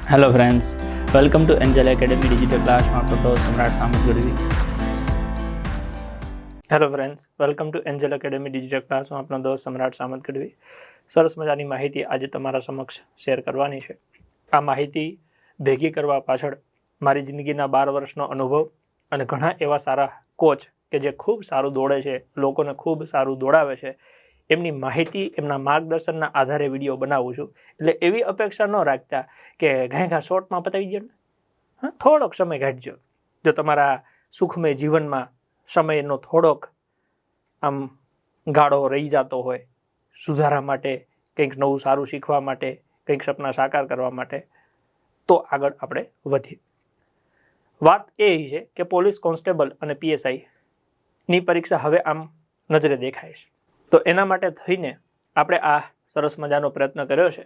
Hello friends, welcome to Angel Academy Digital Class. માં આપણો સમ્રાટ Samat Gadhvi. Hello friends, welcome to Angel Academy digital ક્લાસમાં આપણો દોસ્ત સમ્રાટ સામત ગઢવી. સરસ મજાની માહિતી આજે તમારા સમક્ષ શેર કરવાની છે. આ માહિતી ભેગી કરવા પાછળ મારી જિંદગીના 12 વર્ષનો અનુભવ અને ઘણા એવા સારા કોચ કે જે ખૂબ સારું દોડે છે, લોકોને ખૂબ સારું દોડાવે છે, એમની માહિતી, એમના માર્ગદર્શનના આધારે વિડીયો બનાવું છું. એટલે એવી અપેક્ષા ન રાખતા કે ઘાય શોર્ટમાં પતાવી દો ને. હા, થોડોક સમય કાઢજો. જો તમારા સુખમય જીવનમાં સમયનો થોડોક આમ ગાળો રહી જતો હોય, સુધારા માટે, કંઈક નવું સારું શીખવા માટે, કંઈક સપના સાકાર કરવા માટે, તો આગળ આપણે વધીએ. વાત એ છે કે પોલીસ કોન્સ્ટેબલ અને PSIની પરીક્ષા હવે આમ નજરે દેખાય છે. તો એના માટે થઈને આપણે આ સરસ મજાનો પ્રયત્ન કર્યો છે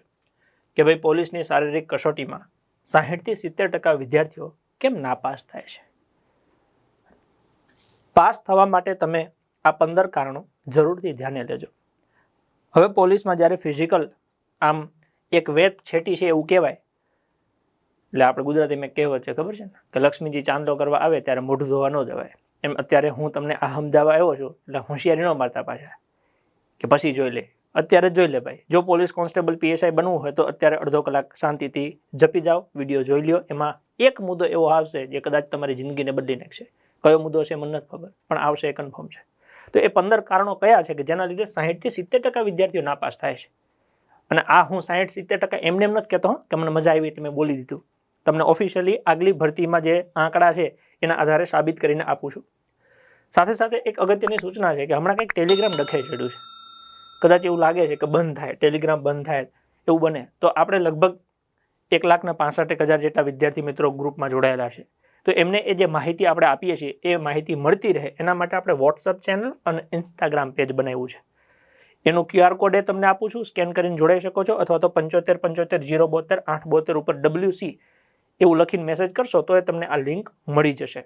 કે ભાઈ પોલીસની શારીરિક કસોટીમાં 60થી 70% વિદ્યાર્થીઓ કેમ નાપાસ થાય છે. પાસ થવા માટે તમે આ 15 કારણો જરૂરથી ધ્યાને લેજો. હવે પોલીસમાં જ્યારે ફિઝિકલ આમ એક વેત છેટી છે એવું કહેવાય, એટલે આપણે ગુજરાતીમાં કહેવત છે, ખબર છે ને, કે લક્ષ્મીજી ચાંદલો કરવા આવે ત્યારે મોઢું ધોવા ન જવાય. એમ અત્યારે હું તમને આ સમજાવવા આવ્યો છું એટલે હોશિયારી ન મારતા પાછા કે પછી જોઈ લે. અત્યારે જોઈ લે ભાઈ. જો પોલીસ કોન્સ્ટેબલ PSI બનવું હોય તો અત્યારે અડધો કલાક શાંતિથી જપી જાઓ, વિડીયો જોઈ લ્યો. એમાં એક મુદ્દો એવો આવશે જે કદાચ તમારી જિંદગીને બદલી નાખશે. કયો મુદ્દો છે મને નથી ખબર, પણ આવશે એ કન્ફર્મ છે. તો એ 15 કારણો કયા છે કે જેના લીધે 60થી 70% વિદ્યાર્થીઓ નાપાસ થાય છે. અને આ હું 60-70% એમને એમ નથી કહેતો કે મને મજા આવી એટલે મેં બોલી દીધું. તમને ઓફિશિયલી આગલી ભરતીમાં જે આંકડા છે એના આધારે સાબિત કરીને આપું છું. સાથે સાથે એક અગત્યની સૂચના છે કે હમણાં કંઈક ટેલિગ્રામ ડખે ચડ્યું છે. કદાચ એવું લાગે છે કે બંધ થાય, ટેલિગ્રામ બંધ થાય એવું બને તો આપણે લગભગ 1,65,000 જેટલા વિદ્યાર્થી મિત્રો ગ્રુપમાં જોડાયેલા છે. તો એમને એ જે માહિતી આપણે આપીએ છીએ એ માહિતી મળતી રહે એના માટે આપણે વોટ્સઅપ ચેનલ અને ઇન્સ્ટાગ્રામ પેજ બનાવ્યું છે. એનું QR કોડ એ તમને આપું છું, સ્કેન કરીને જોડાઈ શકો છો. અથવા તો 7575 072 872 ઉપર WC એવું લખીને મેસેજ કરશો તો એ તમને આ લિંક મળી જશે.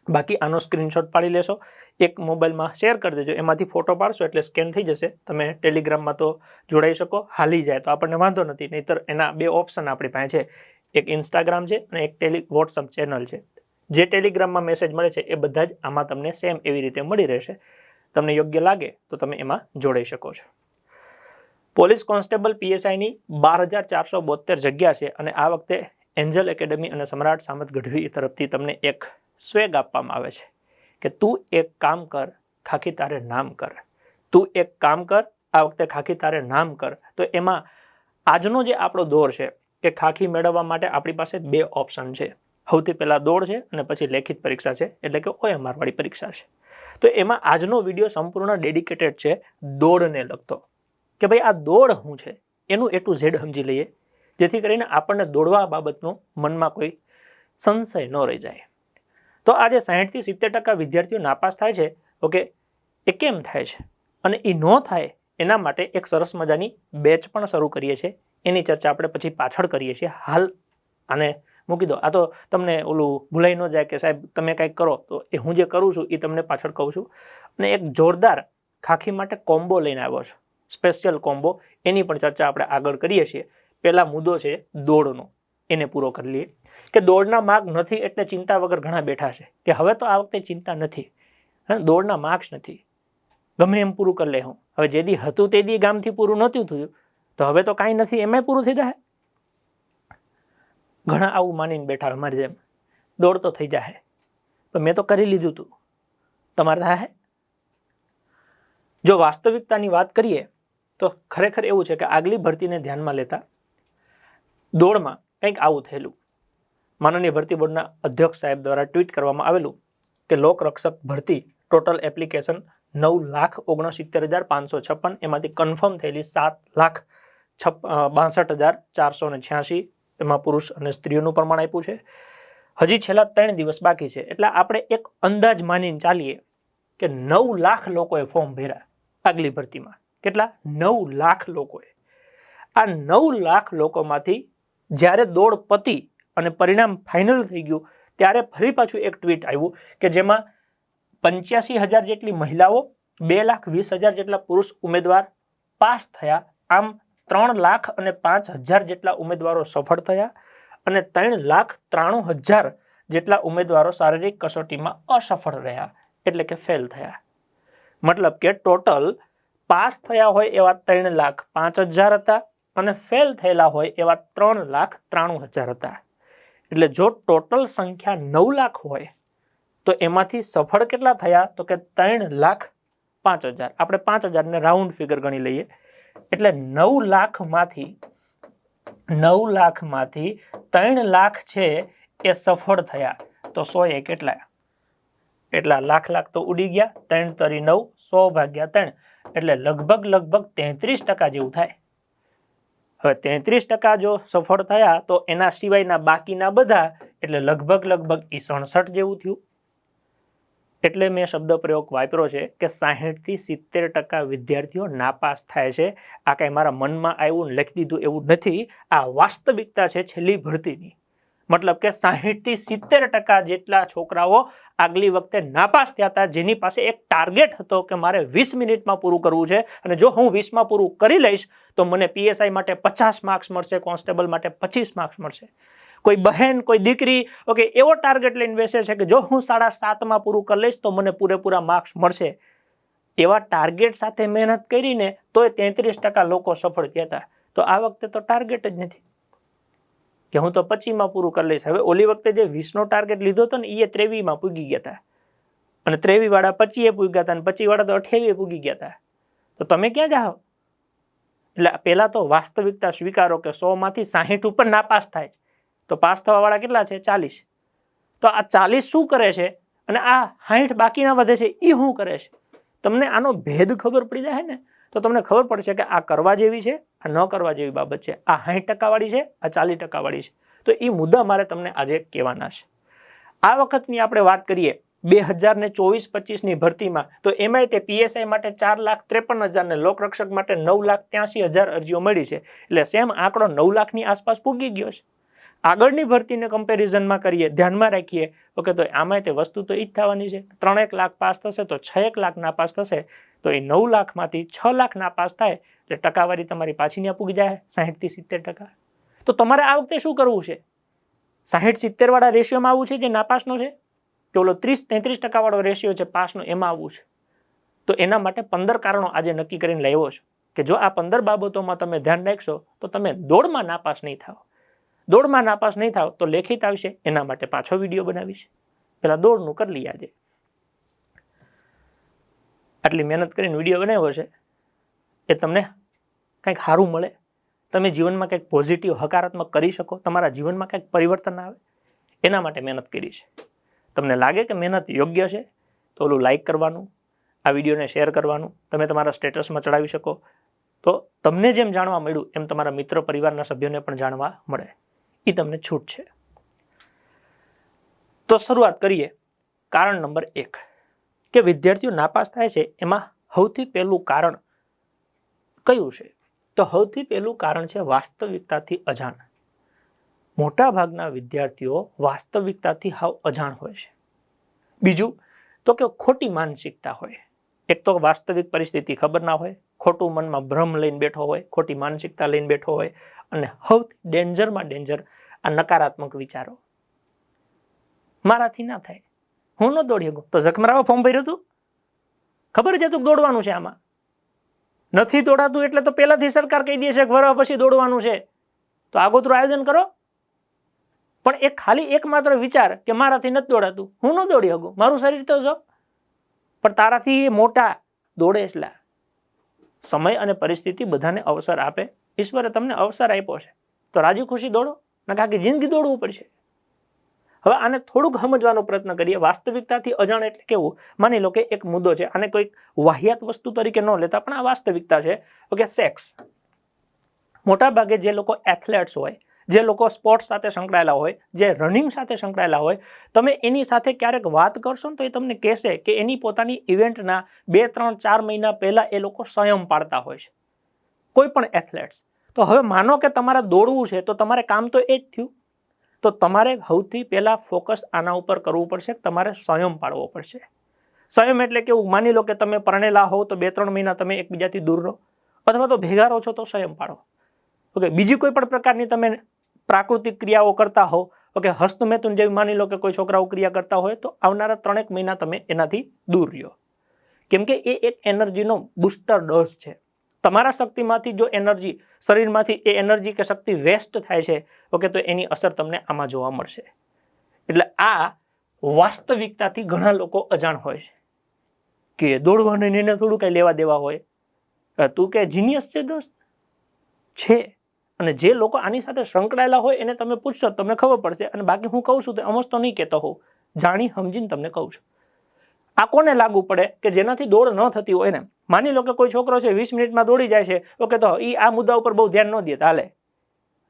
બાકી આનો સ્ક્રીનશોટ પાડી લેશો, એક મોબાઈલમાં શેર કરી દેજો, એમાંથી ફોટો પાડશો એટલે સ્કેન થઈ જશે. તમે ટેલિગ્રામમાં તો જોડાઈ શકો, હાલી જાય તો આપણને વાંધો નથી. નહીંતર એના 2 ઓપ્શન આપણી પાસે છે, એક ઇન્સ્ટાગ્રામ છે અને એક વોટ્સઅપ ચેનલ છે. જે ટેલિગ્રામમાં મેસેજ મળે છે એ બધા જ આમાં તમને સેમ એવી રીતે મળી રહેશે. તમને યોગ્ય લાગે તો તમે એમાં જોડાઈ શકો છો. પોલીસ કોન્સ્ટેબલ PSIની 12,472 જગ્યા છે અને આ વખતે એન્જલ એકેડમી અને સમ્રાટ સામત ગઢવી તરફથી તમને એક સ્વેગ આપવામાં આવે છે કે તું એક કામ કર, ખાખી તારે નામ કર. તું એક કામ કર, આ વખતે ખાખી તારે નામ કર. તો એમાં આજનો જે આપણો દોર છે કે ખાખી મેળવવા માટે આપણી પાસે 2 ઓપ્શન છે. સૌથી પહેલા દોડ છે અને પછી લેખિત પરીક્ષા છે, એટલે કે OMR વાળી પરીક્ષા છે. તો એમાં આજનો વિડીયો સંપૂર્ણ ડેડિકેટેડ છે દોડને લગતો, કે ભાઈ આ દોડ શું છે એનું A to Z સમજી લઈએ, જેથી કરીને આપણને દોડવા બાબતનો મનમાં કોઈ સંશય ન રહી જાય. તો આજે 60થી 70% વિદ્યાર્થીઓ નાપાસ થાય છે, ઓકે, એ કેમ થાય છે અને એ ન થાય એના માટે એક સરસ મજાની બેચ પણ શરૂ કરીએ છીએ. એની ચર્ચા આપણે પછી પાછળ કરીએ છીએ. હાલ આને મૂકી દો. આ તો તમને ઓલું ભૂલાઈ ન જાય કે સાહેબ તમે કંઈક કરો, તો એ હું જે કરું છું એ તમને પાછળ કહું છું. અને એક જોરદાર ખાખી માટે કોમ્બો લઈને આવ્યો છું, સ્પેશિયલ કોમ્બો. એની પણ ચર્ચા આપણે આગળ કરીએ છીએ. પહેલા મુદ્દો છે દોડનો, એને પૂરો કરી લઈએ. કે દોડના માર્ક નથી એટલે ચિંતા વગર ઘણા બેઠા છે કે હવે તો આ વખતે ચિંતા નથી, દોડના માર્ક્સ નથી, ગમે એમ પૂરું કરી લે. હું હવે જે દી હતું તે દી ગામથી પૂરું નહોતું થયું તો હવે તો કાંઈ નથી એમાં પૂરું થઈ જાય. ઘણા આવું માનીને બેઠા અમારી જેમ, દોડ તો થઈ જાય પણ મેં તો કરી લીધું હતું, તમારે થાય. જો વાસ્તવિકતાની વાત કરીએ તો ખરેખર એવું છે કે આગલી ભરતીને ધ્યાનમાં લેતા દોડમાં કંઈક આવું થયેલું. માનનીય ભરતી બોર્ડના અધ્યક્ષ સાહેબ દ્વારા ટ્વીટ કરવામાં આવેલું કે લોકરક્ષક ભરતી ટોટલ એપ્લિકેશન 9,69,556, એમાંથી કન્ફર્મ થયેલી 7,62,486, એમાં પુરુષ અને સ્ત્રીઓનું પ્રમાણ આપ્યું છે. હજી છેલ્લા 3 દિવસ બાકી છે, એટલે આપણે એક અંદાજ માનીને ચાલીએ કે 9 લાખ લોકોએ ફોર્મ ભર્યા આગલી ભરતીમાં. કેટલા? 9 લાખ લોકોએ. આ 9 લાખ લોકોમાંથી જ્યારે દોડ પતી અને પરિણામ ફાઇનલ થઈ ગયું ત્યારે ફરી પાછું એક ટ્વીટ આવ્યું કે જેમાં 85,000 જેટલી મહિલાઓ, 2,20,000 જેટલા પુરુષ ઉમેદવાર પાસ થયા. આમ 3,05,000 જેટલા ઉમેદવારો સફળ થયા અને 3,93,000 જેટલા ઉમેદવારો શારીરિક કસોટીમાં અસફળ રહ્યા એટલે કે ફેલ થયા. મતલબ કે ટોટલ પાસ થયા હોય એવા 3,05,000 હતા અને ફેલ થયેલા હોય એવા 3,93,000 હતા. એટલે જો ટોટલ સંખ્યા 9 લાખ હોય તો એમાંથી સફળ કેટલા થયા તો કે 3,05,000. આપણે 5,000 ને રાઉન્ડ ફિગર ગણી લઈએ એટલે 9 લાખમાંથી 3 લાખ છે એ સફળ થયા તો 100 એ કેટલા એટલા લાખ તો ઉડી ગયા. 3 તરી 9, 100 ભાગ્યા 3 એટલે લગભગ 33% જેવું થાય. હવે 33% જો સફળ થયા તો એના સિવાયના બાકીના બધા એટલે લગભગ 67 જેવું થયું. એટલે મેં શબ્દ પ્રયોગ વાપર્યો છે કે 60 થી 70% વિદ્યાર્થીઓ નાપાસ થાય છે. આ કઈ મારા મનમાં આવ્યું ને લખી દીધું એવું નથી, આ વાસ્તવિકતા છે છેલ્લી ભરતીની. મતલબ કે 60 થી 70% જેટલા છોકરાઓ આગલી વખતે નાપાસ થયા હતા, જેની પાસે એક ટાર્ગેટ હતો કે મારે 20 મિનિટમાં પૂરું કરવું છે અને જો હું 20માં પૂરું કરી લઈશ તો મને PSI માટે 50 માર્ક્સ મળશે, કોન્સ્ટેબલ માટે 25 માર્ક્સ મળશે. કોઈ બહેન, કોઈ દીકરી ઓકે એવો ટાર્ગેટ લઈને બેસે છે કે જો હું 7.5માં પૂરું કરી લઈશ તો મને પૂરેપૂરા માર્ક્સ મળશે. એવા ટાર્ગેટ સાથે મહેનત કરીને તોય 33% લોકો સફળ થયા હતા. તો આ વખતે તો ટાર્ગેટ જ નથી કે હું તો 25માં પૂરું કરી લઈશ. હવે ઓલી વખતે જે 20નો ટાર્ગેટ લીધો હતો ને એ 23માં પૂગી ગયા હતા અને 23 વાળા 25 પૂગ્યા હતા અને 25 વાળા તો 28 પૂગી ગયા હતા. તો તમે ક્યાં જાઓ? એટલે પહેલા તો વાસ્તવિકતા સ્વીકારો કે 100માંથી 60 ઉપર નાપાસ થાય તો પાસ થવા વાળા કેટલા છે? 40. તો આ 40 શું કરે છે અને આ 60 બાકીના વધે છે એ શું કરે છે? તમને આનો ભેદ ખબર પડી જાય ને તો તમને ખબર પડશે કે આ કરવા જેવી છે, આ ન કરવા જેવી બાબત છે, આ 60% વાળી છે, આ 40% વાળી છે. તો એ મુદ્દા મારે તમને આજે કહેવાના છે. આ વખતની આપણે વાત કરીએ 2024-25ની ભરતીમાં તો એમાંય તે PSI માટે 4,53,000 ને લોકરક્ષક માટે 9,83,000 અરજીઓ મળી છે. એટલે સેમ આંકડો 9 લાખની આસપાસ પૂગી ગયો છે. આગળની ભરતીને કમ્પેરિઝનમાં કરીએ, ધ્યાનમાં રાખીએ ઓકે તો આમાં તે વસ્તુ તો એ જ થવાની છે. 3 લાખ પાસ થશે તો 6 લાખ નાપાસ થશે. તો એ 9 લાખમાંથી 6 લાખ નાપાસ થાય એટલે ટકાવારી તમારી પાછી ત્યાં પૂગી જાય 60 થી 70%. તો તમારે આ વખતે શું કરવું છે? 60-70 વાળા રેશિયોમાં આવવું છે જે નાપાસનો છે કે ઓલો 30-33% વાળો રેશિયો છે પાસનો એમાં આવવું છે? તો એના માટે 15 કારણો આજે નક્કી કરીને લાવ્યો છે કે જો આ 15 બાબતોમાં તમે ધ્યાન રાખશો તો તમે દોડમાં નાપાસ નહીં થાવ. દોડમાં નાપાસ નહીં થાવ તો લેખિત આવશે, એના માટે પાછો વિડીયો બનાવીશ. પેલા દોડનું કરી લઈએ. આજે આટલી મહેનત કરીને વિડીયો બનાવ્યો છે એ તમને કંઈક સારું મળે, તમે જીવનમાં કંઈક પોઝિટિવ હકારાત્મક કરી શકો, તમારા જીવનમાં કંઈક પરિવર્તન આવે એના માટે મહેનત કરી છે. તમને લાગે કે મહેનત યોગ્ય છે તો ઓલું લાઈક કરવાનું, આ વિડીયોને શેર કરવાનું, તમે તમારા સ્ટેટસમાં ચડાવી શકો તો તમને જેમ જાણવા મળ્યું એમ તમારા મિત્ર પરિવારના સભ્યોને પણ જાણવા મળે. એ તમને છૂટ છે. તો શરૂઆત કરીએ. કારણ નંબર 1 કે વિદ્યાર્થીઓ નાપાસ થાય છે એમાં સૌથી પહેલું કારણ કયું છે? તો સૌથી પહેલું કારણ છે વાસ્તવિકતાથી અજાણ. મોટા ભાગના વિદ્યાર્થીઓ વાસ્તવિકતાથી હાવ અજાણ હોય છે. બીજું તો કે ખોટી માનસિકતા હોય. એક તો વાસ્તવિક પરિસ્થિતિ ખબર ના હોય, ખોટું મનમાં ભ્રમ લઈને બેઠો હોય, ખોટી માનસિકતા લઈને બેઠો હોય અને સૌથી ડેન્જરમાં ડેન્જર આ નકારાત્મક વિચારો. મારાથી ના થાય, હું ન દોડી શકું. તો જખમરાવા ફોર્મ ભર્યું હતું, ખબર જ હતું દોડવાનું છે, આમાં નથી દોડાતું એટલે તો પહેલાથી સરકાર કહી દે છે કે વર્ષ પછી દોડવાનું છે તો આગોતરું આયોજન કરો. પણ એક ખાલી એકમાત્ર વિચાર કે મારાથી નથી દોડાતું, હું ન દોડી શકું, મારું શરીર તો જો પણ તારાથી મોટા દોડે. એટલા સમય અને પરિસ્થિતિ બધાને અવસર આપે. ઈશ્વરે તમને અવસર આપ્યો છે તો રાજી ખુશી દોડો, નકર આખી જિંદગી દોડવું પડશે. હવે આને થોડુંક સમજવાનો પ્રયત્ન કરીએ. વાસ્તવિકતાથી અજાણ એટલે કેવું? માની લો કે એક મુદ્દો છે, આને કોઈક વાહિયાત વસ્તુ તરીકે ન લેતા પણ આ વાસ્તવિકતા છે. Okay, sex. મોટા ભાગે જે લોકો એથ્લેટ્સ હોય, જે લોકો સ્પોર્ટ્સ સાથે સંકળાયેલા હોય, જે રનિંગ સાથે સંકળાયેલા હોય, તમે એની સાથે ક્યારેક વાત કરશો ને તો એ તમને કહેશે કે એની પોતાની ઇવેન્ટના 2-3-4 મહિના પહેલા એ લોકો સંયમ પાડતા હોય છે, કોઈ પણ એથ્લેટ્સ. તો હવે માનો કે તમારે દોડવું છે તો તમારે કામ તો એ જ થયું. તો તમારે સૌથી પહેલા ફોકસ આના ઉપર કરવું પડશે, તમારે સંયમ પાડવો પડશે. સંયમ એટલે કેવું? માની લો કે તમે પરણેલા હો તો 2-3 મહિના તમે એકબીજાથી દૂર રહો, અથવા તો ભેગા રહો છો તો સંયમ પાડો. ઓકે, બીજી કોઈ પણ પ્રકારની તમે પ્રાકૃતિક ક્રિયાઓ કરતા હો, ઓકે, હસ્તમેથુન જેવી માની લો કે કોઈ છોકરાઓ ક્રિયા કરતા હોય તો આવનારા 3 મહિના તમે એનાથી દૂર રહ્યો, કેમ કે એ એક એનર્જીનો બુસ્ટર ડોઝ છે. તમારા શક્તિમાંથી જો એનર્જી શરીરમાંથી એ એનર્જી કે શક્તિ વેસ્ટ થાય છે, ઓકે, તો એની અસર તમને આમાં જોવા મળશે. એટલે આ વાસ્તવિકતાથી ઘણા લોકો અજાણ હોય છે કે દોડવાનું એને થોડું કઈ લેવા દેવા હોય. તું કે જીનિયસ છે દોસ્ત છે, અને જે લોકો આની સાથે સંકળાયેલા હોય એને તમે પૂછશો તમને ખબર પડશે. અને બાકી હું કહું છું તો અમસ્ત તો નહીં કહેતો હોઉં, જાણી સમજીને તમને કહું છું. આ કોને લાગુ પડે કે જેનાથી દોડ ન થતી હોય ને. માની લો કે કોઈ છોકરો છે 20 મિનિટમાં દોડી જાય છે, ઓકે, તો એ આ મુદ્દા ઉપર બહુ ધ્યાન ન દે, હાલે.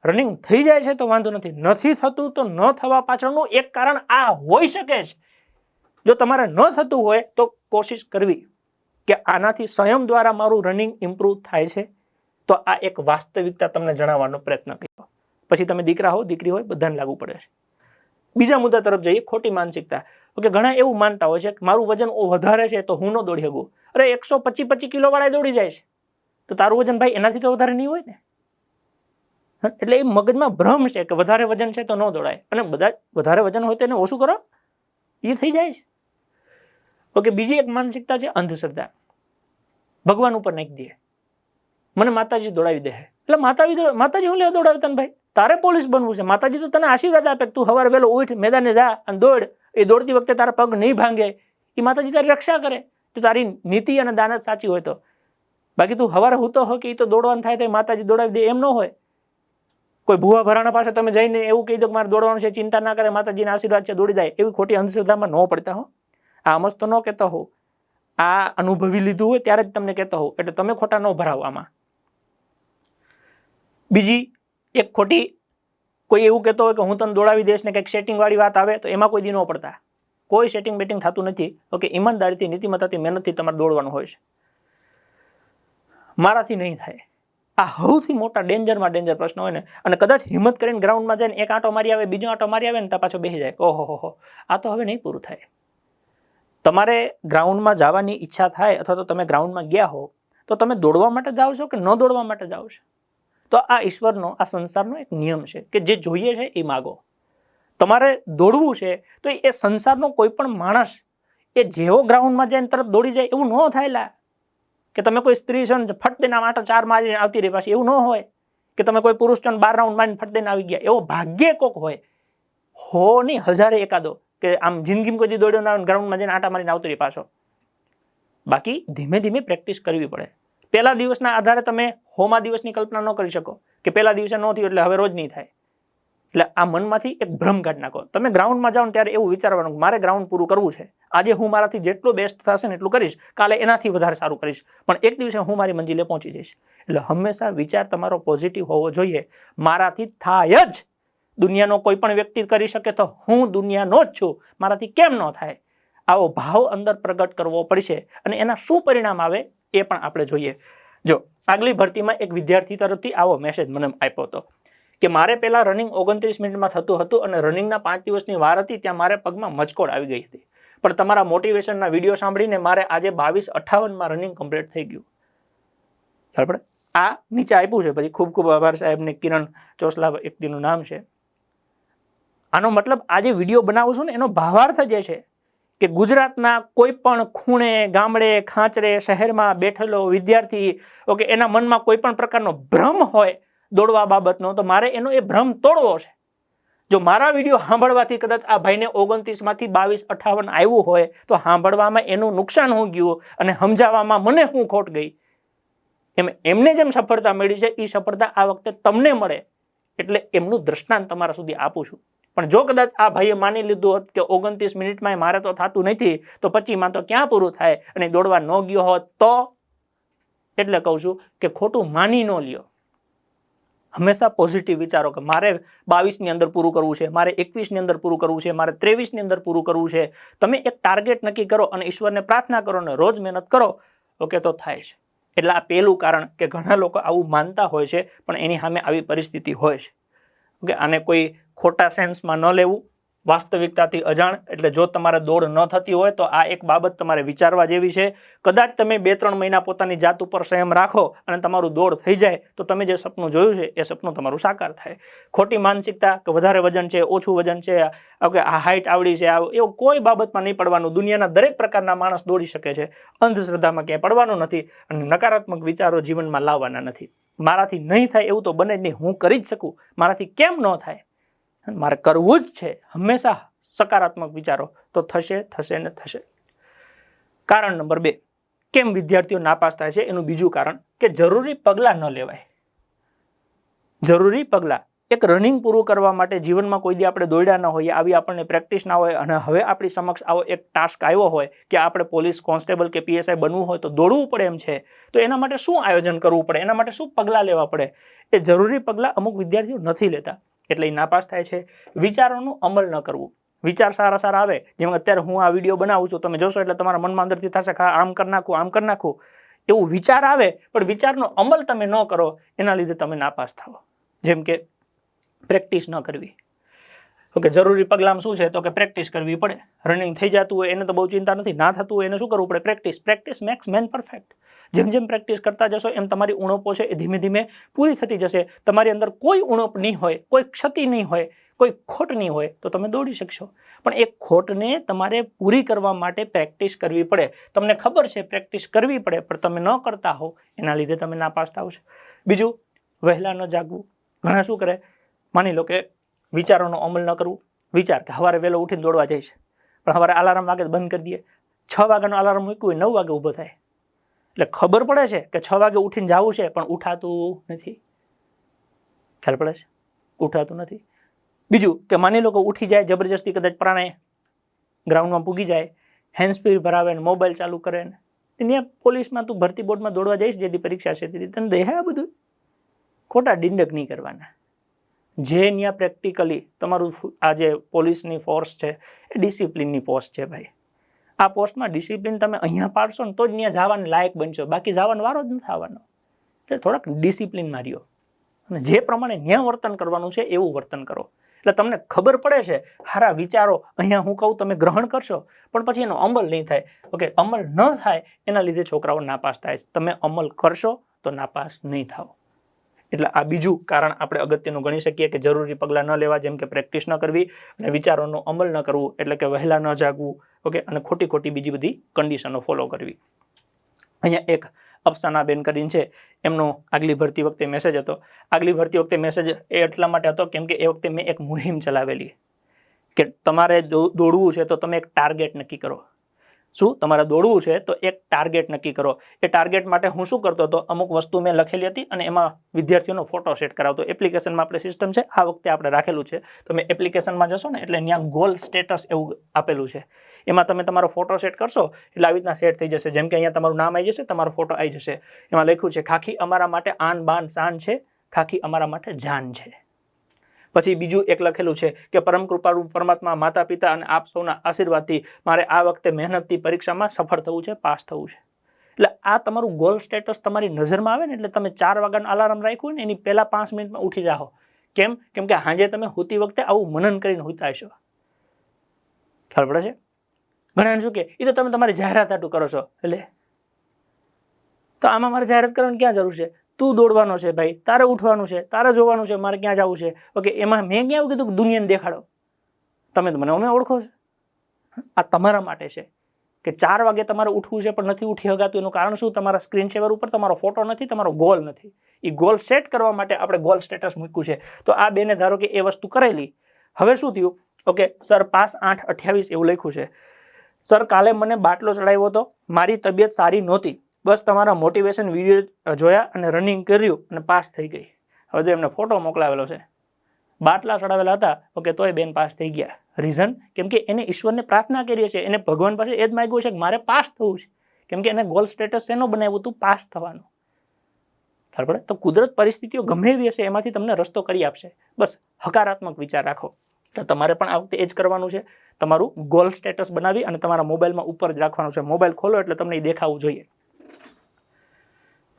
રનિંગ થઈ જાય છે તો વાંધો નથી થતું તો ન થવા પાછળનું એક કારણ આ હોઈ શકે છે. જો તમારે ન થતું હોય તો કોશિશ કરવી કે આનાથી સંયમ દ્વારા મારું રનિંગ ઇમ્પ્રૂવ થાય છે. તો આ એક વાસ્તવિકતા તમને જણાવવાનો પ્રયત્ન કર્યો. પછી તમે દીકરા હો દીકરી હોય બધાને લાગુ પડે છે. બીજા મુદ્દા તરફ જઈએ, ખોટી માનસિકતા. ઓકે, ઘણા એવું માનતા હોય છે કે મારું વજન વધારે છે તો હું ન દોડી શકું. અરે 125 કિલો વાળા દોડી જાય છે તો તારું વજન ભાઈ એનાથી તો વધારે નહીં હોય ને. એટલે એ મગજમાં ભ્રમ છે કે વધારે વજન છે તો ન દોડાય, અને બધા વધારે વજન હોય તો એને ઓછું કરો, એ થઈ જાય છે. ઓકે, બીજી એક માનસિકતા છે અંધશ્રદ્ધા. ભગવાન ઉપર નાખી દે, મને માતાજી દોડાવી દે. એટલે માતાજી હું લેવા દોડાવે તને ભાઈ? તારે પોલીસ બનવું છે. માતાજી તો તને આશીર્વાદ આપે, તું સવારે વહેલો ઉઠ, મેદાને જા અને દોડ. એ દોડતી વખતે તારા પગ નહીં ભાંગે, એ માતાજી તારી રક્ષા કરે. તો તારી નીતિ અને દાનત સાચી હોય તો. બાકી તું સવારે હું તો હો કે એ તો દોડવાનું થાય તો માતાજી દોડાવી દે, એમ ન હોય. કોઈ ભૂવા ભરાણા પાસે તમે જઈને એવું કહી દો કે મારે દોડવાનું છે, ચિંતા ના કરે, માતાજીના આશીર્વાદ છે, દોડી જાય. એવી ખોટી અંધશ્રદ્ધામાં ન પડતા હો. આ મસ્ત ન કહેતો હોઉં, આ અનુભવી લીધું હોય ત્યારે જ તમને કહેતો હોઉં, એટલે તમે ખોટા ન ભરાવો આમાં. બીજી એક ખોટી, કોઈ એવું કહેતો હોય કે હું તને દોડાવી દઈશ ને કંઈક સેટિંગ વાળી વાત આવે તો એમાં કોઈ દી ન પડતા. કોઈ સેટિંગ બેટિંગ થતું નથી. ઓકે, ઈમાનદારીથી નીતિમત્તાથી મહેનતથી તમારે દોડવાનું હોય છે. મારાથી નહીં થાય, આ સૌથી મોટા ડેન્જરમાં ડેન્જર પ્રશ્ન હોય ને. અને કદાચ હિંમત કરીને ગ્રાઉન્ડમાં જઈને એક આંટો મારી આવે, બીજો આંટો મારી આવે ને ત્યાં પાછો બેસી જાય, ઓહો હો, આ તો હવે નહીં પૂરું થાય. તમારે ગ્રાઉન્ડમાં જવાની ઈચ્છા થાય અથવા તો તમે ગ્રાઉન્ડમાં ગયા હો તો તમે દોડવા માટે જાઓ છો કે ન દોડવા માટે જાઓ છો? તો આ ઈશ્વરનો, આ સંસારનો એક નિયમ છે કે જે જોઈએ છે એ માગો. તમારે દોડવું છે તો એ સંસારનો કોઈ પણ માણસ એ જેવો ગ્રાઉન્ડમાં જઈને તરત દોડી જાય એવું ન થાય. કે તમે કોઈ સ્ત્રી છો ને ફટ દઈને આટો 4 મારીને આવતી રહી પાછી, એવું ન હોય. કે તમે કોઈ પુરુષ છો 12 રાઉન્ડ મારીને ફટ દઈને આવી ગયા, એવો ભાગ્યે કોક હોય. હો નહીં, હજારે એકાદો કે આમ જિંદગીમાં કોઈ દોડ્યો ના ગ્રાઉન્ડમાં જઈને આટા મારીને આવતી રહી પાછો. બાકી ધીમે ધીમે પ્રેક્ટિસ કરવી પડે. પહેલા દિવસના આધારે તમે 100મા દિવસની કલ્પના ન કરી શકો કે પહેલા દિવસે ન થયું એટલે હવે રોજ નહીં થાય. એટલે આ મનમાંથી એક ભ્રમ કાઢી નાખો. તમે ગ્રાઉન્ડમાં જાઓ ત્યારે એવું વિચારવાનું કે મારે ગ્રાઉન્ડ પૂરું કરવું છે. આજે હું મારાથી જેટલું બેસ્ટ થશે ને એટલું કરીશ, કાલે એનાથી વધારે સારું કરીશ, પણ એક દિવસે હું મારી મંજિલે પહોંચી જઈશ. એટલે હંમેશા વિચાર તમારો પોઝિટિવ હોવો જોઈએ. મારાથી થાય જ, દુનિયાનો કોઈ પણ વ્યક્તિ કરી શકે તો હું દુનિયાનો જ છું, મારાથી કેમ ન થાય? આવો ભાવ અંદર પ્રગટ કરવો પડશે અને એના શું પરિણામ આવે એ પણ આપણે જોઈએ. જો આગલી ભરતીમાં એક વિદ્યાર્થી તરફથી આવો મેસેજ મને આપ્યો હતો કે મારે પહેલા રનિંગ 29 મિનિટમાં થતું હતું અને રનિંગના 5 દિવસની વાર હતી ત્યાં મારે પગમાં મચકોડ આવી ગઈ હતી, પણ તમારા મોટિવેશનના વિડીયો સાંભળીને મારે આજે 22:58માં રનિંગ કમ્પ્લીટ થઈ ગયું. બરાબર, આ નીચે આપ્યું છે. પછી ખૂબ ખૂબ આભાર સાહેબને, કિરણ ચોસલા વ્યક્તિનું નામ છે. આનો મતલબ આજે વિડીયો બનાવું છું ને એનો ભાવાર્થ જે છે કે ગુજરાતના કોઈ પણ ખૂણે, ગામડે, ખાંચરે, શહેરમાં બેઠેલો વિદ્યાર્થી, ઓકે, એના મનમાં કોઈ પણ પ્રકારનો ભ્રમ હોય દોડવા બાબતનો, તો મારે એનો એ ભ્રમ તોડવો છે. જો મારા વિડીયો સાંભળવાથી કદાચ આ ભાઈને 29માંથી 22:58 આવ્યું હોય તો સાંભળવામાં એનું નુકસાન હું ગયું અને સમજાવવામાં મને હું ખોટ ગઈ. એમને જેમ સફળતા મળી છે એ સફળતા આ વખતે તમને મળે એટલે એમનું દ્રષ્ટાંત તમારા સુધી આપું છું. પણ જો કદાચ આ ભાઈએ માની લીધું હોત કે 29 મિનિટમાં મારે તો થતું નથી તો 25માં તો ક્યાં પૂરું થાય અને દોડવા ન ગયો હોત તો, એટલે કહું છું કે ખોટું માની ન લ્યો. હંમેશા પોઝિટિવ વિચારો કે મારે 22ની અંદર પૂરું કરવું છે, મારે 21ની અંદર પૂરું કરવું છે, મારે 23ની અંદર પૂરું કરવું છે. તમે એક ટાર્ગેટ નક્કી કરો અને ઈશ્વરને પ્રાર્થના કરો ને રોજ મહેનત કરો, ઓકે, તો થાય છે. એટલે આ પહેલું કારણ કે ઘણા લોકો આવું માનતા હોય છે પણ એની સામે આવી પરિસ્થિતિ હોય છે. ઓકે, આને કોઈ ખોટા સેન્સમાં ન લેવું. વાસ્તવિકતાથી અજાણ, એટલે જો તમારે દોડ ન થતી હોય તો આ એક બાબત તમારે વિચારવા જેવી છે. કદાચ તમે 2-3 મહિના પોતાની જાત ઉપર સંયમ રાખો અને તમારું દોડ થઈ જાય તો તમે જે સપનું જોયું છે એ સપનું તમારું સાકાર થાય. ખોટી માનસિકતા કે વધારે વજન છે, ઓછું વજન છે, આ હાઇટ આવડી છે, એવું કોઈ બાબતમાં નહીં પડવાનું. દુનિયાના દરેક પ્રકારના માણસ દોડી શકે છે. અંધશ્રદ્ધામાં ક્યાંય પડવાનું નથી અને નકારાત્મક વિચારો જીવનમાં લાવવાના નથી. મારાથી નહીં થાય એવું તો બને જ નહીં, હું કરી જ શકું, મારાથી કેમ ન થાય, મારે કરવું જ છે. હંમેશા સકારાત્મક વિચારો તો થશે થશે ને થશે. કારણ નંબર 2, કેમ વિદ્યાર્થીઓ નાપાસ થાય છે એનું બીજું કારણ કે જરૂરી પગલાં ન લેવાય. જરૂરી પગલાં, એક રનિંગ પૂરું કરવા માટે જીવનમાં કોઈ દી આપણે દોડ્યા ન હોઈએ, આવી આપણને પ્રેક્ટિસ ના હોય અને હવે આપણી સમક્ષ આવો એક ટાસ્ક આવ્યો હોય કે આપણે પોલીસ કોન્સ્ટેબલ કે PSI બનવું હોય તો દોડવું પડે એમ છે, તો એના માટે શું આયોજન કરવું પડે, એના માટે શું પગલાં લેવા પડે, એ જરૂરી પગલાં અમુક વિદ્યાર્થીઓ નથી લેતા એટલે એ નાપાસ થાય છે. વિચારોનું અમલ ન કરવું. વિચાર સારા સારા આવે, જેમ અત્યારે હું આ વિડીયો બનાવું છું, તમે જોશો એટલે તમારા મનમાં અંદરથી થશે કે આમ કરી નાખું, આમ કરી નાખું, એવું વિચાર આવે પણ વિચારનો અમલ તમે ન કરો, એના લીધે તમે નાપાસ થાઓ. જેમ કે પ્રેક્ટિસ ન કરવી. ઓકે, જરૂરી પગલાં શું છે તો કે પ્રેક્ટિસ કરવી પડે. રનિંગ થઈ જતું હોય એને તો બહુ ચિંતા નથી, ના થતું હોય એને શું કરવું પડે? Practice. Practice max main perfect. જેમ જેમ પ્રેક્ટિસ કરતા જશો એમ તમારી ઉણપો છે એ ધીમે ધીમે પૂરી થતી જશે. તમારી અંદર કોઈ ઉણપ નહીં હોય, કોઈ ક્ષતિ નહીં હોય, કોઈ ખોટ નહીં હોય તો તમે દોડી શકશો. પણ એ ખોટને તમારે પૂરી કરવા માટે પ્રેક્ટિસ કરવી પડે. તમને ખબર છે પ્રેક્ટિસ કરવી પડે પણ તમે ન કરતા હો, એના લીધે તમે નાપાસ થાવ છો. બીજું, વહેલા ન જાગવું. ઘણા શું કરે, માની લો કે વિચારોનો અમલ ન કરવું. વિચાર કે સવારે વહેલો ઉઠીને દોડવા જઈશ, પણ સવારે અલાર્મ વાગે બંધ કરી દઈએ. 6 વાગ્યાનો અલાર્મ મૂક્યું હોય, 9 વાગે ઊભો થાય. એટલે ખબર પડે છે કે 6 વાગે ઉઠીને જવું છે પણ ઉઠાતું નથી. ખ્યાલ પડે છે? ઉઠાતું નથી. બીજું કે માની લો કે ઉઠી જાય, જબરજસ્તી કદાચ પ્રાણે ગ્રાઉન્ડમાં પૂગી જાય, હેન્ડ સ્પીડ ભરાવે ને મોબાઈલ ચાલુ કરે ને ત્યાં પોલીસમાં તું ભરતી બોર્ડમાં દોડવા જઈશ, જેથી પરીક્ષા છે તેથી તને દે આ બધું. ખોટા ડિંડક નહીં કરવાના. જે ત્યાં પ્રેક્ટિકલી તમારું આ જે પોલીસની ફોર્સ છે એ ડિસિપ્લિનની પોસ્ટ છે ભાઈ. આ પોસ્ટમાં ડિસિપ્લિન તમે અહીંયા પાડશો ને તો જ ત્યાં જવાને લાયક બનશો, બાકી જવાનો વારો જ નથી આવવાનો. એટલે થોડાક ડિસિપ્લિનમાં રહ્યો અને જે પ્રમાણે ત્યાં વર્તન કરવાનું છે એવું વર્તન કરો. એટલે તમને ખબર પડે છે સારા વિચારો અહીંયા હું કહું તમે ગ્રહણ કરશો પણ પછી એનો અમલ નહીં થાય. ઓકે, અમલ ન થાય એના લીધે છોકરાઓ નાપાસ થાય છે. તમે અમલ કરશો તો નાપાસ નહીં થાવ. એટલે આ બીજું કારણ આપણે અગત્યનું ગણી શકીએ કે જરૂરી પગલાં ન લેવા, જેમ કે પ્રેક્ટિસ ન કરવી અને વિચારોનો અમલ ન કરવું, એટલે કે વહેલા ન જાગવું. ઓકે, અને ખોટી ખોટી બીજી બધી કન્ડિશનો ફોલો કરવી. અહીંયા એક અફસાનાબેન કરીને છે, એમનો આગલી ભરતી વખતે મેસેજ હતો. આગલી ભરતી વખતે મેસેજ એ એટલા માટે હતો કેમ કે એ વખતે મેં એક મુહિમ ચલાવેલી કે તમારે દોડવું છે તો તમે એક ટાર્ગેટ નક્કી કરો. શું તમારે દોડવું છે તો એક ટાર્ગેટ નક્કી કરો. એ ટાર્ગેટ માટે હું શું કરતો હતો, અમુક વસ્તુ મેં લખેલી હતી અને એમાં વિદ્યાર્થીઓનો ફોટો સેટ કરાવતો. એપ્લિકેશનમાં આપણે સિસ્ટમ છે, આ વખતે આપણે રાખેલું છે. તમે એપ્લિકેશનમાં જશો ને એટલે ત્યાં ગોલ સ્ટેટસ એવું આપેલું છે. એમાં તમે તમારો ફોટો સેટ કરશો એટલે આવી રીતના સેટ થઈ જશે. જેમ કે અહીંયા તમારું નામ આવી જશે, તમારો ફોટો આવી જશે. એમાં લખ્યું છે ખાખી અમારા માટે આન બાન શાન છે, ખાખી અમારા માટે જાન છે. પછી બીજું એક લખેલું છે કે પરમ કૃપાળુ પરમાત્મા, માતા પિતા અને આપ સૌના આશીર્વાદથી મારે આ વખતે મહેનતથી પરીક્ષામાં સફળ થવું છે, પાસ થવું છે. એટલે આ તમારું ગોલ સ્ટેટસ તમારી નજરમાં આવે ને એટલે તમે 4 વાગ્યાનું અલાર્મ રાખ્યું હોય ને એની પહેલા 5 મિનિટમાં ઉઠી જાઓ. કેમ? કેમ કે સાંજે તમે સૂતી વખતે આવું મનન કરીને સૂતા હશો. ખ્યાલ પડે છે? ઘણા શું કે એ તો તમે તમારી જાહેરાત આટું કરો છો, એટલે તો આમાં મારે જાહેરાત કરવાની ક્યાં જરૂર છે? તું દોડવાનો છે ભાઈ, તારે ઉઠવાનું છે, તારે જોવાનું છે, મારે ક્યાં જવું છે. ઓકે, એમાં મેં ક્યાં એવું કીધું કે દુનિયાને દેખાડો, તમે તો મને અમે ઓળખો છો. આ તમારા માટે છે કે 4 વાગે તમારે ઉઠવું છે પણ નથી ઉઠી શકાતું. એનું કારણ શું? તમારા સ્ક્રીન સેવર ઉપર તમારો ફોટો નથી, તમારો ગોલ નથી. એ ગોલ સેટ કરવા માટે આપણે ગોલ સ્ટેટસ મૂક્યું છે. તો આ બેને ધારો કે એ વસ્તુ કરેલી. હવે શું થયું? ઓકે, સર પાસ 8:28 એવું લખ્યું છે. સર કાલે મને બાટલો ચડાવ્યો હતો, મારી તબિયત સારી નહોતી, બસ તમારા મોટિવેશન વિડીયો જોયા અને રનિંગ કર્યું અને પાસ થઈ ગઈ. હવે જો એમને ફોટો મોકલાવેલો છે, બાટલા ચડાવેલા હતા. ઓકે, તોય બેન પાસ થઈ ગયા. રીઝન? કેમ કે એને ઈશ્વરને પ્રાર્થના કરી છે, એને ભગવાન પાસે એ જ માગ્યું છે કે મારે પાસ થવું છે. કેમ કે એને ગોલ સ્ટેટસ એનો બનાવ્યું હતું પાસ થવાનું. ખબર પડે? તો કુદરત પરિસ્થિતિઓ ગમે એવી હશે એમાંથી તમને રસ્તો કરી આપશે. બસ હકારાત્મક વિચાર રાખો. તો તમારે પણ આ વખતે એ જ કરવાનું છે. તમારું ગોલ સ્ટેટસ બનાવી અને તમારા મોબાઈલમાં ઉપર જ રાખવાનું છે. મોબાઈલ ખોલો એટલે તમને એ દેખાવું જોઈએ.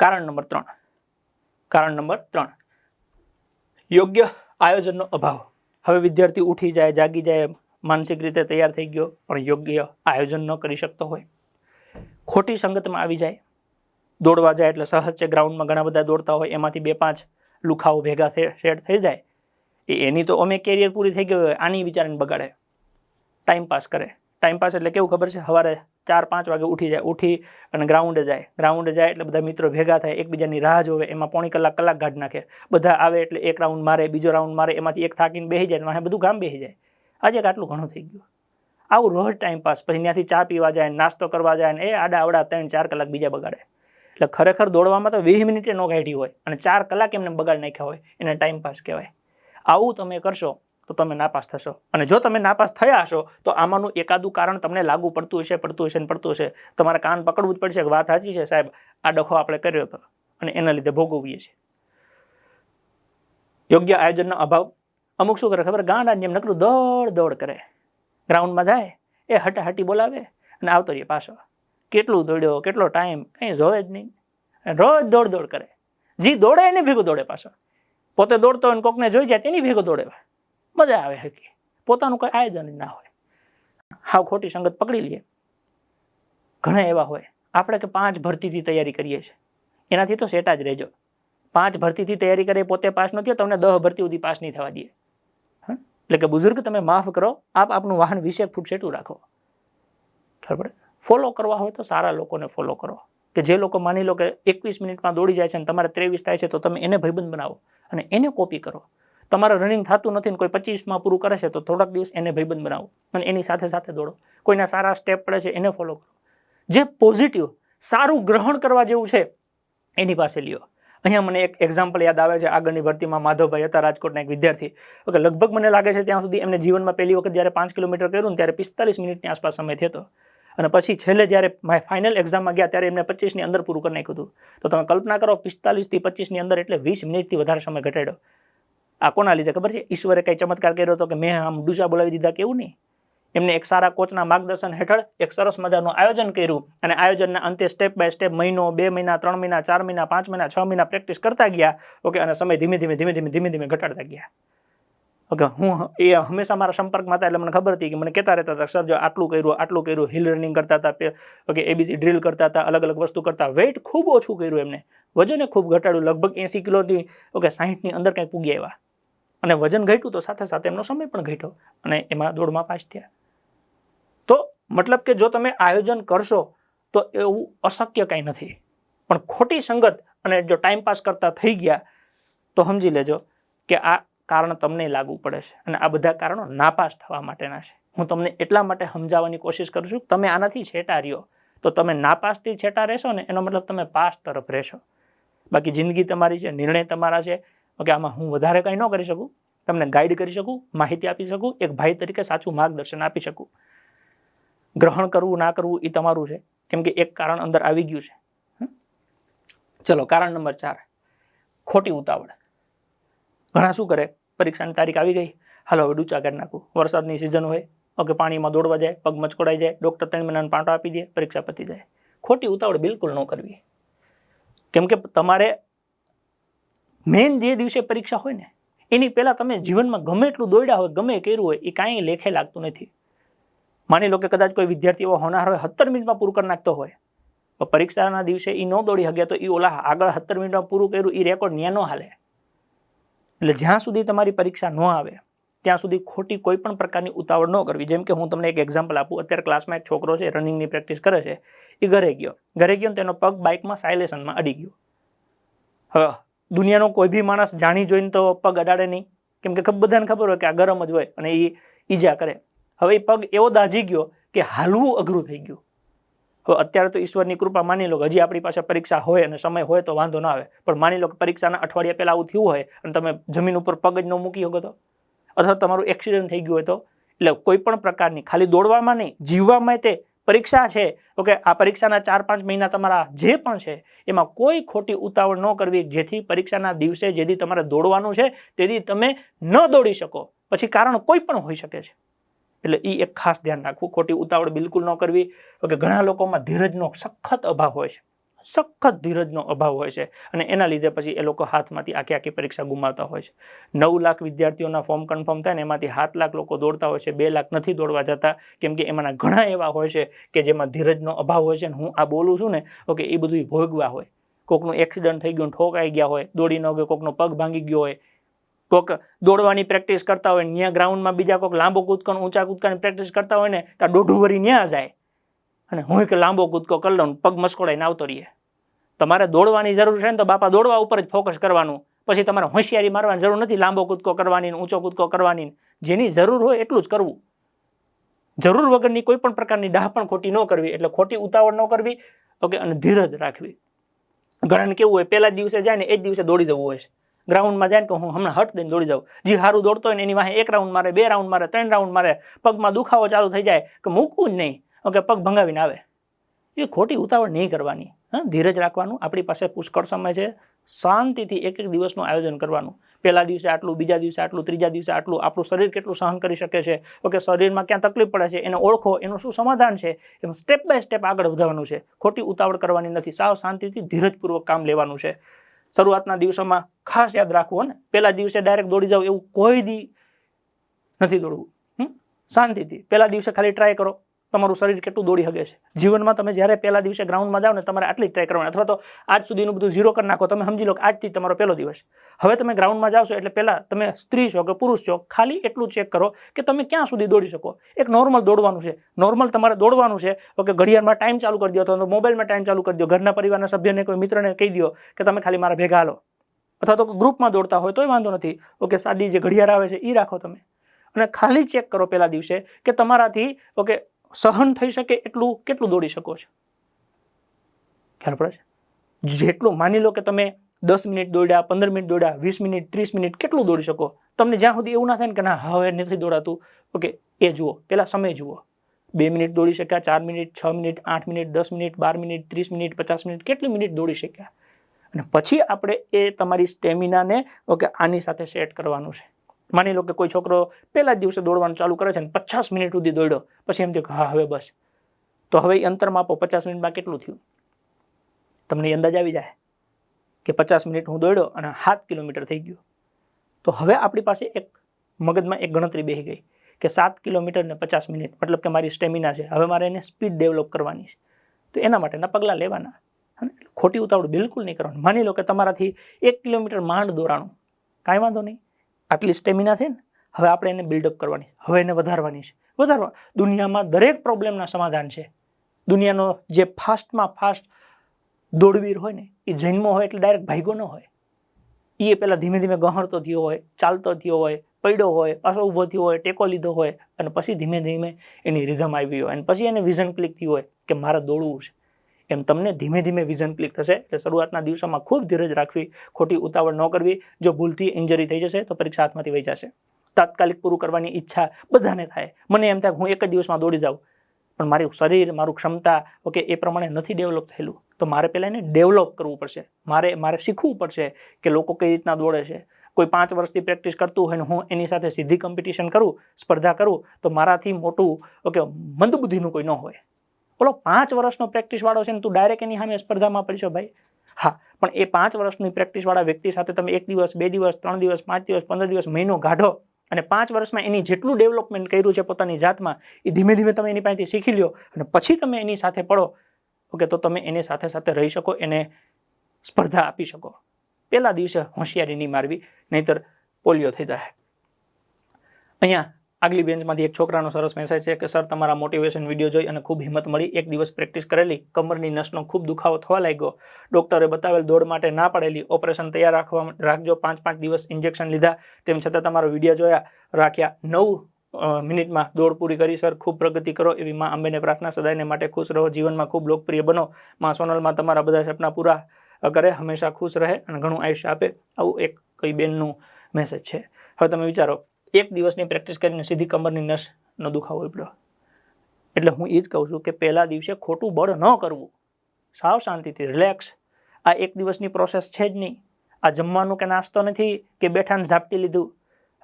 કારણ નંબર 3, યોગ્ય આયોજનનો અભાવ. હવે વિદ્યાર્થી ઉઠી જાય, જાગી જાય, માનસિક રીતે તૈયાર થઈ ગયો પણ યોગ્ય આયોજન ન કરી શકતો હોય, ખોટી સંગતમાં આવી જાય, દોડવા જાય એટલે સહજ છે ગ્રાઉન્ડમાં ઘણા બધા દોડતા હોય એમાંથી 2-5 લુખાઓ ભેગા સેટ થઈ જાય, એની તો અમે કેરિયર પૂરી થઈ ગઈ હોય, આની વિચારીને બગાડે, ટાઈમપાસ કરે. ટાઈમપાસ એટલે કેવું ખબર છે, સવારે 4-5 વાગે ઉઠી જાય, ઉઠી અને ગ્રાઉન્ડે જાય એટલે બધા મિત્રો ભેગા થાય, એકબીજાની રાહ જોવે, એમાં પોણી કલાક ગાઢ નાખે, બધા આવે એટલે એક રાઉન્ડ મારે, બીજો રાઉન્ડ મારે, એમાંથી એક થાકીને બેસી જાય, વાંહે બધું ગામ બેસી જાય, આજે આટલું ઘણું થઈ ગયું. આવું રોજ ટાઈમપાસ, પછી ત્યાંથી ચા પીવા જાય, નાસ્તો કરવા જાય, ને એ આડા આવડા 3-4 કલાક બીજા બગાડે. એટલે ખરેખર દોડવામાં તો 20 મિનિટે ન કાઢી હોય અને 4 કલાક એમને બગાડ નાખ્યા હોય, એને ટાઈમપાસ કહેવાય. આવું તમે કરશો તો તમે નાપાસ થશો. અને જો તમે નાપાસ થયા હશો તો આમાંનું એકાદું કારણ તમને લાગુ પડતું હશે. તમારે કાન પકડવું જ પડશે કે વાત સાચી છે સાહેબ, આ ડખો આપણે કર્યો હતો અને એના લીધે ભોગવીએ છીએ. યોગ્ય આયોજનનો અભાવ. અમુક શું કરે ખબર, ગાંડા જેમ નકરું દોડ કરે, ગ્રાઉન્ડમાં જાય, એ હટાહટી બોલાવે અને આવતો રહીએ પાછો. કેટલું દોડ્યો, કેટલો ટાઈમ, કંઈ જોવે જ નહીં, રોજ દોડ કરે. જી દોડે એને ભેગું દોડે પાછો, પોતે દોડતો હોય કોકને જોઈ જાય તેની ભેગો દોડે, મજા આવે હકી, પોતાનું કોઈ આયોજન જ ના હોય. હાવ ખોટી સંગત પકડી લઈએ. ઘણા એવા હોય, આપણે કે 5 ભરતીથી તૈયારી કરીએ છીએ, એનાથી તો સેટા જ રહેજો. 5 ભરતીથી તૈયારી કરે, પોતે પાસ ન થયો, તમને 10 ભરતી સુધી પાસ નહીં થવા દે. એટલે કે બુઝુર્ગ તમે માફ કરો, આપનું વાહન 20 ફૂટ સેટું રાખો. ખબર, ફોલો કરવા હોય તો સારા લોકોને ફોલો કરો, કે જે લોકો માની લો કે 21 મિનિટમાં દોડી જાય છે અને તમારે 23 થાય છે, તો તમે એને ભાઈબંધ બનાવો અને એને કોપી કરો. તમારે રનિંગ થતું નથી ને કોઈ 25માં પૂરું કરે છે, તો થોડાક દિવસ એને ભાઈબંધ બનાવો અને એની સાથે દોડો. કોઈના સારા સ્ટેપ પડે છે એને ફોલો કરો. જે પોઝિટિવ સારું ગ્રહણ કરવા જેવું છે એની પાસે લ્યો. અહીંયા મને એક એક્ઝામ્પલ યાદ આવે છે, આગળની ભરતીમાં માધવભાઈ હતા, રાજકોટના એક વિદ્યાર્થી. ઓકે, લગભગ મને લાગે છે ત્યાં સુધી એમને જીવનમાં પહેલી વખત જ્યારે 5 કિલોમીટર કર્યું ને ત્યારે 45 મિનિટની આસપાસ સમય થયો હતો. અને પછી છેલ્લે જ્યારે ફાઇનલ એક્ઝામમાં ગયા ત્યારે એમને 25ની અંદર પૂરું કરી નાખ્યું હતું. તો તમે કલ્પના કરો, 45 થી 25ની અંદર એટલે 20 મિનિટથી વધારે સમય ઘટાડ્યો. આ કોના લીધે ખબર છે? ઈશ્વરે કઈ ચમત્કાર કર્યો હતો કે મેં આમ ડૂસા બોલાવી દીધા, કેવું નહીં. એમને એક સારા કોચના માર્ગદર્શન હેઠળ એક સરસ મજાનું આયોજન કર્યું અને આયોજનના અંતે સ્ટેપ બાય સ્ટેપ મહિનો, 2 મહિના, 3 મહિના, 4 મહિના, 5 મહિના, 6 મહિના પ્રેક્ટિસ કરતા ગયા. ઓકે, અને સમય ધીમે ધીમે ઘટાડતા ગયા. ઓકે, હું એ હંમેશા મારા સંપર્કમાં હતા એટલે મને ખબર હતી કે મને કહેતા રહેતા હતા, સર જો આટલું કર્યું, હિલ રનિંગ કરતા હતા, ઓકે, એબીસી ડ્રીલ કરતા હતા, અલગ અલગ વસ્તુ કરતા. વેઇટ ખૂબ ઓછું કર્યું એમને, વજને ખૂબ ઘટાડ્યું, લગભગ 80 કિલોથી ઓકે 60ની અંદર કંઈક પૂગી આવ્યા. અને વજન ઘટ્યું તો સાથે એમનો સમય પણ ઘટ્યો અને એમાં દોડમાં પાસ થયા. તો મતલબ કે જો તમે આયોજન કરશો તો એવું અશક્ય કંઈ નથી. પણ ખોટી સંગત અને જો ટાઈમ પાસ કરતા થઈ ગયા તો સમજી લેજો કે આ કારણ તમને લાગુ પડે છે અને આ બધા કારણો નાપાસ થવા માટેના છે. હું તમને એટલા માટે સમજાવવાની કોશિશ કરું છું, તમે આનાથી છેટા રહ્યો તો તમે નાપાસથી છેટા રહેશો ને એનો મતલબ તમે પાસ તરફ રહેશો. બાકી જિંદગી તમારી છે, નિર્ણય તમારા છે. ઓકે, આમાં હું વધારે કંઈ ન કરી શકું, તમને ગાઈડ કરી શકું, માહિતી આપી શકું, એક ભાઈ તરીકે સાચું માર્ગદર્શન આપી શકું. ગ્રહણ કરવું ના કરવું એ તમારું છે, કેમ કે એક કારણ અંદર આવી ગયું છે. ચલો, કારણ નંબર 4, ખોટી ઉતાવળ. ઘણા શું કરે, પરીક્ષાની તારીખ આવી ગઈ, હાલો હવે ડૂચા કાઢી નાખું, વરસાદની સિઝન હોય, ઓકે, પાણીમાં દોડવા જાય, પગ મચકોડાઈ જાય, ડૉક્ટર 3 મહિનાનો પાટો આપી દે, પરીક્ષા પતી જાય. ખોટી ઉતાવળ બિલકુલ ન કરવી, કેમ કે તમારે મેઇન જે દિવસે પરીક્ષા હોય ને એની પહેલાં તમે જીવનમાં ગમે એટલું દોડ્યા હોય, ગમે કર્યું હોય, એ કાંઈ લેખે લાગતું નથી. માની લો કે કદાચ કોઈ વિદ્યાર્થી એવો હોનાર હોય 17 મિનિટમાં પૂરું કરી નાખતો હોય, પણ પરીક્ષાના દિવસે એ ન દોડી શક્યા તો એ ઓલા આગળ 17 મિનિટમાં પૂરું કર્યું એ રેકોર્ડ ન્યા ન હાલે. એટલે જ્યાં સુધી તમારી પરીક્ષા ન આવે ત્યાં સુધી ખોટી કોઈ પણ પ્રકારની ઉતાવળ ન કરવી. જેમ કે હું તમને એક એક્ઝામ્પલ આપું. અત્યારે ક્લાસમાં એક છોકરો છે, રનિંગની પ્રેક્ટિસ કરે છે, એ ઘરે ગયો ને તેનો પગ બાઇકમાં સાયલેશનમાં અડી ગયો. હવે દુનિયાનો કોઈ બી માણસ જાણી જોઈને તો પગ અડાડે નહીં, કેમ કે બધાને ખબર હોય કે આ ગરમ જ હોય અને એ ઈજા કરે. હવે એ પગ એવો દાઝી ગયો કે હાલવું અઘરું થઈ ગયું. હવે અત્યારે તો ઈશ્વરની કૃપા માની લો કે હજી આપણી પાસે પરીક્ષા હોય અને સમય હોય તો વાંધો ના આવે, પણ માની લો કે પરીક્ષાના અઠવાડિયા પહેલાં આવું થયું હોય અને તમે જમીન ઉપર પગ જ ન મૂકી શકો તો, અથવા તમારું એક્સિડન્ટ થઈ ગયું હોય તો, એટલે કોઈ પણ પ્રકારની ખાલી દોડવામાં નહીં, જીવવામાં તે પરીક્ષા છે. ઓકે, આ પરીક્ષાના 4-5 મહિના તમારા જે પણ છે એમાં કોઈ ખોટી ઉતાવળ ન કરવી, જેથી પરીક્ષાના દિવસે જેથી તમારે દોડવાનું છે તેથી તમે ન દોડી શકો. પછી કારણ કોઈ પણ હોઈ શકે છે, એટલે એ એક ખાસ ધ્યાન રાખવું, ખોટી ઉતાવળ બિલકુલ ન કરવી. ઓકે, ઘણા લોકોમાં ધીરજનો સખત અભાવ હોય છે, સખત ધીરજનો અભાવ હોય છે અને એના લીધે પછી એ લોકો હાથમાંથી આખી પરીક્ષા ગુમાવતા હોય છે. 9 લાખ વિદ્યાર્થીઓના ફોર્મ કન્ફર્મ થાય ને એમાંથી 7 લાખ લોકો દોડતા હોય છે, 2 લાખ નથી દોડવા જતા, કેમ કે એમાંના ઘણા એવા હોય છે કે જેમાં ધીરજનો અભાવ હોય છે. હું આ બોલું છું ને ઓકે, એ બધું ભોગવા હોય. કોકનું એક્સિડન્ટ થઈ ગયું, ઠોકાઈ ગયા હોય, દોડી ન ગયો, કોકનો પગ ભાંગી ગયો હોય, કોક દોડવાની પ્રેક્ટિસ કરતા હોય, ત્યાં ગ્રાઉન્ડમાં બીજા કોક લાંબો કૂદકાનું ઊંચા કૂદકાની પ્રેક્ટિસ કરતા હોય ને ત્યાં દોઢું વરી ત્યાં જાય અને હું કે લાંબો કૂદકો કરી લઉં, પગ મસ્કોડાઈને આવતો રહીએ. તમારે દોડવાની જરૂર છે ને તો બાપા દોડવા ઉપર જ ફોકસ કરવાનું. પછી તમારે હોશિયારી મારવાની જરૂર નથી, લાંબો કૂદકો કરવાની, ઊંચો કૂદકો કરવાની. જેની જરૂર હોય એટલું જ કરવું. જરૂર વગરની કોઈ પણ પ્રકારની ડાહ પણ ખોટી ન કરવી, એટલે ખોટી ઉતાવળ ન કરવી. ઓકે, અને ધીરજ રાખવી. ઘણાને કેવું હોય, પહેલા દિવસે જાય ને એ જ દિવસે દોડી જવું હોય છે. ગ્રાઉન્ડમાં જાય ને કે હું હમણાં હટ દઈને દોડી જાઉં. જે સારું દોડતો હોય ને એની વાહે 1 રાઉન્ડ મારે, 2 રાઉન્ડ મારે, 3 રાઉન્ડ મારે, પગમાં દુખાવો ચાલુ થઈ જાય કે મૂકવું જ નહીં. ઓકે, પગ ભંગાવીને આવે. એ ખોટી ઉતાવળ નહીં કરવાની. ધીરજ રાખવાનું. આપણી પાસે પુષ્કળ સમય છે. શાંતિથી એક દિવસનું આયોજન કરવાનું. પહેલા દિવસે આટલું, બીજા દિવસે આટલું, ત્રીજા દિવસે આટલું. આપણું શરીર કેટલું સહન કરી શકે છે, ઓકે, શરીરમાં ક્યાં તકલીફ પડે છે એને ઓળખો, એનું શું સમાધાન છે, એમ સ્ટેપ બાય સ્ટેપ આગળ વધવાનું છે. ખોટી ઉતાવળ કરવાની નથી. સાવ શાંતિથી ધીરજપૂર્વક કામ લેવાનું છે. શરૂઆતના દિવસોમાં ખાસ યાદ રાખવું, ને પહેલા દિવસે ડાયરેક્ટ દોડી જાવ એવું કોઈ દી નથી દોડવું. શાંતિથી પહેલા દિવસે ખાલી ટ્રાય કરો તમારું શરીર કેટલું દોડી શકે છે. જીવનમાં તમે જ્યારે પહેલા દિવસે ગ્રાઉન્ડમાં જાઓ ને તમારે આટલી ટ્રાય કરવાની, અથવા તો આજ સુધીનું બધું ઝીરો કરી નાખો. તમે સમજી લો કે આજથી તમારો પહેલો દિવસ. હવે તમે ગ્રાઉન્ડમાં જાવશો એટલે પહેલા તમે સ્ત્રી છો કે પુરુષ છો, ખાલી એટલું ચેક કરો કે તમે ક્યાં સુધી દોડી શકો. એક નોર્મલ દોડવાનું છે. નોર્મલ તમારે દોડવાનું છે. ઓકે, ઘડિયાળમાં ટાઈમ ચાલુ કરી દો, અથવા તો મોબાઈલમાં ટાઈમ ચાલુ કરી દો. ઘરના પરિવારના સભ્યને, કોઈ મિત્રને કહી દો કે તમે ખાલી મારા ભેગા હાલો, અથવા તો ગ્રુપમાં દોડતા હોય તોય વાંધો નથી. ઓકે, સાદી જે ઘડિયાળ આવે છે એ રાખો તમે, અને ખાલી ચેક કરો પહેલા દિવસે કે તમારાથી ઓકે સહન થઈ શકે એટલું કેટલું દોડી શકો છો. ખ્યાલ પડે છે? જેટલું માની લો કે તમે 10 મિનિટ દોડ્યા, 15 મિનિટ દોડ્યા, 20 મિનિટ, 30 મિનિટ, કેટલું દોડી શકો. તમને જ્યાં સુધી એવું ના થાય ને કે ના હવે નથી દોડાતું, ઓકે, એ જુઓ. પહેલા સમય જુઓ. 2 મિનિટ દોડી શક્યા, 4 minute, 6 minute, 8 minute, 10 minute, 12 minute, 30 minute, 50 minute, કેટલી મિનિટ દોડી શક્યા. અને પછી આપણે એ તમારી સ્ટેમિનાને ઓકે આની સાથે સેટ કરવાનું છે. માની લો કે કોઈ છોકરો પહેલા જ દિવસે દોડવાનું ચાલુ કરે છે ને 50 મિનિટ સુધી દોડ્યો, પછી એમ થયું કે હા હવે બસ, તો હવે અંતર માપો 50 મિનિટમાં કેટલું થયું. તમને અંદાજ આવી જાય કે 50 મિનિટ હું દોડ્યો અને 7 કિલોમીટર થઈ ગયું. તો હવે આપણી પાસે એક મગજમાં એક ગણતરી બેસી ગઈ કે 7 કિલોમીટર ને 50 મિનિટ, મતલબ કે મારી સ્ટેમિના છે. હવે મારે એને સ્પીડ ડેવલપ કરવાની છે, તો એના માટેના પગલાં લેવાના. ખોટી ઉતાવળ બિલકુલ નહીં કરવાની. માની લો કે તમારાથી 1 કિલોમીટર માંડ દોરાણું, કાંઈ વાંધો નહીં. આટલી સ્ટેમિના છે ને, હવે આપણે એને બિલ્ડઅપ કરવાની, હવે એને વધારવાની છે. દુનિયામાં દરેક પ્રોબ્લેમના સમાધાન છે. દુનિયાનો જે ફાસ્ટમાં ફાસ્ટ દોડવીર હોય ને એ જન્મો હોય એટલે ડાયરેક્ટ ભાગ્યો ન હોય. એ પહેલાં ધીમે ધીમે ગહણતો થયો હોય, ચાલતો થયો હોય, પડ્યો હોય, પાછો ઊભો થયો હોય, ટેકો લીધો હોય, અને પછી ધીમે ધીમે એની રિધમ આવી હોય, અને પછી એને વિઝન ક્લિક થયું હોય કે મારે દોડવું છે. એમ તમને ધીમે ધીમે વિઝન ક્લિક થશે. એટલે શરૂઆતના દિવસોમાં ખૂબ ધીરજ રાખવી, ખોટી ઉતાવળ ન કરવી. જો ભૂલથી ઇન્જરી થઈ જશે તો પરીક્ષા હાથમાંથી વહી જશે. તાત્કાલિક પૂરું કરવાની ઈચ્છા બધાને થાય. મને એમ થાય કે હું એક જ દિવસમાં દોડી જાઉં, પણ મારું શરીર, મારું ક્ષમતા ઓકે એ પ્રમાણે નથી ડેવલપ થયેલું. તો મારે પહેલાં એને ડેવલપ કરવું પડશે. મારે શીખવું પડશે કે લોકો કઈ રીતના દોડે છે. કોઈ 5 વર્ષથી પ્રેક્ટિસ કરતું હોય ને હું એની સાથે સીધી કોમ્પિટિશન કરું, સ્પર્ધા કરું, તો મારાથી મોટું ઓકે મંદબુદ્ધિનું કોઈ ન હોય. બોલો 5 વર્ષનો પ્રેક્ટિસ વાળો છે ને તું ડાયરેક્ટ એની સામે સ્પર્ધામાં પડશો ભાઈ. હા, પણ એ 5 વર્ષની પ્રેક્ટિસ વાળા વ્યક્તિ સાથે તમે 1 દિવસ, 2 દિવસ, 3 દિવસ, 5 દિવસ, 15 દિવસ, મહિનો કાઢો, અને 5 વર્ષમાં એની જેટલું ડેવલપમેન્ટ કર્યું છે પોતાની જાતમાં, એ ધીમે ધીમે તમે એની પાસેથી શીખી લો, અને પછી તમે એની સાથે પડો, ઓકે, તો તમે એની સાથે સાથે રહી શકો, એને સ્પર્ધા આપી શકો. પહેલા દિવસે હોશિયારી નહીં મારવી, નહીતર પોલિયો થઈ જાય. અહીંયા આગલી બેન્ચમાંથી એક છોકરાનો સરસ મેસેજ છે કે સર તમારા મોટિવેશન વિડીયો જોઈ અને ખૂબ હિંમત મળી. 1 દિવસ પ્રેક્ટિસ કરેલી, કમરની નસનો ખૂબ દુખાવો થવા લાગ્યો. ડૉક્ટરે બતાવેલ દોડ માટે ના પાડેલી, ઓપરેશન તૈયાર રાખજો. 5 દિવસ ઇન્જેક્શન લીધા, તેમ છતાં તમારો વિડીયો જોયા રાખ્યા. 9 મિનિટમાં દોડ પૂરી કરી. સર ખૂબ પ્રગતિ કરો એવી માં અંબેને પ્રાર્થના. સદાયને માટે ખુશ રહો, જીવનમાં ખૂબ લોકપ્રિય બનો. માં સોનલમાં તમારા બધા સપના પૂરા કરે, હંમેશા ખુશ રહે અને ઘણું આયુષ્ય આપે. આવું એક કઈ બેનનું મેસેજ છે. હવે તમે વિચારો, 1 દિવસની પ્રેક્ટિસ કરીને સીધી કમરની નસનો દુખાવો પડ્યો. એટલે હું એ જ કહું છું કે પહેલા દિવસે ખોટું બળ ન કરવું. સાવ શાંતિથી રિલેક્સ. આ 1 દિવસની પ્રોસેસ છે જ નહીં. આ જમવાનું કે નાસ્તો નથી કે બેઠાને ઝાપટી લીધું.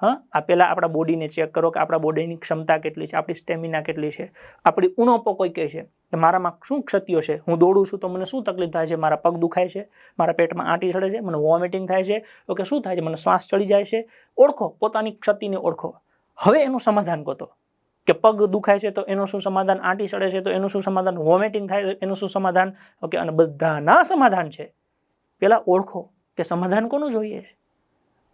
હા, આ પહેલાં આપણા બોડીને ચેક કરો કે આપણા બોડીની ક્ષમતા કેટલી છે, આપણી સ્ટેમિના કેટલી છે. આપણી ઉણપો કોઈ કહે છે કે મારામાં શું ક્ષતિઓ છે, હું દોડું છું તો મને શું તકલીફ થાય છે, મારા પગ દુખાય છે, મારા પેટમાં આંટી ચડે છે, મને વોમિટિંગ થાય છે, ઓકે, શું થાય છે, મને શ્વાસ ચડી જાય છે. ઓળખો, પોતાની ક્ષતિને ઓળખો. હવે એનું સમાધાન ગોતો કે પગ દુખાય છે તો એનું શું સમાધાન, આંટી ચડે છે તો એનું શું સમાધાન, વોમિટિંગ થાય એનું શું સમાધાન. ઓકે, અને બધાના સમાધાન છે. પહેલાં ઓળખો કે સમાધાન કોનું જોઈએ છે.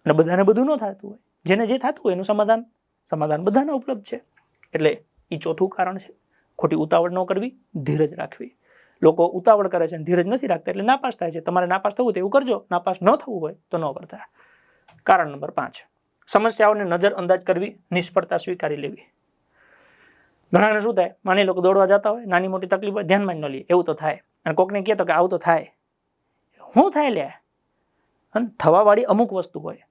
અને બધાને બધું ન થતું હોય, જેને જે થતું હોય એનું સમાધાન બધાને ઉપલબ્ધ છે. એટલે એ ચોથું કારણ છે. ખોટી ઉતાવળ ન કરવી, ધીરજ રાખવી. લોકો ઉતાવળ કરે છે અને ધીરજ નથી રાખતા એટલે નાપાસ થાય છે. તમારે નાપાસ થવું તો એવું કરજો, નાપાસ ન થવું હોય તો ન કરતા. કારણ નંબર 5, સમસ્યાઓને નજરઅંદાજ કરવી, નિષ્ફળતા સ્વીકારી લેવી. ઘણાને શું થાય, માની લો કે દોડવા જતા હોય, નાની મોટી તકલીફ હોય, ધ્યાનમાં જ ન લે, એવું તો થાય. અને કોકને કહે તો કે આવું તો થાય. શું થાય લે? અને થવાવાળી અમુક વસ્તુ હોય.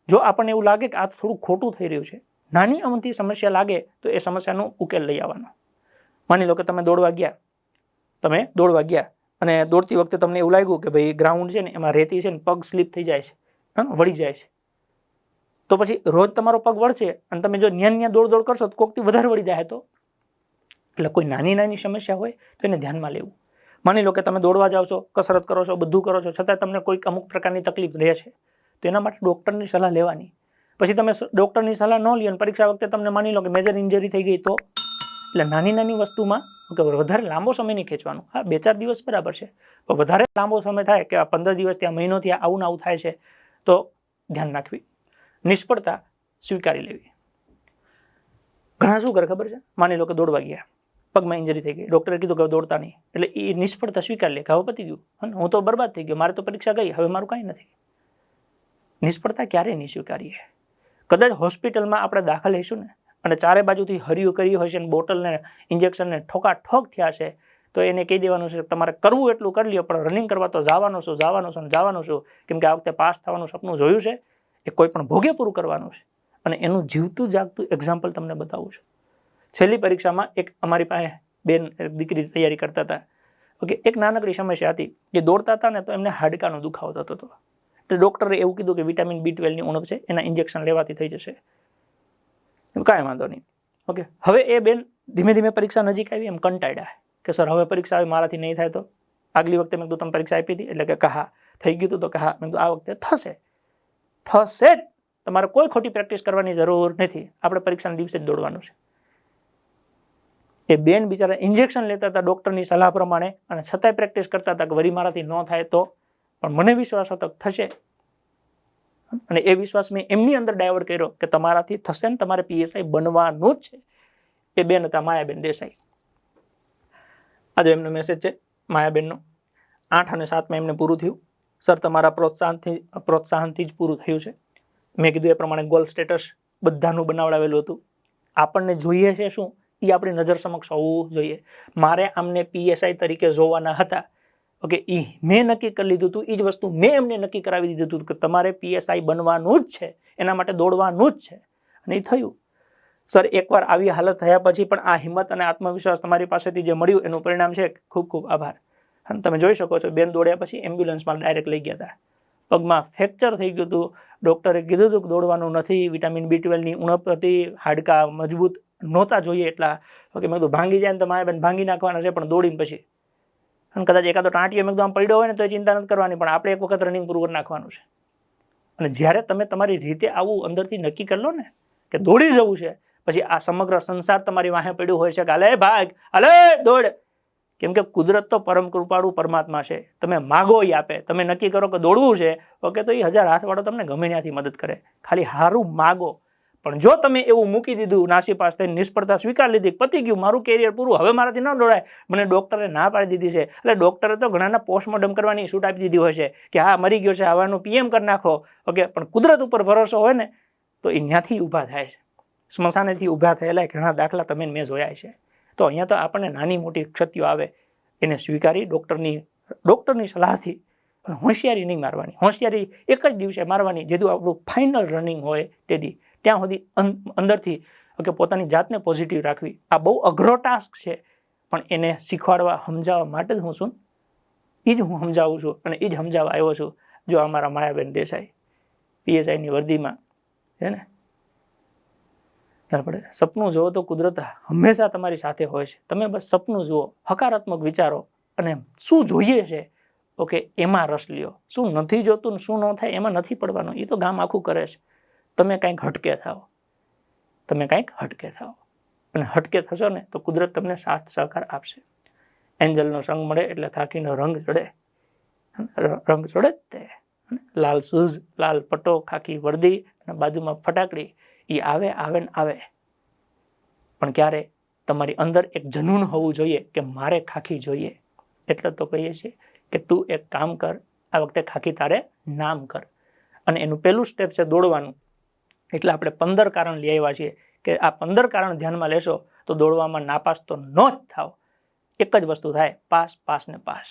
જો આપણને એવું લાગે કે આ થોડું ખોટું થઈ રહ્યું છે, નાની અમથી સમસ્યા લાગે તો એ સમસ્યાનો ઉકેલ લઈ આવવાનો. માની લો કે તમે દોડવા ગયા અને દોડતી વખતે તમને એવું લાગ્યું કે ભાઈ ગ્રાઉન્ડ છે ને એમાં રેતી છે ને પગ સ્લીપ થઈ જાય છે, વળી જાય છે. તો પછી રોજ તમારો પગ વળશે અને તમે જો ન્યા દોડ કરશો તો કોકથી વધારે વળી જાય. તો એટલે કોઈ નાની સમસ્યા હોય તો એને ધ્યાનમાં લેવું. માની લો કે તમે દોડવા જાઓ છો, કસરત કરો છો, બધું કરો છો, છતાં તમને કોઈક અમુક પ્રકારની તકલીફ રહે છે, તો એના માટે ડૉક્ટરની સલાહ લેવાની. પછી તમે ડૉક્ટરની સલાહ ન લ્યો અને પરીક્ષા વખતે તમને માની લો કે મેજર ઇન્જરી થઈ ગઈ તો, એટલે નાની વસ્તુમાં વધારે લાંબો સમય નહીં ખેંચવાનો. હા, 2-4 દિવસ બરાબર છે, પણ વધારે લાંબો સમય થાય કે 15 દિવસ ત્યાં મહિનો થયા આવું થાય છે તો ધ્યાન રાખવી. નિષ્ફળતા સ્વીકારી લેવી. ઘણા શું કરે ખબર છે, માની લો કે દોડવા ગયા, પગમાં ઇન્જરી થઈ ગઈ, ડૉક્ટરે કીધું કે દોડતા નહીં, એટલે એ નિષ્ફળતા સ્વીકારી લે કે હવે પતી ગયું, હું તો બરબાદ થઈ ગયો, મારે તો પરીક્ષા ગઈ, હવે મારું કાંઈ નથી. નિષ્ફળતા ક્યારેય નહીં સ્વીકારીએ. કદાચ હોસ્પિટલમાં આપણે દાખલ લઈશું ને અને ચારે બાજુથી હરિયું કર્યું હશે ને બોટલને ઇન્જેક્શનને ઠોકાઠોક થયા છે, તો એને કહી દેવાનું છે તમારે કરવું એટલું કરી લ્યો, પણ રનિંગ કરવા તો જવાનું છું. કેમ કે આ વખતે પાસ થવાનું સપનું જોયું છે, એ કોઈ પણ ભોગે પૂરું કરવાનું છે. અને એનું જીવતું જાગતું એક્ઝામ્પલ તમને બતાવું છું. છેલ્લી પરીક્ષામાં એક અમારી પાસે દીકરી તૈયારી કરતા હતા. ઓકે, એક નાનકડી સમસ્યા હતી કે દોડતા હતા ને તો એમને હાડકાનો દુખાવો થતો હતો. એટલે ડૉક્ટરે એવું કીધું કે વિટામિન B12ની ઉણપ છે, એના ઇન્જેક્શન લેવાથી થઈ જશે. કાંઈ વાંધો નહીં. ઓકે, હવે એ બેન ધીમે ધીમે પરીક્ષા નજીક આવી, એમ કંટાળ્યા કે સર હવે પરીક્ષા આવી, મારાથી નહીં થાય. તો આગલી વખતે મેં કીધું તમે પરીક્ષા આપી હતી, એટલે કે હા થઈ ગયું હતું. તો કે હા. મેં કીધું આ વખતે થશે જ, તમારે કોઈ ખોટી પ્રેક્ટિસ કરવાની જરૂર નથી, આપણે પરીક્ષાના દિવસે જ દોડવાનું છે. એ બેન બિચારા ઇન્જેક્શન લેતા હતા ડૉક્ટરની સલાહ પ્રમાણે, અને છતાંય પ્રેક્ટિસ કરતા હતા કે વળી મારાથી ન થાય તો, પણ મને વિશ્વાસ હતો થશે. અને એ વિશ્વાસ મેં એમની અંદર ડાયવર્ટ કર્યો કે તમારાથી થશે ને, તમારે PSI બનવાનું જ છે. એ બેન હતા માયાબેન દેસાઈ. આજે એમનો મેસેજ છે માયાબેનનો. 8 અને 7 એમને પૂરું થયું. સર તમારા પ્રોત્સાહનથી જ પૂરું થયું છે. મેં કીધું એ પ્રમાણે ગોલ સ્ટેટસ બધાનું બનાવડાવેલું હતું. આપણને જોઈએ છે શું એ આપણી નજર સમક્ષ હોવું જોઈએ. મારે આમને PSI તરીકે જોવાના હતા. ઓકે, એ મેં નક્કી કરી લીધું હતું, એ જ વસ્તુ મેં એમને નક્કી કરાવી દીધું હતું કે તમારે PSI બનવાનું જ છે, એના માટે દોડવાનું જ છે. અને એ થયું. સર એકવાર આવી હાલત થયા પછી પણ આ હિંમત અને આત્મવિશ્વાસ તમારી પાસેથી જે મળ્યું એનું પરિણામ છે. ખૂબ ખૂબ આભાર. અને તમે જોઈ શકો છો બેન દોડ્યા પછી એમ્બ્યુલન્સમાં ડાયરેક્ટ લઈ ગયા હતા. પગમાં ફ્રેક્ચર થઈ ગયું હતું. ડૉક્ટરે કીધું હતું કે દોડવાનું નથી, વિટામિન B12ની ઉણપ હતી, હાડકા મજબૂત નહોતા જોઈએ એટલા. ઓકે, મેં કીધું ભાંગી જાય ને તો માયાબેન ભાંગી નાખવાના છે, પણ દોડીને પછી. અને કદાચ એકાદો ટાંટીઓ મેં કીધું આમ પડ્યો હોય ને તો એ ચિંતા નથી કરવાની, પણ આપણે એક વખત રનિંગ પૂરું કરી નાખવાનું છે. અને જ્યારે તમે તમારી રીતે આવું અંદરથી નક્કી કરી લો ને કે દોડી જવું છે, પછી આ સમગ્ર સંસાર તમારી વાહે પડ્યું હોય છે કે હાલે ભાગ, હાલે દોડ. કેમ કે કુદરત તો પરમ કૃપાળુ પરમાત્મા છે. તમે માગો એ આપે. તમે નક્કી કરો કે દોડવું છે, ઓકે, તો એ 1000 હાથવાળો તમને ગમે ત્યાંથી મદદ કરે. ખાલી હારું માગો. પણ જો તમે એવું મૂકી દીધું, નાસીપાસ થઈને નિષ્ફળતા સ્વીકાર લીધી, પતી ગયું, મારું કેરિયર પૂરું, હવે મારાથી ન દોડાય, મને ડૉક્ટરે ના પાડી દીધી છે. એટલે ડૉક્ટરે તો ઘણાના પોસ્ટમોર્ટમ કરવાની છૂટ આપી દીધી હોય છે કે હા મરી ગયો છે, હવાનું PM કરી નાખો. ઓકે, પણ કુદરત ઉપર ભરોસો હોય ને તો એ ત્યાંથી ઊભા થાય છે. સ્મશાનેથી ઊભા થયેલા ઘણા દાખલા તમે મેં જોયા છે. તો અહીંયા તો આપણને નાની મોટી ક્ષતિઓ આવે એને સ્વીકારી ડૉક્ટરની સલાહથી, પણ હોશિયારી નહીં મારવાની. હોશિયારી એક જ દિવસે મારવાની જેથી આપણું ફાઇનલ રનિંગ હોય તેથી. ત્યાં સુધી અંદરથી કે પોતાની જાતને પોઝિટિવ રાખવી. આ બહુ અઘરો ટાસ્ક છે, પણ એને શીખવાડવા સમજાવવા માટે જ હું છું. એ જ હું સમજાવું છું અને એ જ સમજાવવા આવ્યો છું. જો અમારા માયાબેન દેસાઈ PSIની વર્દીમાં છે ને, ખ્યાલ પડે? સપનું જુઓ તો કુદરત હંમેશા તમારી સાથે હોય છે. તમે બસ સપનું જુઓ, હકારાત્મક વિચારો અને શું જોઈએ છે ઓકે એમાં રસ લ્યો. શું નથી જોતું ને શું ન થાય એમાં નથી પડવાનું, એ તો ગામ આખું કરે છે. તમે કંઈક હટકે થાઓ, તમે કંઈક હટકે થાઓ અને હટકે થશો ને તો કુદરત તમને સાથ સહકાર આપશે. એન્જલનો સંગ મળે એટલે થાકીનો રંગ ચડે, રંગ ચડે જ તે. લાલ શૂઝ, લાલ પટ્ટો, ખાખી વર્દી અને બાજુમાં ફટાકડી, એ આવે આવે ને આવે. પણ ક્યારે તમારી અંદર એક જનૂન હોવું જોઈએ કે મારે ખાખી જોઈએ. એટલે તો કહીએ છીએ કે તું એક કામ કર, આ વખતે ખાખી તારે નામ કર. અને એનું પહેલું સ્ટેપ છે દોડવાનું. એટલે આપણે 15 કારણ લઈ આવ્યા છીએ કે આ 15 કારણ ધ્યાનમાં લેશો તો દોડવામાં નાપાસ તો ન જ થાવ. એક જ વસ્તુ થાય, પાસ, પાસ ને પાસ.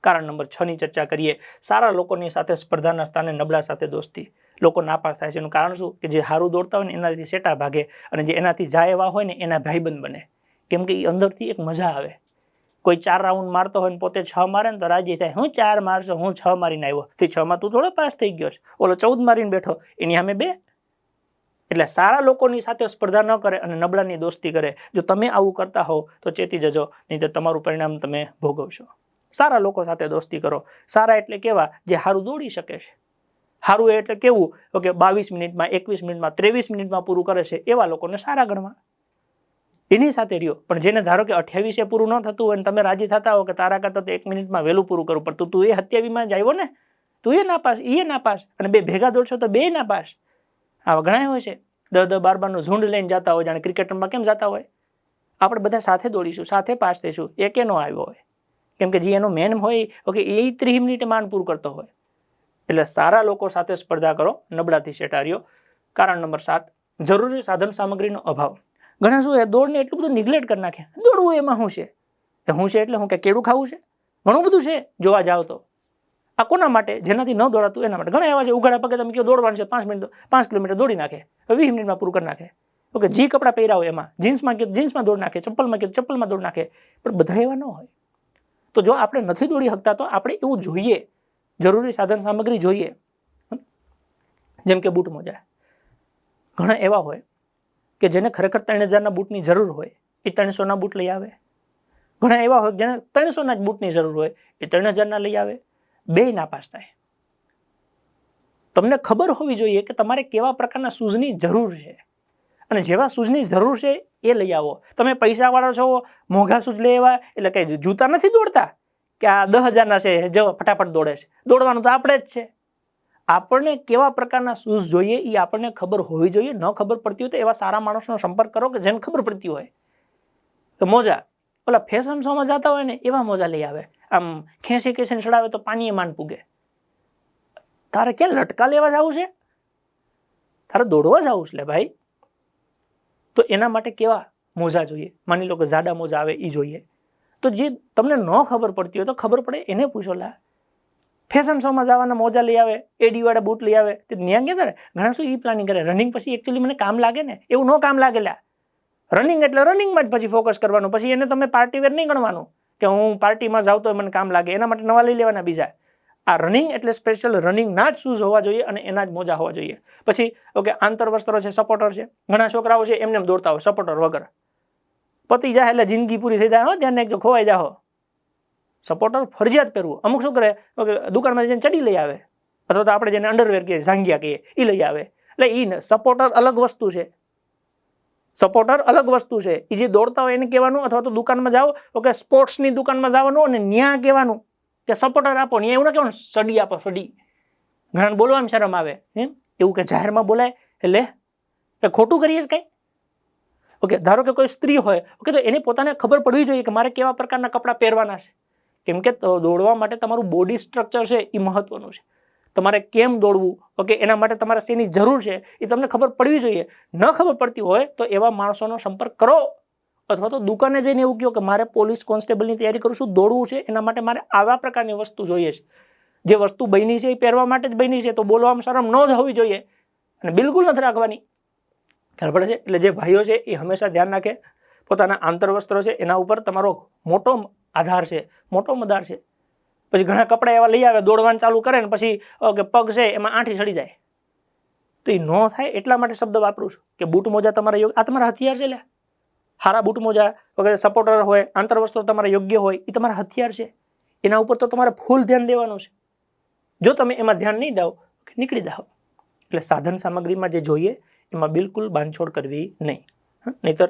કારણ નંબર 6 ની ચર્ચા કરીએ. સારા લોકોની સાથે સ્પર્ધાના સ્થાને નબળા સાથે દોસ્તી. લોકો નાપાસ થાય છે એનું કારણ શું? કે જે સારું દોડતા હોય ને એનાથી સેટા ભાગે અને જે એનાથી જાય એવા હોય ને એના ભાઈબંધ બને. કેમ કે એ અંદરથી એક મજા આવે. કોઈ 4 રાઉન્ડ મારતો હોય ને પોતે 6 મારે ને તો રાજી થાય, હું 4 મારશો, હું 6 મારીને આવ્યો. 6 માં તું થોડો પાસ થઈ ગયો છે, ઓલો 14 મારીને બેઠો, એની સામે 2. એટલે સારા લોકોની સાથે સ્પર્ધા ન કરે અને નબળાની દોસ્તી કરે. જો તમે આવું કરતા હોવ તો ચેતી જજો, નહીં તો તમારું પરિણામ તમે ભોગવશો. સારા લોકો સાથે દોસ્તી કરો. સારા એટલે કેવા? જે સારું દોડી શકે છે. સારું એટલે કેવું? કે 22 મિનિટમાં, 21 મિનિટમાં, 23 મિનિટમાં પૂરું કરે છે એવા લોકોને સારા ગણવા. એની સાથે રહ્યો. પણ જેને ધારો કે 28 પૂરું ન થતું હોય ને તમે રાજી થતા હો કે તારા કરતાં તો 1 મિનિટમાં વહેલું પૂરું કરવું પડતું, તું એ 27માં જ આવ્યો ને, તું એ નાપાસ, એ નાપાસ, અને 2 ભેગા દોડશો તો 2 નાપાસ. આવા ઘણા હોય છે 10-10, 12-12 નું ઝુંડ લઈને જતા હોય, જાણે ક્રિકેટમાં કેમ જતા હોય. આપણે બધા સાથે દોડીશું, સાથે પાસ થઈશું. એકે નો આવ્યો હોય કેમ કે જે એનો મેન હોય ઓકે એ 30 મિનિટે માંડ પૂરું કરતો હોય. એટલે સારા લોકો સાથે સ્પર્ધા કરો, નબળાથી સેટાર્યો. કારણ નંબર 7, જરૂરી સાધન સામગ્રીનો અભાવ. ઘણા શું છે દોડને એટલું બધું નિગ્લેક્ટ કરી નાખે. દોડવું એમાં શું છે? શું છે એટલે હું કે કેળું ખાવું છે? ઘણું બધું છે જોવા જાવ તો. આ કોના માટે? જેનાથી ન દોડાતું એના માટે. ઘણા એવા છે ઉઘાડા પગે તમે કહો દોડવાનું છે 5 કિલોમીટર દોડી નાખે, 20 મિનિટમાં પૂરું કરી નાખે. ઓકે, જે કપડાં પહેર્યા હોય એમાં, જીન્સમાં કહો જીન્સમાં દોડ નાખે, ચપ્પલમાં કહો ચપ્પલમાં દોડ નાખે. પણ બધા એવા ન હોય. તો જો આપણે નથી દોડી શકતા તો આપણે એવું જોઈએ, જરૂરી સાધન સામગ્રી જોઈએ. જેમ કે બૂટ મોજા. ઘણા એવા હોય કે જેને ખરેખર 3000ના બૂટની જરૂર હોય, એ 300ના બૂટ લઈ આવે. ઘણા એવા હોય જેને 300ના જ બૂટની જરૂર હોય, એ 3000ના લઈ આવે. 2 નાપાસ થાય. તમને ખબર હોવી જોઈએ કે તમારે કેવા પ્રકારના શૂઝની જરૂર છે અને જેવા શૂઝની જરૂર છે એ લઈ આવો. તમે પૈસાવાળા છો, મોંઘા શૂઝ લઈ આવ્યા એટલે કઈ જૂતા નથી દોડતા કે આ 10,000ના છે જો ફટાફટ દોડે છે. દોડવાનું તો આપણે જ છે. આપણને કેવા પ્રકારના શૂઝ જોઈએ એ આપણને ખબર હોવી જોઈએ. ન ખબર પડતી હોય તો એવા સારા માણસનો સંપર્ક કરો કે જેને ખબર પડતી હોય. તો મોજા ઓલા ફેશન શોમાં જતા હોય ને એવા મોજા લઈ આવે. આમ ખેંચી ચડાવે તો પાણીએ માંડ પૂગે. તારે ક્યાં લટકા લેવા જવું છે? તારે દોડવા જવું છે ભાઈ. તો એના માટે કેવા મોજા જોઈએ? માની લો કે જાડા મોજા આવે એ જોઈએ. તો જે તમને ન ખબર પડતી હોય તો ખબર પડે એને પૂછો. લા ફેશન શોમાં જવાના મોજા લઈ આવે, એડીવાળા બૂટ લઈ આવે. તે ન્યા ગયા ને ઘણા શું એ પ્લાનિંગ કરે રનિંગ પછી એકચ્યુઅલી મને કામ લાગે ને એવું ન કામ લાગેલા. રનિંગ એટલે રનિંગમાં જ પછી ફોકસ કરવાનું. પછી એને તમે પાર્ટી વેર નહીં ગણવાનું કે હું પાર્ટીમાં જાઉં તો મને કામ લાગે. એના માટે નવા લઈ લેવાના બીજા. આ રનિંગ એટલે સ્પેશિયલ રનિંગના જ શૂઝ હોવા જોઈએ અને એના જ મોજા હોવા જોઈએ. પછી ઓકે આંતરવસ્ત્રો છે, સપોર્ટર છે. ઘણા છોકરાઓ છે એમને દોડતા હોય સપોર્ટર વગર. પતી જાય એટલે જિંદગી પૂરી થઈ જાય. ધ્યાન રાખજો, ખોવાઈ જાઓ. સપોર્ટર ફરજિયાત પહેરવું. અમુક શું કરે ઓકે દુકાનમાં જઈને ચડી લઈ આવે, અથવા તો આપણે જેને અંડરવેર કહીએ, ઝાંગિયા કહીએ, એ લઈ આવે. એટલે એ સપોર્ટર અલગ વસ્તુ છે. સપોર્ટર અલગ વસ્તુ છે. એ જે દોડતા હોય એને કહેવાનું, અથવા તો દુકાનમાં જાઓ ઓકે સ્પોર્ટ્સની દુકાનમાં જવાનું અને ન્યા કહેવાનું કે સપોર્ટર આપો. ને એવું ના કહેવાનું સડી આપો, સડી. ઘણા બોલવામાં શરમ આવે. એવું કે જાહેરમાં બોલાય એટલે ખોટું કરીએ કંઈ. ઓકે ધારો કે કોઈ સ્ત્રી હોય ઓકે તો એને પોતાને ખબર પડવી જોઈએ કે મારે કેવા પ્રકારના કપડાં પહેરવાના છે. કેમ કે દોડવા માટે તમારું બોડી સ્ટ્રક્ચર છે એ મહત્વનું છે. તમારે કેમ દોડવું ઓકે એના માટે તમારે શેની જરૂર છે એ તમને ખબર પડવી જોઈએ. ન ખબર પડતી હોય તો એવા માણસોનો સંપર્ક કરો, અથવા તો દુકાને જઈને એવું કહો કે મારે પોલીસ કોન્સ્ટેબલની તૈયારી કરું છું, દોડવું છે, એના માટે મારે આવા પ્રકારની વસ્તુ જોઈએ છે. જે વસ્તુ બની છે એ પહેરવા માટે જ બની છે, તો બોલવામાં શરમ ન જ હોવી જોઈએ અને બિલકુલ નથી રાખવાની. ખ્યાલ પડે છે? એટલે જે ભાઈઓ છે એ હંમેશા ધ્યાન રાખે પોતાના આંતરવસ્ત્રો છે એના ઉપર તમારો મોટો આધાર છે, મોટો મદાર છે. પછી ઘણા કપડાં એવા લઈ આવે, દોડવાનું ચાલુ કરે ને પછી ઓકે પગ છે એમાં આંઠી ચડી જાય. તો એ ન થાય એટલા માટે શબ્દ વાપરું છું કે બૂટ મોજા તમારા યોગ્ય, આ તમારા હથિયાર છે. લ્યા હારા બૂટ મોજા વગેરે સપોર્ટર હોય, આંતરવસ્ત્રો તમારા યોગ્ય હોય, એ તમારા હથિયાર છે. એના ઉપર તો તમારે ફૂલ ધ્યાન દેવાનું છે. જો તમે એમાં ધ્યાન નહીં દો નીકળી જાઓ. એટલે સાધન સામગ્રીમાં જે જોઈએ એમાં બિલકુલ બાંધછોડ કરવી નહીં, નહીંતર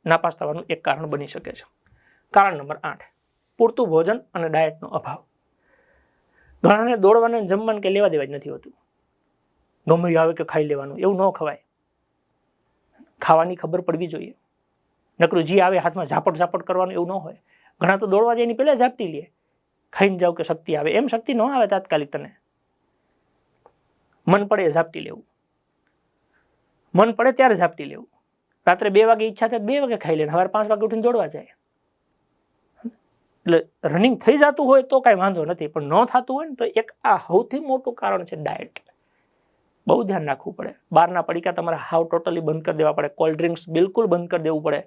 નાપાસ થવાનું એક કારણ બની શકે છે. કારણ નંબર 8, પૂરતું ભોજન અને ડાયટનો અભાવ. ઘણાને દોડવાને જમવાને કે લેવા દેવા જ નથી હોતું. ગમે આવે કે ખાઈ લેવાનું, એવું ન ખવાય. ખાવાની ખબર પડવી જોઈએ. નકરું જી આવે હાથમાં ઝાપટ કરવાનું એવું ન હોય. ઘણા તો દોડવા જાય એની પહેલા ઝાપટી લે, ખાઈને જાવ કે શક્તિ આવે. એમ શક્તિ ન આવે તાત્કાલિક. તને મન પડે ઝાપટી લેવું, મન પડે ત્યારે ઝાપટી લેવું. રાત્રે 2 વાગે ઈચ્છા થાય 2 વાગે ખાઈ લે, સવારે 5 વાગે ઉઠીને દોડવા જાય. એટલે રનિંગ થઈ જતું હોય તો કાંઈ વાંધો નથી, પણ ન થતું હોય ને તો એક આ સૌથી મોટું કારણ છે ડાયટ. બહુ ધ્યાન રાખવું પડે. બહારના પડીકા તમારે હાવ ટોટલી બંધ કરી દેવા પડે. કોલ્ડ ડ્રિંક્સ બિલકુલ બંધ કરી દેવું પડે.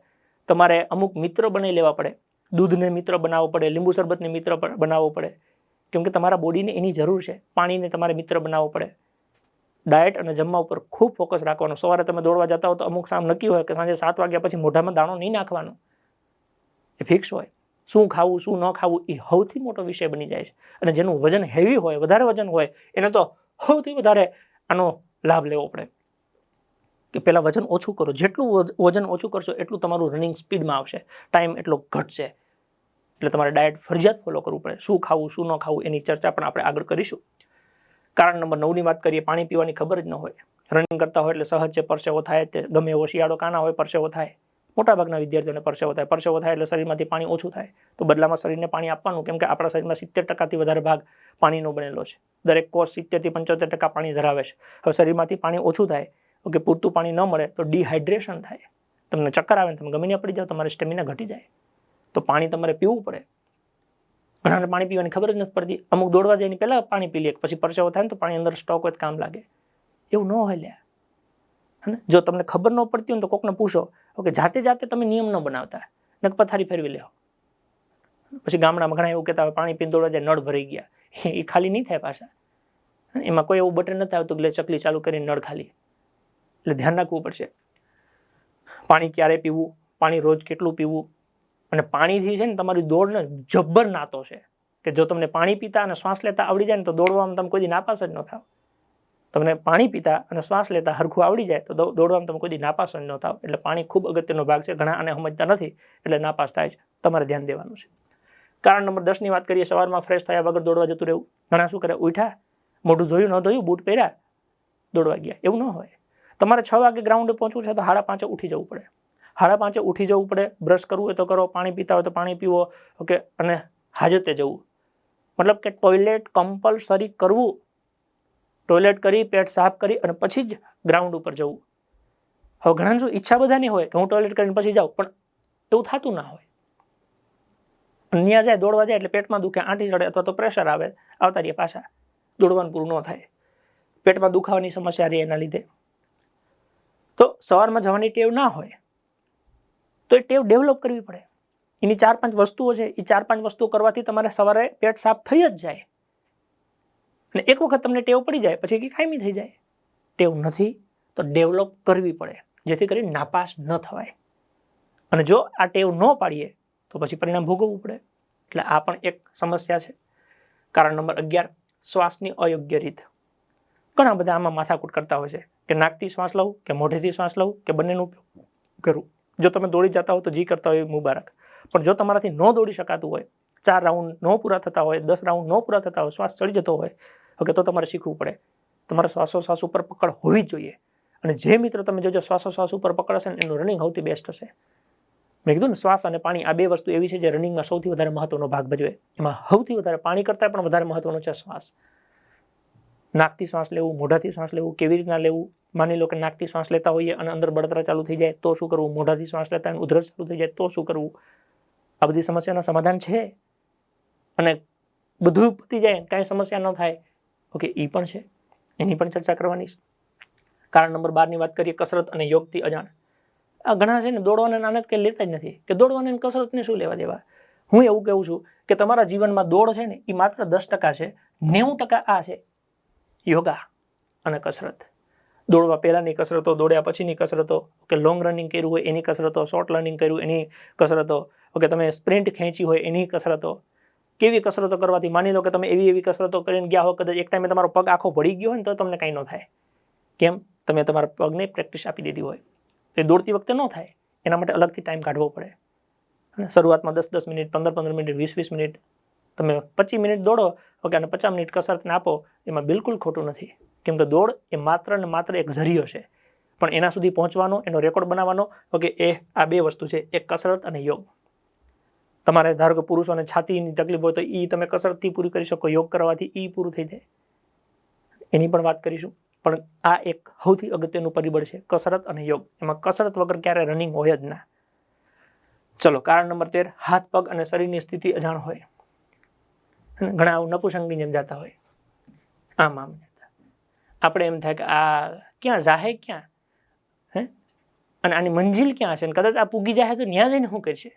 તમારે અમુક મિત્ર બનાવી લેવા પડે. દૂધને મિત્ર બનાવવો પડે, લીંબુ શરબતને મિત્ર બનાવવો પડે, કેમ કે તમારા બોડીને એની જરૂર છે. પાણીને તમારે મિત્ર બનાવવો પડે. ડાયટ અને જમવા ઉપર ખૂબ ફોકસ રાખવાનો. સવારે તમે દોડવા જતા હો તો અમુક સામ નક્કી હોય કે સાંજે 7 વાગ્યા પછી મોઢામાં દાણો નહીં નાખવાનો, એ ફિક્સ હોય. શું ખાવું શું ન ખાવું એ સૌથી મોટો વિષય બની જાય છે. અને જેનું વજન હેવી હોય, વધારે વજન હોય, એને તો સૌથી વધારે આનો લાભ લેવો પડે કે પહેલાં વજન ઓછું કરો. જેટલું વજન ઓછું કરશો એટલું તમારું રનિંગ સ્પીડમાં આવશે, ટાઈમ એટલો ઘટશે. એટલે તમારે ડાયટ ફરજિયાત ફોલો કરવું પડે. શું ખાવું શું ન ખાવું એની ચર્ચા પણ આપણે આગળ કરીશું. કારણ નંબર 9ની વાત કરીએ. પાણી પીવાની ખબર જ ન હોય. રનિંગ કરતા હોય એટલે સહજ છે પરસેવો થાય. તે ગમે એવો શિયાળો કાના હોય પરસેવો થાય. મોટાભાગના વિદ્યાર્થીઓને પરસેવો થાય. પરસેવો થાય એટલે શરીરમાંથી પાણી ઓછું થાય. તો બદલામાં શરીરને પાણી આપવાનું, કેમ કે આપણા શરીરમાં 70%થી વધારે ભાગ પાણીનો બનેલો છે. દરેક કોષ 70 થી 75% પાણી ધરાવે છે. હવે શરીરમાંથી પાણી ઓછું થાય, ઓકે, પૂરતું પાણી ન મળે તો ડિહાઇડ્રેશન થાય. તમને ચક્કર આવે, તમે ગમે ત્યાં પડી જાઓ, તમારે સ્ટેમિના ઘટી જાય. તો પાણી તમારે પીવું પડે. ઘણાને પાણી પીવાની ખબર જ નથી પડતી. અમુક દોડવા જાય પહેલાં પાણી પી લે, પછી પરસેવો થાય ને તો પાણી અંદર સ્ટોક હોય કામ લાગે. એવું ન હોય લ્યા. હે, જો તમને ખબર ન પડતી હોય ને તો કોકને પૂછો. ઓકે, જાતે તમે નિયમ ન બનાવતા, નક પથારી ફેરવી લેવો. પછી ગામડામાં ઘણા એવું કહેતા હોય પાણી પીને દોડવા જાય નળ ભરાઈ ગયા. એ ખાલી નહીં થાય પાછા. એમાં કોઈ એવું બટન નથી આવતું એટલે ચકલી ચાલુ કરીને નળ ખાલી. એટલે ધ્યાન રાખવું પડશે. પાણી ક્યારે પીવું, પાણી રોજ કેટલું પીવું. અને પાણીથી છે ને તમારી દોડને જબ્બર નાતો છે કે જો તમને પાણી પીતા અને શ્વાસ લેતા આવડી જાય ને તો દોડવામાં તમે કોઈ દી નાપાસ જ ન થાવ. તમને પાણી પીતા અને શ્વાસ લેતા હરખું આવડી જાય તો દોડવામાં તમે કોઈ દી નાપાસ જ ન થાવ. એટલે પાણી ખૂબ અગત્યનો ભાગ છે. ઘણા આને સમજતા નથી એટલે નાપાસ થાય છે. તમારે ધ્યાન દેવાનું છે. કારણ નંબર 10ની વાત કરીએ. સવારમાં ફ્રેશ થયા વગર દોડવા જતું રહેવું. ઘણા શું કરે, ઉઠ્યા, મોઢું ધોયું ન ધોયું, બૂટ પહેર્યા, દોડવા ગયા. એવું ન હોય. તમારે 6 વાગે ગ્રાઉન્ડે પહોંચવું છે તો 5:30 ઉઠી જવું પડે. 5:30 ઉઠી જવું પડે. બ્રશ કરવું હોય તો કરો, પાણી પીતા હોય તો પાણી પીવો, ઓકે, અને હાજતે જવું. મતલબ કે ટોયલેટ કમ્પલસરી કરવું. ટોયલેટ કરી, પેટ સાફ કરી અને પછી જ ગ્રાઉન્ડ ઉપર જવું. હવે ઘણા શું ઈચ્છા બધાની હોય કે હું ટોયલેટ કરીને પછી જાઉં, પણ એવું થતું ના હોય. ત્યાં જાય, દોડવા જાય એટલે પેટમાં દુખે, આંટી ચડે અથવા તો પ્રેશર આવે, આવતા રહીએ પાછા. દોડવાનું પૂરું ન થાય, પેટમાં દુખાવાની સમસ્યા રહે એના લીધે. તો સવારમાં જવાની ટેવ ના હોય તો એ ટેવ ડેવલપ કરવી પડે. એની 4-5 વસ્તુઓ છે. એ 4-5 વસ્તુઓ કરવાથી તમારે સવારે પેટ સાફ થઈ જ જાય. અને એક વખત તમને ટેવ પડી જાય પછી કાયમી થઈ જાય. ટેવ નથી તો ડેવલપ કરવી પડે, જેથી કરી નાપાસ ન થવાય. અને જો આ ટેવ ન પાડીએ તો પછી પરિણામ ભોગવવું પડે. એટલે આ પણ એક સમસ્યા છે. કારણ નંબર 11, શ્વાસની અયોગ્ય રીત. ઘણા બધા આમાં માથાકૂટ કરતા હોય છે કે નાકથી શ્વાસ લઉં કે મોઢેથી શ્વાસ લઉં કે બંનેનું કરવું. જો તમે દોડી જતા હો તો જી કરતા હોય મુબારક. પણ જો તમારાથી ન દોડી શકાતું હોય, 4 રાઉન્ડ ન પૂરા થતા હોય, 10 રાઉન્ડ ન પૂરા થતા હોય, શ્વાસ ચડી જતો હોય, ઓકે, તો તમારે શીખવું પડે. તમારા શ્વાસોશ્વાસ ઉપર પકડ હોવી જ જોઈએ. અને જે મિત્ર તમે જોજો શ્વાસોશ્વાસ ઉપર પકડ હશે ને એનું રનિંગ સૌથી બેસ્ટ હશે. મેં કીધું ને, શ્વાસ અને પાણી આ 2 વસ્તુ એવી છે જે રનિંગમાં સૌથી વધારે મહત્વનો ભાગ ભજવે. એમાં સૌથી વધારે પાણી કરતાં પણ વધારે મહત્વનો છે શ્વાસ. નાકથી શ્વાસ લેવું, મોઢાથી શ્વાસ લેવું, કેવી રીતના લેવું. માની લો કે નાકથી શ્વાસ લેતા હોઈએ અને અંદર બળતરા ચાલુ થઈ જાય તો શું કરવું. મોઢાથી શ્વાસ લેતા હોય ઉધરસ ચાલુ થઈ જાય તો શું કરવું. આ બધી સમસ્યાના સમાધાન છે. અને બધું પતી જાય, કાંઈ સમસ્યા ન થાય, ઓકે, એ પણ છે. એની પણ ચર્ચા કરવાની છે. કારણ નંબર 12ની વાત કરીએ. કસરત અને યોગથી અજાણ. આ ઘણા છે ને દોડવાને નાનત કે લેતા જ નથી કે દોડવાને કસરતને શું લેવા દેવા. હું એવું કહું છું કે તમારા જીવનમાં દોડ છે ને એ માત્ર 10% છે. 90% આ છે યોગા અને કસરત. દોડવા પહેલાંની કસરતો, દોડ્યા પછીની કસરતો, કે લોંગ રનિંગ કર્યું હોય એની કસરતો, શોર્ટ રનિંગ કર્યું એની કસરતો, ઓકે તમે સ્પ્રિન્ટ ખેંચી હોય એની કસરતો. કેવી કસરતો કરવાથી, માની લો કે તમે એવી કસરતો કરીને ગયા હો, કદાચ એક ટાઈમે તમારો પગ આખો વળી ગયો હોય ને તો તમને કંઈ ન થાય. કેમ? તમે તમારા પગને પ્રેક્ટિસ આપી દીધી હોય. એ દોડતી વખતે ન થાય, એના માટે અલગથી ટાઈમ કાઢવો પડે. અને શરૂઆતમાં 10-10 મિનિટ, 15-15 મિનિટ, 20-20 મિનિટ, તમે 25 મિનિટ દોડો, ઓકે, અને 50 મિનિટ કસરતને આપો, એમાં બિલકુલ ખોટું નથી. કેમ કે દોડ એ માત્ર ને માત્ર એક ઝરિયો છે, પણ એના સુધી પહોંચવાનો, એનો રેકોર્ડ બનાવવાનો, ઓકે, આ બે વસ્તુ છે, એક કસરત અને યોગ. તમારે ધારો કે પુરુષોને છાતીની તકલીફ હોય તો એ તમે કસરતથી પૂરી કરી શકો, યોગ કરવાથી એ પૂરું થઈ જાય, એની પણ વાત કરીશું. પણ આ એક સૌથી અગત્યનું પરિબળ છે, કસરત અને યોગ. એમાં કસરત વગર ક્યારે રનિંગ હોય જ ના. ચલો, કારણ નંબર 13, હાથ પગ અને શરીરની સ્થિતિ અજાણ હોય. ઘણા આવું નપુસંગની જેમ જતા હોય, આમ જતા. આપણે એમ થાય કે આ ક્યાં જાહે, ક્યાં હે, અને આની મંજિલ ક્યાં છે, કદાચ આ પૂગી જાય તો ત્યાં જઈને શું કરશે.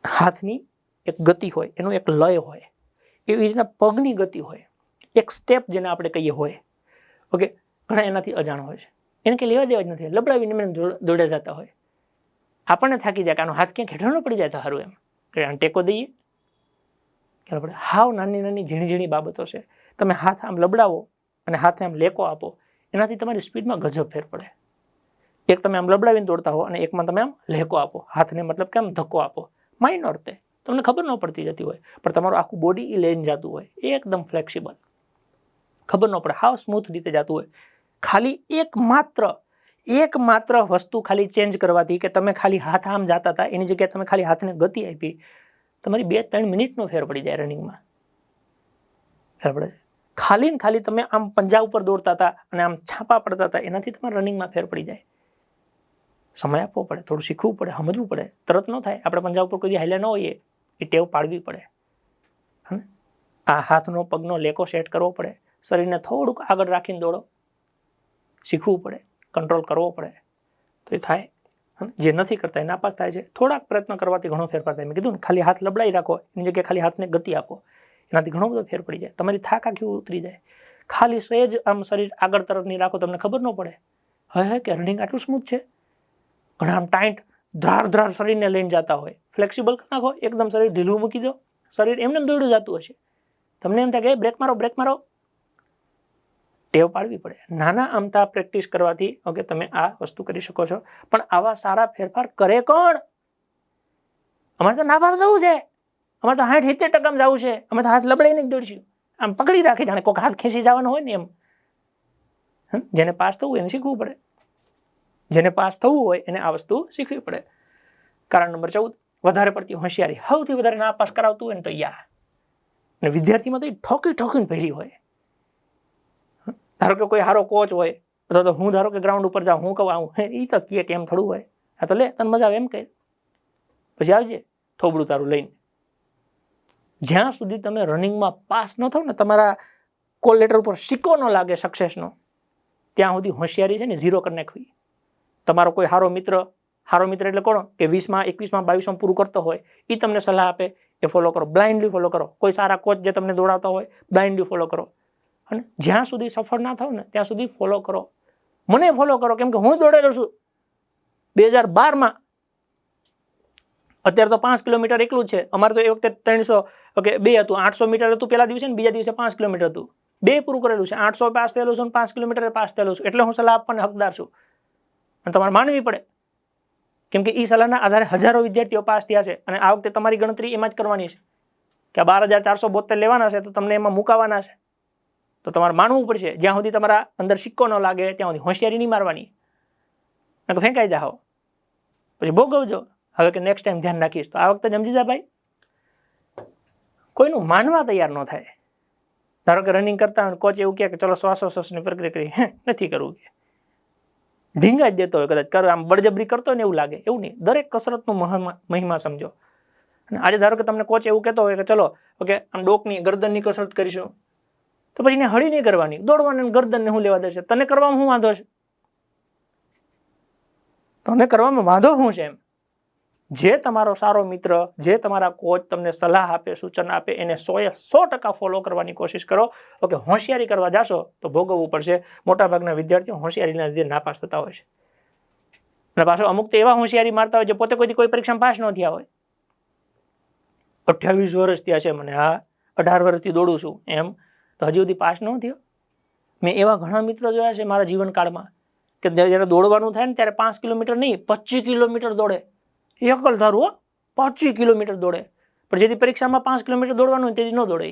હાથની એક ગતિ હોય, એનો એક લય હોય, એવી રીતના પગની ગતિ હોય, એક સ્ટેપ જેને આપણે કહીએ હોય, ઓકે. ઘણા એનાથી અજાણ હોય છે, એને કંઈ લેવા દેવા જ નથી, લબડાવીને એમને દોડ્યા જતા હોય. આપણને થાકી જાય કે આનો હાથ ક્યાં ખેઠવાનો પડી જાય તો સારું, એમ કે આને ટેકો દઈએ. ખ્યાલ પડે? હાવ નાની નાની ઝીણી ઝીણી બાબતો છે. તમે હાથ આમ લબડાવો અને હાથને આમ લેકો આપો, એનાથી તમારી સ્પીડમાં ગજબ ફેર પડે. એક તમે આમ લબડાવીને દોડતા હો અને એકમાં તમે આમ લેકો આપો, હાથને મતલબ કે આમ ધક્કો આપો, માઇનોર તે તમને ખબર ન પડતી જતી હોય, પણ તમારું આખું બોડી એ લઈને જતું હોય, એકદમ ફ્લેક્સિબલ, ખબર ન પડે, હાવ સ્મૂથ રીતે જતું હોય. ખાલી એકમાત્ર વસ્તુ ખાલી ચેન્જ કરવાથી, કે તમે ખાલી હાથ આમ જતા હતા એની જગ્યાએ તમે ખાલી હાથને ગતિ આપી, તમારી 2-3 મિનિટનો ફેર પડી જાય રનિંગમાં. ફેર પડે. ખાલી ને ખાલી તમે આમ પંજા ઉપર દોડતા હતા અને આમ છાપા પડતા હતા, એનાથી તમારા રનિંગમાં ફેર પડી જાય. સમય આપવો પડે, થોડું શીખવું પડે, સમજવું પડે, તરત ન થાય. આપણે પંજા ઉપર કોઈ હાલ્યા ન હોઈએ, એ ટેવ પાડવી પડે. હા, આ હાથનો પગનો લેકો સેટ કરવો પડે, શરીરને થોડુંક આગળ રાખીને દોડો, શીખવું પડે, કંટ્રોલ કરવો પડે, તો એ થાય. જે નથી કરતા એ નાપાસ થાય છે. થોડાક પ્રયત્ન કરવાથી ઘણો ફેરફાર થાય. મેં કીધું ને, ખાલી હાથ લબડાઈ રાખો, એની જગ્યાએ ખાલી હાથને ગતિ આપો, એનાથી ઘણો બધો ફેર પડી જાય. તમારી થાક આખી ઉતરી જાય. ખાલી સહેજ આમ શરીર આગળ તરફ નહીં રાખો, તમને ખબર ન પડે હે કે રનિંગ આટલું સ્મૂથ છે. ઘણા આમ ટાઈટ ધ્રાર શરીરને લઈને જતા હોય, ફ્લેક્સિબલ કરી નાખો, એકદમ શરીર ઢીલું મૂકી દો, શરીર એમને દોડ્યું જતું હશે. તમને એમ થાય કે બ્રેક મારો. ટેવ પાડવી પડે. નાના અમતા પ્રેક્ટિસ કરવાથી, ઓકે, તમે આ વસ્તુ કરી શકો છો. પણ આવા સારા ફેરફાર કરે કોણ? અમારે તો નાપાસ થવું છે, અમારે તો 60-70% જવું છે, અમે તો હાથ લબડાઈને જ દોડીશું, આમ પકડી રાખે જાણે કોઈક હાથ ખેંચી જવાનો હોય ને એમ. જેને પાસ થવું હોય એને શીખવું પડે, જેને પાસ થવું હોય એને આ વસ્તુ શીખવી પડે. કારણ નંબર 14, વધારે પડતી હોશિયારી. સૌથી વધારે નાપાસ કરાવતું હોય ને તો અને વિદ્યાર્થીમાં તો એ ઠોકીને ભરી હોય. ધારો કે કોઈ સારો કોચ હોય, અથવા તો હું ધારો કે ગ્રાઉન્ડ ઉપર જાઉં, હું કહું આવું, એ તો કહે કે એમ થોડું હોય, આ તો લે તને મજા આવે એમ કહે, પછી આવજે થોબડું તારું લઈને. જ્યાં સુધી તમે રનિંગમાં પાસ ન થાવ ને, તમારા કોલ લેટર ઉપર સિક્કો ન લાગે સક્સેસનો, ત્યાં સુધી હોશિયારી છે ને 0 કરી નાખવી. તમારો કોઈ સારો મિત્ર એટલે કોણ કે 20માં 21માં 22માં પૂરું કરતો હોય, એ તમને સલાહ આપે, એ ફોલો કરો, બ્લાઇન્ડલી ફોલો કરો. કોઈ સારા કોચ જે તમને દોડાવતા હોય, બ્લાઇન્ડલી ફોલો કરો. અને જ્યાં સુધી સફળ ના થાવ ને ત્યાં સુધી ફોલો કરો. મને ફોલો કરો, કેમ કે હું દોડેલો છું 2012માં. અત્યારે તો 5 કિલોમીટર એકલું જ છે. અમારે તો એ વખતે 300, ઓકે, 2 હતું, 800 મીટર હતું પહેલા દિવસે, ને બીજા દિવસે 5 કિલોમીટર હતું. 2 પૂરું કરેલું છે, 800 પાસ થયેલું છું, 5 કિલોમીટર પાસ થયેલું છું. એટલે હું સલાહ આપવાને હકદાર છું, અને તમારે માનવી પડે. કેમ કે એ સલાહના આધારે હજારો વિદ્યાર્થીઓ પાસ થયા છે, અને આ વખતે તમારી ગણતરી એમાં જ કરવાની છે કે 12,472 લેવાના છે, તો તમને એમાં મુકાવાના છે. તો તમારે માનવું પડશે. જ્યાં સુધી તમારા અંદર સિક્કો ન લાગે ત્યાં સુધી હોશિયારી નહીં મારવાની, ફેંકાઈ જાઓ પછી ભોગવજો. હવે કે નેક્સ્ટ ટાઈમ ધ્યાન રાખીશ, તો આ વખતે સમજી જા ભાઈ. કોઈનું માનવા તૈયાર ન થાય. ધારો કે રનિંગ કરતા હોય, કોચ એવું કહે કે ચલો શ્વાસોશ્વાસની પ્રક્રિયા કરી, નથી કરવું, કે ઢીંગા જ દેતો હોય, કદાચ કરો આમ બળજબરી કરતો હોય ને એવું લાગે. એવું નહીં, દરેક કસરતનો મહિમા સમજો. અને આજે ધારો કે તમને કોચ એવું કહેતો હોય કે ચલો, ઓકે, આમ ડોકની ગરદનની કસરત કરીશું, તો પછી એને હળી નહીં કરવાની, દોડવાની. ગરદનને શું લેવા દેશે? તને કરવામાં શું વાંધો છે? તને કરવામાં વાંધો શું છે એમ? જે તમારો સારો મિત્ર, જે તમારા કોચ તમને સલાહ આપે, સૂચન આપે, એને 100% ફોલો કરવાની કોશિશ કરો. ઓકે, હોશિયારી કરવા જાશો તો ભોગવવું પડશે. મોટાભાગના વિદ્યાર્થીઓ હોશિયારીના લીધે નાપાસ થતા હોય છે. અને પાછો અમુક તો એવા હોશિયારી મારતા હોય જે પોતે કોઈ પરીક્ષામાં પાસ ન થયા હોય. 28 વર્ષ થયા છે મને, 18 વર્ષથી દોડું છું, એમ તો હજી સુધી પાસ ન થયો. મેં એવા ઘણા મિત્રો જોયા છે મારા જીવનકાળમાં કે જ્યારે દોડવાનું થાય ને ત્યારે 5 કિલોમીટર નહીં, 25 કિલોમીટર દોડે. એકલ ધારું 25 કિલોમીટર દોડે, પણ જેથી પરીક્ષામાં 5 કિલોમીટર દોડવાનું હોય તેથી ન દોડે.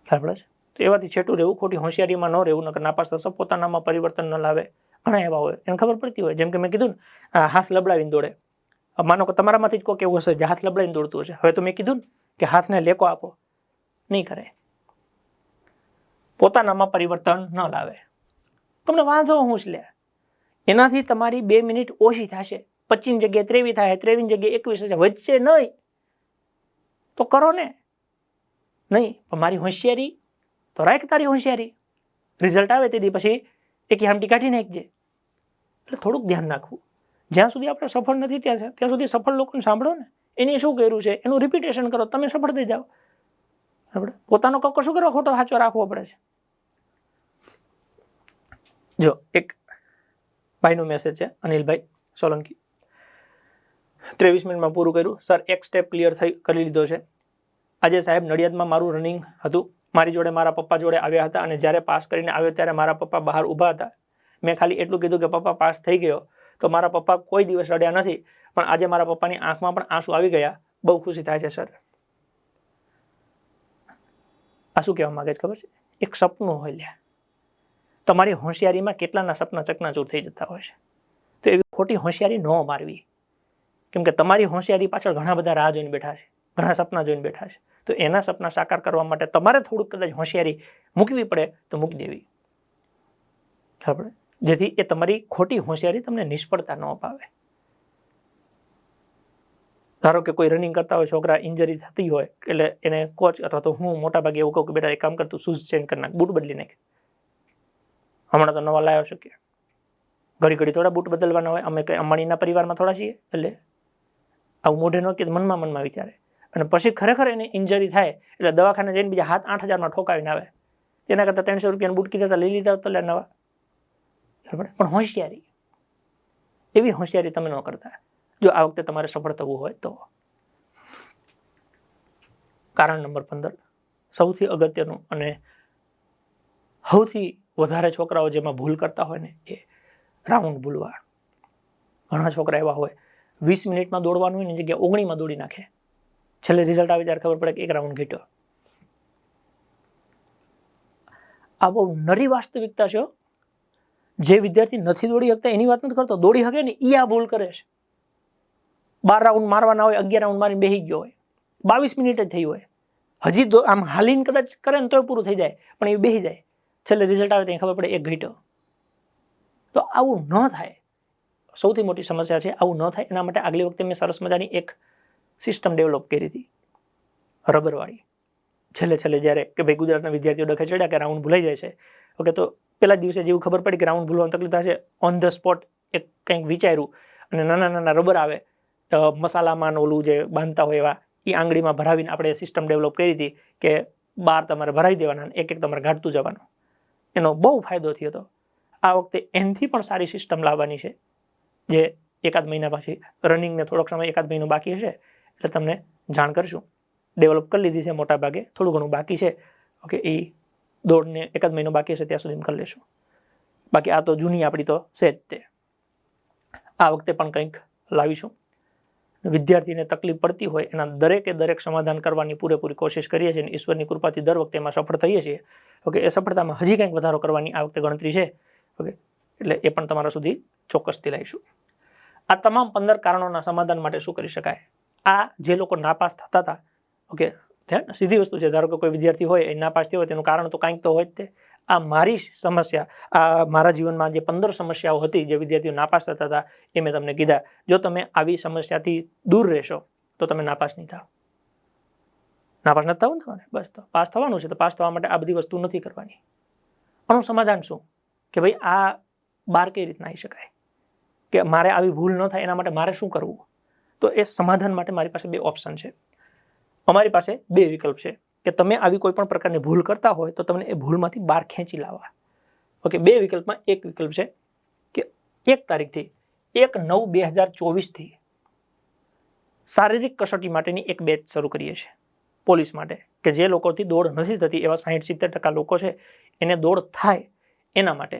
ખ્યાલ પડે છે? તો એવાથી છેટું રહેવું, ખોટી હોશિયારીમાં ન રહેવું, નકર નાપાસ થશો. પોતાનામાં પરિવર્તન ન લાવે. ઘણા એવા હોય, એને ખબર પડતી હોય, જેમ કે મેં કીધું ને, હાથ લબડાવીને દોડે. માનો કે તમારામાંથી જ કોઈ એવું હશે જે હાથ લબડાવીને દોડતું હશે. હવે તો મેં કીધું ને કે હાથને લેકો આપો, નહીં કરે. પોતાનામાં પરિવર્તન ન લાવે. તમને વાંધો હું જ લે, એનાથી તમારી 2 મિનિટ ઓછી થશે. 25 જગ્યાએ 23 થાય, 23 જગ્યાએ 21 થશે, વધશે નહીં તો કરો ને. નહીં પણ મારી હોશિયારી તો રાખ, તારી હોશિયારી રિઝલ્ટ આવે તેથી પછી એક હામટી કાઢી નાખજે. એટલે થોડુંક ધ્યાન રાખવું. જ્યાં સુધી આપણે સફળ નથી ત્યાં સુધી સફળ લોકોને સાંભળો ને, એને શું કર્યું છે એનું રિપીટેશન કરો, તમે સફળ થઈ જાઓ. આપણે પોતાનો કક્કો શું કરવા ખોટો સાચો રાખવો પડે છે. જો એક ભાઈનો મેસેજ છે, અનિલભાઈ સોલંકી, 23 મિનિટમાં પૂરું કર્યું. સર, એક સ્ટેપ ક્લિયર કરી લીધો છે. આજે સાહેબ નડિયાદમાં મારું રનિંગ હતું. મારી જોડે મારા પપ્પા જોડે આવ્યા હતા અને જ્યારે પાસ કરીને આવ્યો ત્યારે મારા પપ્પા બહાર ઊભા હતા. મેં ખાલી એટલું કીધું કે પપ્પા પાસ થઈ ગયો, તો મારા પપ્પા કોઈ દિવસ રડ્યા નથી, પણ આજે મારા પપ્પાની આંખમાં પણ આંસુ આવી ગયા. બહુ ખુશી થાય છે સર. આ શું કહેવા માંગે છે ખબર છે? એક સપનું હોય લ્યા. તમારી હોશિયારીમાં કેટલાના સપના ચકનાચૂર થઈ જતા હોય છે. તો એવી ખોટી હોશિયારી ન મારવી, કેમ કે તમારી હોશિયારી પાછળ ઘણા બધા રાહ જોઈને બેઠા છે, ઘણા સપના જોઈને બેઠા છે. તો એના સપના સાકાર કરવા માટે તમારે થોડુંક કદાચ હોશિયારી મૂકવી પડે તો મૂકી દેવી. ખબર પડે? જેથી એ તમારી ખોટી હોશિયારી તમને નિષ્ફળતા ન અપાવે. ધારો કે કોઈ રનિંગ કરતા હોય, છોકરા ઇન્જરી થતી હોય, એટલે એને કોચ અથવા તો હું મોટાભાગે એવું કહું કે બેટા એક કામ કર, તું શૂઝ ચેન્જ કરી નાખ, બૂટ બદલી નાખ. હમણાં તો નવા લાવ્યો છું કે ઘડી ઘડી થોડા બૂટ બદલવાના હોય. અમે કંઈ અંબાણીના પરિવારમાં થોડા છીએ, એટલે આવું મોઢે ન કે મનમાં વિચારે. અને પછી ખરેખર એને ઇન્જરી થાય એટલે દવાખાને જઈને બીજા 7-8 હજારમાં ઠોકાવીને આવે. તેના કરતાં 300 રૂપિયાના બૂટ કીધા લઈ લીધા તો લે નવા. પણ હોશિયારી, એવી હોશિયારી તમે ન કરતા જો આ વખતે તમારે સફળ થવું હોય તો. કારણ નંબર 15, સૌથી અગત્યનું અને સૌથી વધારે છોકરાઓ જેમાં ભૂલ કરતા હોય ને, એ રાઉન્ડ ભૂલવા. ઘણા છોકરા એવા હોય 20 મિનિટમાં દોડવાનું હોય ને જગ્યાએ 19માં દોડી નાખે. છેલ્લે રિઝલ્ટ આવે ત્યારે ખબર પડે કે 1 રાઉન્ડ ઘટ્યો. આ બહુ નરી વાસ્તવિકતા છે. જે વિદ્યાર્થી નથી દોડી શકતા એની વાત નથી કરતો, દોડી શકે ને એ આ ભૂલ કરે છે. 12 રાઉન્ડ મારવાના હોય, 11 રાઉન્ડ મારીને બેસી ગયો હોય, 22 મિનિટ જ થઈ હોય, હજી આમ હાલીને કદાચ કરે ને તોય પૂરું થઈ જાય, પણ એ બેસી જાય. છેલ્લે રિઝલ્ટ આવે ત્યાં ખબર પડે 1 ઘટ્યો. તો આવું ન થાય. સૌથી મોટી સમસ્યા છે, આવું ન થાય. એના માટે આગલી વખતે મેં સરસ મજાની એક સિસ્ટમ ડેવલપ કરી હતી, રબરવાળી. છેલ્લે જ્યારે કે ભાઈ ગુજરાતના વિદ્યાર્થીઓ ડખે ચડ્યા કે રાઉન્ડ ભૂલાઈ જાય છે, ઓકે, તો પહેલા દિવસે જેવું ખબર પડી કે રાઉન્ડ ભૂલવાની તકલીફ થશે, ઓન ધ સ્પોટ એક કંઈક વિચાર્યું અને નાના રબર આવે મસાલામાં ઓલું જે બાંધતા હોય એવા, એ આંગળીમાં ભરાવીને આપણે સિસ્ટમ ડેવલપ કરી હતી કે 12 તમારે ભરાવી દેવાના, એક તમારે ગાંઠતું જવાનું. એનો બહુ ફાયદો થયો હતો. આ વખતે એનથી પણ સારી સિસ્ટમ લાવવાની છે, જે 1-8 મહિના પછી, રનિંગને થોડોક સમય 1-8 મહિનો બાકી હશે એટલે તમને જાણ કરશું. ડેવલપ કરી લીધી છે મોટા ભાગે, થોડું ઘણું બાકી છે. ઓકે, એ દોડને 1-8 મહિનો બાકી હશે ત્યાં સુધી કરી લેશું. બાકી આ તો જૂની આપણી તો છે જ તે. આ વખતે પણ કંઈક લાવીશું. વિદ્યાર્થીને તકલીફ પડતી હોય એના દરેક સમાધાન કરવાની પૂરેપૂરી કોશિશ કરીએ છીએ અને ઈશ્વરની કૃપાથી દર વખતે એમાં સફળ થઈએ છીએ. ઓકે, એ સફળતામાં હજી કંઈક વધારો કરવાની આ વખતે ગણતરી છે. ઓકે, એટલે એ પણ તમારા સુધી ચોક્કસથી લાવીશું. આ તમામ 15 કારણોના સમાધાન માટે શું કરી શકાય? આ જે લોકો નાપાસ થતા હતા, ઓકે, સીધી વસ્તુ છે. ધારો કે કોઈ વિદ્યાર્થી હોય એ નાપાસ થયો હોય, તેનું કારણ તો કાંઈક તો હોય જ તે. આ મારી સમસ્યા, આ મારા જીવનમાં જે 15 સમસ્યાઓ હતી જે વિદ્યાર્થીઓ નાપાસ થતા હતા, એ મેં તમને કીધા. જો તમે આવી સમસ્યાથી દૂર રહેશો તો તમે નાપાસ નહીં થાવ. નાપાસ નથી થવું ને તમારે, બસ તો પાસ થવાનું છે. તો પાસ થવા માટે આ બધી વસ્તુ નથી કરવાની. આનું સમાધાન શું? કે ભાઈ આ 12 કઈ રીતના આવી શકાય? કે મારે આવી ભૂલ ન થાય એના માટે મારે શું કરવું. તો એ સમાધાન માટે મારી પાસે 2 ઓપ્શન છે. અમારી પાસે 2 વિકલ્પ છે કે તમે આવી કોઈ પણ પ્રકારની ભૂલ કરતા હોય તો તમને એ ભૂલમાંથી બહાર ખેંચી લાવવા. ઓકે, 2 વિકલ્પમાં એક વિકલ્પ છે કે 1 તારીખથી 1/9/2024 શારીરિક કસોટી માટેની એક બેચ શરૂ કરીએ છીએ પોલીસ માટે, કે જે લોકોથી દોડ નથી થતી એવા 60-70% લોકો છે એને દોડ થાય એના માટે.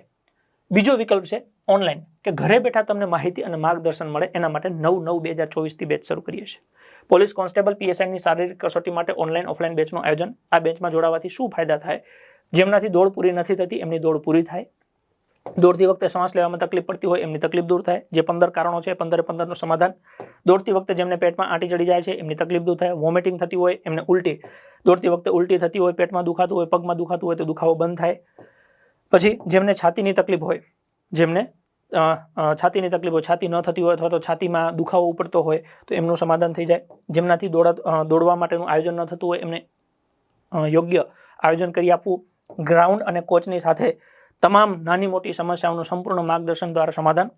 બીજો વિકલ્પ છે ઓનલાઈન, કે ઘરે બેઠા તમને માહિતી અને માર્ગદર્શન મળે એના માટે 9/9/2024 બેચ શરૂ કરીએ છીએ. પોલીસ કોન્સ્ટેબલ PSIની શારીરિક કસોટી માટે ઓનલાઈન ઓફલાઈન બેચનું આયોજન. આ બેચમાં જોડાવાથી શું ફાયદા થાય? જેમનાથી દોડ પૂરી નથી થતી એમની દોડ પૂરી થાય. દોડતી વખતે શ્વાસ લેવામાં તકલીફ પડતી હોય એમની તકલીફ દૂર થાય. જે 15 કારણો છે 15નું સમાધાન. દોડતી વખતે જેમને પેટમાં આંટી ચડી જાય છે એમની તકલીફ દૂર થાય. વોમિટિંગ થતી હોય એમને ઉલટી, દોડતી વખતે ઉલટી થતી હોય, પેટમાં દુખાતું હોય, પગમાં દુખાતું હોય તો દુખાવો બંધ થાય. પછી જેમને છાતીની તકલીફ હોય, જેમને છાતીની તકલીફ હોય, છાતી ન થતી હોય અથવા તો છાતીમાં દુખાવો ઉપડતો હોય તો એમનું સમાધાન થઈ જાય. જેમનાથી દોડવા માટેનું આયોજન ન થતું હોય એમને યોગ્ય આયોજન કરી આપવું. ગ્રાઉન્ડ અને કોચની સાથે તમામ નાની મોટી સમસ્યાઓનું સંપૂર્ણ માર્ગદર્શન દ્વારા સમાધાન.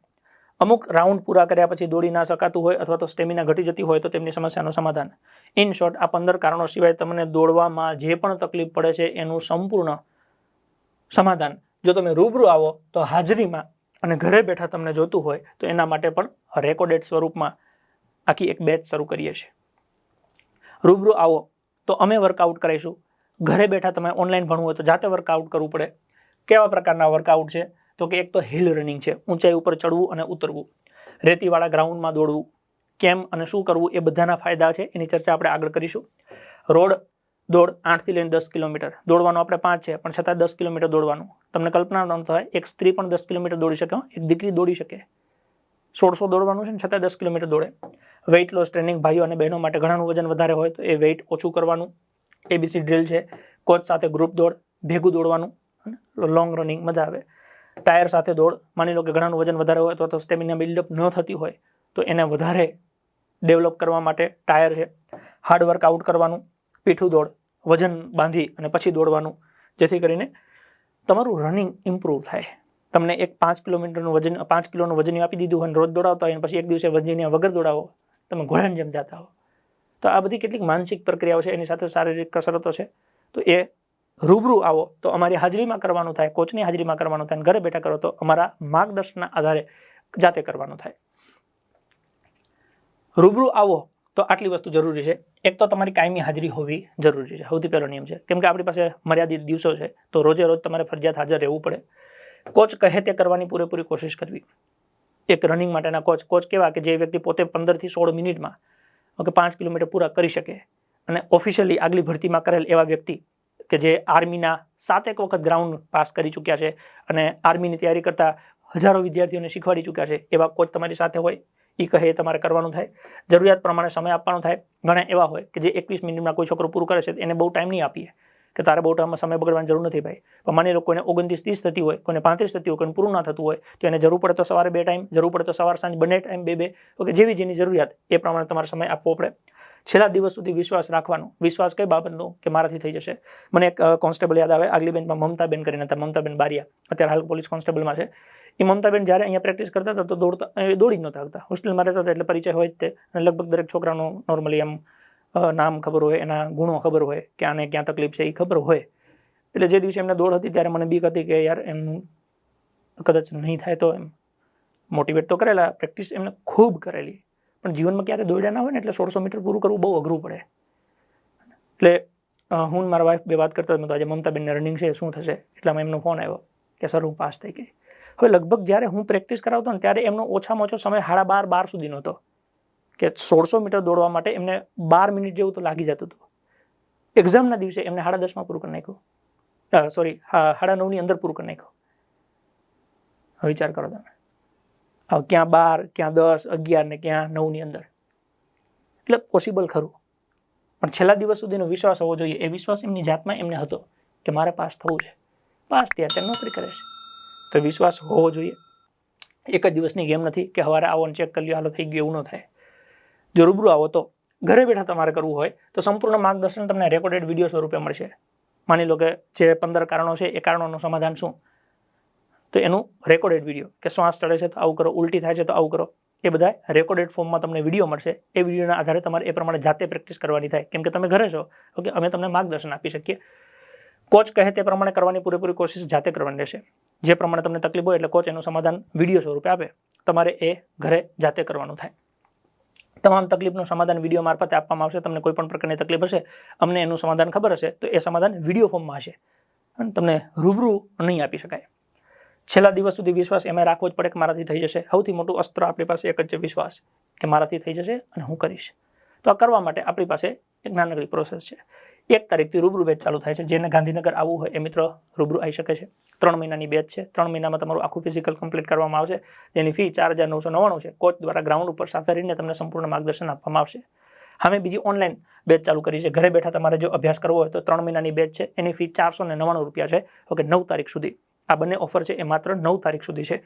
અમુક રાઉન્ડ પૂરા કર્યા પછી દોડી ના શકાતું હોય અથવા તો સ્ટેમિના ઘટી જતી હોય તો તેમની સમસ્યાનું સમાધાન. ઇન શોર્ટ, આ 15 કારણો સિવાય તમને દોડવામાં જે પણ તકલીફ પડે છે એનું સંપૂર્ણ સમાધાન જો તમે રૂબરૂ આવો તો હાજરીમાં અને ઘરે બેઠા તમને જોતું હોય તો એના માટે પણ રેકોર્ડેડ સ્વરૂપમાં આખી એક બેચ શરૂ કરીએ છીએ. રૂબરૂ આવો તો અમે વર્કઆઉટ કરાવીશું. ઘરે બેઠા તમે ઓનલાઈન ભણવું હોય તો જાતે વર્કઆઉટ કરવું પડે. કેવા પ્રકારના વર્કઆઉટ છે? તો કે એક તો હિલ રનિંગ છે, ઊંચાઈ ઉપર ચડવું અને ઉતરવું, રેતીવાળા ગ્રાઉન્ડમાં દોડવું, કેમ અને શું કરવું એ બધાના ફાયદા છે, એની ચર્ચા આપણે આગળ કરીશું. રોડ દોડ 8 થી લઈને 10 કિલોમીટર દોડવાનું આપણે 5 છે પણ છતાં 10 કિલોમીટર દોડવાનું. તમને કલ્પના ન થાય એક સ્ત્રી પણ 10 કિલોમીટર દોડી શકે, એક દીકરી દોડી શકે. 1600 દોડવાનું છે ને છતાં 10 કિલોમીટર દોડે. વેઇટ લોસ ટ્રેનિંગ ભાઈઓ અને બહેનો માટે ઘણાનું વજન વધારે હોય તો એ વેઇટ ઓછું કરવાનું. ABC ડ્રીલ છે, કોચ સાથે ગ્રુપ દોડ, ભેગું દોડવાનું, લોંગ રનિંગ મજા આવે. ટાયર સાથે દોડ, માની લો કે ઘણાનું વજન વધારે હોય તો સ્ટેમિના બિલ્ડઅપ ન થતી હોય તો એને વધારે ડેવલપ કરવા માટે ટાયર છે. હાર્ડ વર્કઆઉટ કરવાનું, પીઠું દોડ, વજન બાંધી અને પછી દોડવાનું, જેથી કરીને તમારું રનિંગ ઇમ્પ્રૂવ થાય. તમને એક 5 કિલોમીટરનું વજન 5 કિલોનું વજન આપી દીધું હોય રોજ દોડાવતા હોય પછી એક દિવસે વજન વગર દોડાવો, તમે ઘોડાની જેમ જતા હો. તો આ બધી કેટલીક માનસિક પ્રક્રિયાઓ છે, એની સાથે શારીરિક કસરતો છે. તો એ રૂબરૂ આવો તો અમારી હાજરીમાં કરવાનું થાય, કોચની હાજરીમાં કરવાનું થાય. ઘરે બેઠા કરો તો અમારા માર્ગદર્શનના આધારે જાતે કરવાનું થાય. રૂબરૂ આવો તો આટલી વસ્તુ જરૂરી છે. એક તો તમારી કાયમી હાજરી હોવી જરૂરી છે, સૌથી પહેલો નિયમ છે. કેમ કે આપણી પાસે મર્યાદિત દિવસો છે તો રોજે રોજ તમારે ફરજિયાત હાજર રહેવું પડે. કોચ કહે તે કરવાની પૂરેપૂરી કોશિશ કરવી. એક રનિંગ માટેના કોચ કેવા કે જે વ્યક્તિ પોતે 15 થી 16 મિનિટમાં 5 કિલોમીટર પૂરા કરી શકે અને ઓફિશિયલી આગલી ભરતીમાં કરેલ એવા વ્યક્તિ કે જે આર્મીના 7 વખત ગ્રાઉન્ડ પાસ કરી ચૂક્યા છે અને આર્મીની તૈયારી કરતા હજારો વિદ્યાર્થીઓને શીખવાડી ચૂક્યા છે, એવા કોચ તમારી સાથે હોય. એ કહે એ તમારે કરવાનું થાય. જરૂરિયાત પ્રમાણે સમય આપવાનો થાય. ઘણા એવા હોય કે જે 21 મિનિટમાં કોઈ છોકરો પૂરું કરે છે એને બહુ ટાઈમ નહીં આપીએ કે તારે બહુ ટાઈમમાં સમય બગડવાની જરૂર નથી ભાઈ. પણ માની લો કોઈને 29-30 થતી હોય, કોઈને 35 થતી હોય, કોઈને પૂરું ના થતું હોય તો એને જરૂર પડે તો સવારે 2 ટાઈમ, જરૂર પડે તો સવાર સાંજ બંને ટાઈમ 2-2. ઓકે, જેવી જેની જરૂરિયાત એ પ્રમાણે તમારે સમય આપવો પડે. છેલ્લા દિવસ સુધી વિશ્વાસ રાખવાનો. વિશ્વાસ કઈ બાબતનો? કે મારાથી થઈ જશે. મને એક કોન્સ્ટેબલ યાદ આવે, આગલી બેન્ચમાં મમતાબેન કરીને હતા, મમતાબેન બારિયા, અત્યારે હાલ પોલીસ કોન્સ્ટેબલમાં છે. એ મમતાબેન જ્યારે અહીંયા પ્રેક્ટિસ કરતા હતા તો દોડી જ નહોતા શકતા. હોસ્ટેલમાં રહેતા હતા એટલે પરિચય હોય જ તે, અને લગભગ દરેક છોકરાનો નોર્મલી એમ નામ ખબર હોય, એના ગુણો ખબર હોય કે આને ક્યાં તકલીફ છે એ ખબર હોય. એટલે જે દિવસે એમને દોડ હતી ત્યારે મને બીક હતી કે યાર એમનું કદાચ નહીં થાય તો એમ મોટિવેટ તો કરેલા, પ્રેક્ટિસ એમને ખૂબ કરેલી, પણ જીવનમાં ક્યારે દોડ્યા ના હોય ને એટલે 1600 મીટર પૂરું કરવું બહુ અઘરું પડે. એટલે હું મારા વાઈફ બે વાત કરતા હતા, આજે મમતાબેનને રનિંગ છે શું થશે, એટલામાં એમનો ફોન આવ્યો કે સર હું પાસ થઈ ગઈ. હવે લગભગ જ્યારે હું પ્રેક્ટિસ કરાવતો ને ત્યારે એમનો ઓછામાં ઓછો સમય 12:30 સુધીનો હતો કે 1600 મીટર દોડવા માટે એમને 12 મિનિટ જેવું તો લાગી જતું હતું. એક્ઝામના દિવસે એમને 10:30 પૂરું કરી નાખ્યું, 9:30 અંદર પૂરું કરી નાખ્યું. વિચાર કરો તમે, ક્યાં 12, ક્યાં 10, 11 ને ક્યાં 9 અંદર. એટલે પોસિબલ ખરું, પણ છેલ્લા દિવસ સુધીનો વિશ્વાસ હોવો જોઈએ. એ વિશ્વાસ એમની જાતમાં એમને હતો કે મારે પાસ થવું છે. પાસ થયા, ત્યાં નોકરી કરે છે, તો વિશ્વાસ હોવો જોઈએ. એક જ દિવસની ગેમ નથી કે સવારે આવો ને ચેક કરી લ્યો હાલો થઈ ગયું, એવું ન થાય. જો રૂબરૂ આવો તો ઘરે બેઠા તમારે કરવું હોય તો સંપૂર્ણ માર્ગદર્શન તમને રેકોર્ડેડ વિડીયો સ્વરૂપે મળશે. માની લો કે જે 15 કારણો છે એ કારણોનું સમાધાન શું, તો એનું રેકોર્ડેડ વિડીયો કે શ્વાસ ચડે છે તો આવું કરો, ઉલટી થાય છે તો આવું કરો, એ બધા રેકોર્ડેડ ફોર્મમાં તમને વિડીયો મળશે. એ વિડીયોના આધારે તમારે એ પ્રમાણે જાતે પ્રેક્ટિસ કરવાની થાય, કેમ કે તમે ઘરે છો. ઓકે, અમે તમને માર્ગદર્શન આપી શકીએ. કોચ કહે તે પ્રમાણે કરવાની પૂરેપૂરી કોશિશ જાતે કરવાની રહેશે. જે પ્રમાણે તમને તકલીફ હોય એટલે કોચ એનું સમાધાન વિડીયો સ્વરૂપે આપે, તમારે એ ઘરે જાતે કરવાનું થાય. તમામ તકલીફનું સમાધાન વિડીયો મારફતે આપવામાં આવશે. તમને કોઈ પણ પ્રકારની તકલીફ હશે, અમને એનું સમાધાન ખબર હશે, તો એ સમાધાન વિડીયો ફોર્મમાં હશે અને તમને રૂબરૂ નહીં આપી શકાય. છેલ્લા દિવસ સુધી વિશ્વાસ એમાં રાખવો જ પડે કે મારાથી થઈ જશે. સૌથી મોટું અસ્ત્ર આપણી પાસે એક જ છે, વિશ્વાસ, કે મારાથી થઈ જશે અને હું કરીશ. તો આ કરવા માટે આપણી પાસે એક નાનકડી પ્રોસેસ છે. 1 તારીખથી રૂબરૂ બેચ ચાલુ થાય છે. જેને ગાંધીનગર આવવું હોય એ મિત્રો રૂબરૂ આવી શકે છે. 3 મહિનાની બેચ છે. 3 મહિનામાં તમારું આખું ફિઝિકલ કમ્પ્લીટ કરવામાં આવશે, જેની ફી 4,999 છે. કોચ દ્વારા ગ્રાઉન્ડ ઉપર સાથે રહીને તમને સંપૂર્ણ માર્ગદર્શન આપવામાં આવશે. અમે બીજી ઓનલાઈન બેચ ચાલુ કરી છે. ઘરે બેઠા તમારે જો અભ્યાસ કરવો હોય તો 3 મહિનાની બેચ છે. એની ફી 499 રૂપિયા છે. ઓકે, 9 તારીખ સુધી. આ બંને ઓફર છે એ માત્ર 9 તારીખ સુધી છે.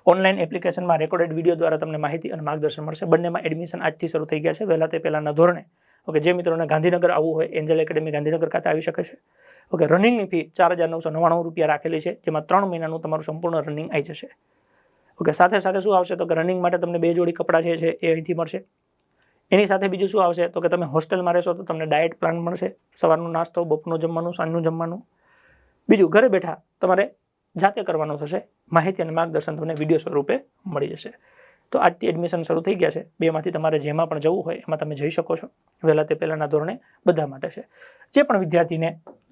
ઓનલાઈન એપ્લિકેશનમાં રેકોર્ડેડ વિડીયો દ્વારા તમને માહિતી અને માર્ગદર્શન મળશે. બંનેમાં એડમિશન આજથી શરૂ થઈ ગયા છે, વહેલા તે પહેલાના ધોરણે. ઓકે, જે મિત્રોને ગાંધીનગર આવવું હોય એન્જલ એકેડેમી ગાંધીનગર ખાતે આવી શકે છે. ઓકે, રનિંગની ફી 4,999 રૂપિયા રાખેલી છે, જેમાં 3 મહિનાનું તમારું સંપૂર્ણ રનિંગ આવી જશે. ઓકે, સાથે સાથે શું આવશે તો કે રનિંગ માટે તમને 2 જોડી કપડાં છે એ અહીંથી મળશે. એની સાથે બીજું શું આવશે તો કે તમે હોસ્ટેલમાં રહેશો તો તમને ડાયટ પ્લાન મળશે, સવારનો નાસ્તો, બપોરનું જમવાનું, સાંજનું જમવાનું. બીજું, ઘરે બેઠા તમારે જાતે કરવાનું થશે. માહિતી અને માર્ગદર્શન તમને વિડીયો સ્વરૂપે મળી જશે. તો આજથી એડમિશન શરૂ થઈ ગયા છે. 2માંથી તમારે જેમાં પણ જવું હોય એમાં તમે જઈ શકો છો. વહેલા તે પહેલાના ધોરણે બધા માટે છે. જે પણ વિદ્યાર્થીને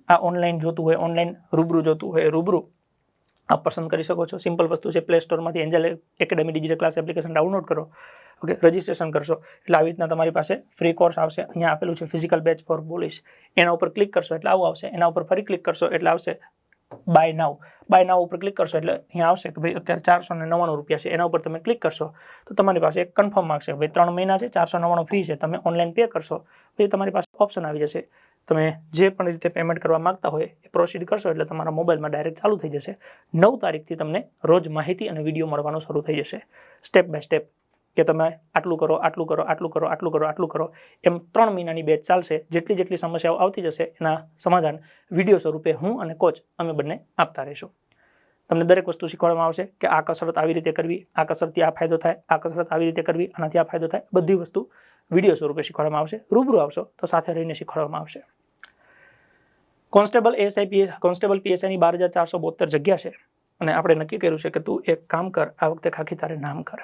આ ઓનલાઈન જોતું હોય, ઓનલાઈન રૂબરૂ જોતું હોય, રૂબરૂ આપ પસંદ કરી શકો છો. સિમ્પલ વસ્તુ છે, પ્લે સ્ટોરમાંથી Angel Academy digital class application download કરો. ઓકે, રજિસ્ટ્રેશન કરશો એટલે આવી રીતના તમારી પાસે ફ્રી કોર્સ આવશે. અહીંયા આપેલું છે ફિઝિકલ બેચ ફોર પોલીસ. એના ઉપર ક્લિક કરશો એટલે આવું આવશે. એના ઉપર ફરી ક્લિક કરશો એટલે આવશે બાય નાવ ઉપર ક્લિક કરશો એટલે અહીંયા આવશે કે ભાઈ અત્યારે 499 રૂપિયા છે. એના ઉપર તમે ક્લિક કરશો તો તમારી પાસે એક કન્ફર્મ માગશે, ભાઈ 3 મહિના છે, 499 ફી છે. તમે ઓનલાઈન પે કરશો પછી તમારી પાસે ઓપ્શન આવી જશે. તમે જે પણ રીતે પેમેન્ટ કરવા માંગતા હોય એ પ્રોસીડ કરશો એટલે તમારા મોબાઈલમાં ડાયરેક્ટ ચાલુ થઈ જશે. 9 તારીખથી તમને રોજ માહિતી અને વિડીયો મળવાનું શરૂ થઈ જશે, સ્ટેપ બાય સ્ટેપ, કે તમે આટલું કરો, આટલું કરો, આટલું કરો, આટલું કરો, આટલું કરો. એમ 3 મહિનાની બેચ ચાલશે. જેટલી સમસ્યાઓ આવતી જશે એના સમાધાન વિડીયો સ્વરૂપે હું અને કોચ અમે બંને આપતા રહીશું. તમને દરેક વસ્તુ શીખવાડવામાં આવશે કે આ કસરત આવી રીતે કરવી, આ કસરતથી આ ફાયદો થાય, આ કસરત આવી રીતે કરવી, આનાથી આ ફાયદો થાય. બધી વસ્તુ વિડીયો સ્વરૂપે શીખવાડવામાં આવશે. રૂબરૂ આવશો તો સાથે રહીને શીખવાડવામાં આવશે. કોન્સ્ટેબલ એએસઆઈ કોન્સ્ટેબલ પીએસઆઈની 12,472 જગ્યા છે અને આપણે નક્કી કર્યું છે કે તું એક કામ કર, આ વખતે ખાખી તારે નામ કર.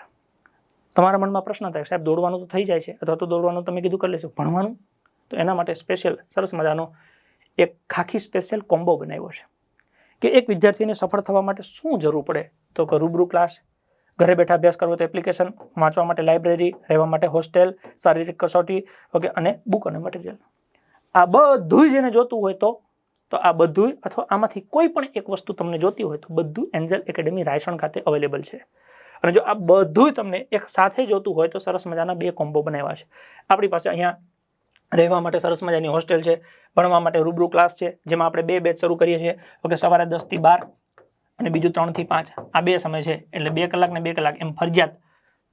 તમારા મનમાં પ્રશ્ન થાય, સાહેબ દોડવાનું તો થઈ જાય છે, અથવા તો દોડવાનું તમે કીધું કરી લેશું, ભણવાનું? તો એના માટે સ્પેશિયલ સરસ મજાનો એક ખાખી સ્પેશિયલ કોમ્બો બનાવ્યો છે કે એક વિદ્યાર્થીને સફળ થવા માટે શું જરૂર પડે તો કે રૂબરૂ ક્લાસ, ઘરે બેઠા અભ્યાસ કરવો તો એપ્લિકેશન, વાંચવા માટે લાઇબ્રેરી, રહેવા માટે હોસ્ટેલ, શારીરિક કસોટી, ઓકે, અને બુક અને મટીરિયલ. આ બધું જેને જોતું હોય તો આ બધું અથવા આમાંથી કોઈ પણ એક વસ્તુ તમને જોતી હોય તો બધું એન્જલ એકેડેમી રાયસણ ખાતે અવેલેબલ છે. અને જો આ બધું તમને એક સાથે જોતું હોય તો સરસ મજાના 2 કોમ્બો બનાવ્યા છે. આપણી પાસે અહીંયા રહેવા માટે સરસ મજાની હોસ્ટેલ છે, ભણવા માટે રૂબરૂ ક્લાસ છે, જેમાં આપણે 2 બેચ શરૂ કરીએ છીએ. ઓકે, સવારે 10 થી 12 અને બીજું 3 થી 5. આ 2 સમય છે એટલે 2 કલાક ને 2 કલાક એમ ફરજિયાત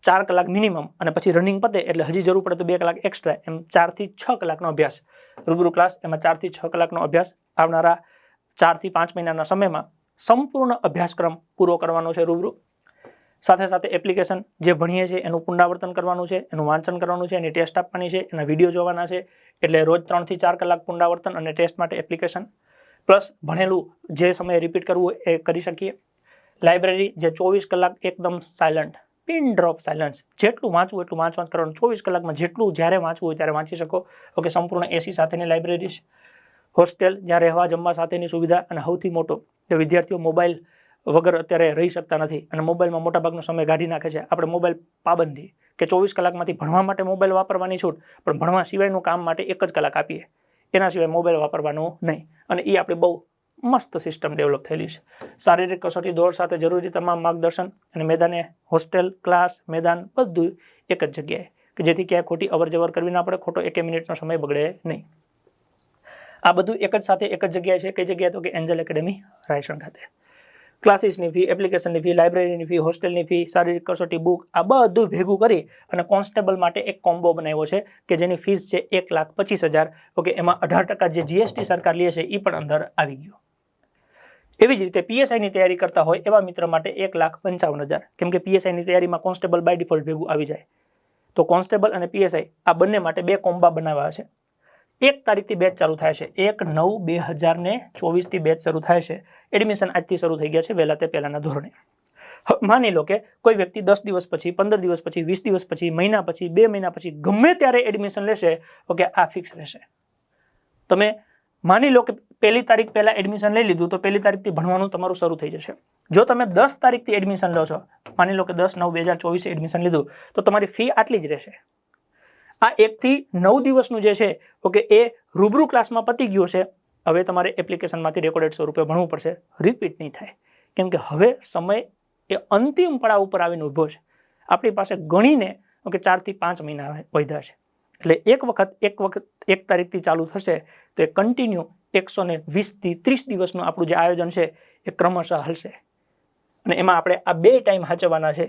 4 કલાક મિનિમમ, અને પછી રનિંગ પતે એટલે હજી જરૂર પડે તો 2 કલાક એક્સ્ટ્રા, એમ 4 થી 6 કલાકનો અભ્યાસ. રૂબરૂ ક્લાસ એમાં 4 થી 6 કલાકનો અભ્યાસ આવનારા 4 થી 5 મહિનાના સમયમાં સંપૂર્ણ અભ્યાસક્રમ પૂરો કરવાનો છે રૂબરૂ. સાથે સાથે એપ્લિકેશન જે ભણીએ છીએ એનું પુનરાવર્તન કરવાનું છે, એનું વાંચન કરવાનું છે, એની ટેસ્ટ આપવાની છે, એના વિડીયો જોવાના છે. એટલે રોજ 3 થી 4 કલાક પુનરાવર્તન અને ટેસ્ટ માટે એપ્લિકેશન, પ્લસ ભણેલું જે સમયે રિપીટ કરવું એ કરી શકીએ. લાઇબ્રેરી જે 24 કલાક એકદમ સાયલન્ટ, પિન ડ્રોપ સાયલન્સ, જેટલું વાંચવું એટલું વાંચવાનું કરવાનું. 24 કલાકમાં જેટલું જ્યારે વાંચવું હોય ત્યારે વાંચી શકો. ઓકે, સંપૂર્ણ એસી સાથેની લાઇબ્રેરી છે. હોસ્ટેલ જ્યાં રહેવા જમવા સાથેની સુવિધા, અને સૌથી મોટો કે વિદ્યાર્થીઓ મોબાઈલ વગર અત્યારે રહી શકતા નથી અને મોબાઈલમાં મોટાભાગનો સમય કાઢી નાખે છે. આપણે મોબાઈલ પાબંદી કે 24 કલાકમાંથી ભણવા માટે મોબાઈલ વાપરવાની છૂટ, પણ ભણવા સિવાયનું કામ માટે 1 જ કલાક આપીએ, એના સિવાય મોબાઈલ વાપરવાનું નહીં. અને એ આપણે બહુ મસ્ત સિસ્ટમ ડેવલપ થયેલી છે. શારીરિક કસોટી, દોડ સાથે જરૂરી તમામ માર્ગદર્શન, અને મેદાને હોસ્ટેલ, ક્લાસ, મેદાન બધું એક જ જગ્યાએ, કે જેથી ક્યાંય ખોટી અવરજવર કરવી ના પડે, ખોટો 1 મિનિટનો સમય બગડે નહીં. આ બધું એક જ સાથે એક જ જગ્યાએ છે. કઈ જગ્યાએ તો કે એન્જલ એકેડેમી રાયસણ ખાતે. ક્લાસીસની ફી, એપ્લિકેશનની ફી, લાઇબ્રેરીની ફી, હોસ્ટેલની ફી, શારીરિક કસોટી, બુક, આ બધું ભેગું કરી અને કોન્સ્ટેબલ માટે એક કોમ્બો બનાવ્યો છે કે જેની ફીસ છે 1,25,000. ઓકે, એમાં 18% જે જીએસટી સરકાર લે છે એ પણ અંદર આવી ગયો. એવી જ રીતે પીએસઆઈની તૈયારી કરતા હોય એવા મિત્ર માટે 1,55,000, કેમ કે પીએસઆઈની તૈયારીમાં કોન્સ્ટેબલ બાય ડિફોલ્ટ ભેગું આવી જાય. તો કોન્સ્ટેબલ અને પીએસઆઈ આ બંને માટે 2 કોમ્બા બનાવ્યા છે. 1 તારીખથી બેચ ચાલુ થાય છે. 1/9/2024 બેચ શરૂ થાય છે. એડમિશન આજથી શરૂ થઈ ગયા છે વહેલા તે પહેલાના ધોરણે. માની લો કે કોઈ વ્યક્તિ 10 દિવસ પછી, 15 દિવસ પછી, 20 દિવસ પછી, મહિના પછી, 2 મહિના પછી ગમે ત્યારે એડમિશન લેશે. ઓકે, આ ફિક્સ રહેશે. તમે માની લો કે 1 તારીખ પહેલા એડમિશન લઈ લીધું તો 1 તારીખથી ભણવાનું તમારું શરૂ થઈ જશે. જો તમે 10 તારીખથી એડમિશન લો છો, માની લો કે 10/9/2024 એડમિશન લીધું, તો તમારી ફી આટલી જ રહેશે. આ 1 થી 9 દિવસનું જે છે ઓકે એ રૂબરૂ ક્લાસમાં પતી ગયું છે. હવે તમારે એપ્લિકેશનમાંથી રેકોર્ડેડ સ્વરૂપે ભણવું પડશે. રિપીટ નહીં થાય, કેમ કે હવે સમય એ અંતિમ પડાવ ઉપર આવીને ઊભો છે. આપણી પાસે ગણીને ઓકે 4 થી 5 મહિના વધ્યા છે. એટલે એક વખત 1 તારીખથી ચાલુ થશે તો એ કન્ટિન્યુ 120 થી 30 દિવસનું આપણું જે આયોજન છે એ ક્રમશઃ હાલશે. અને એમાં આપણે આ 2 ટાઈમ સાચવવાના છે,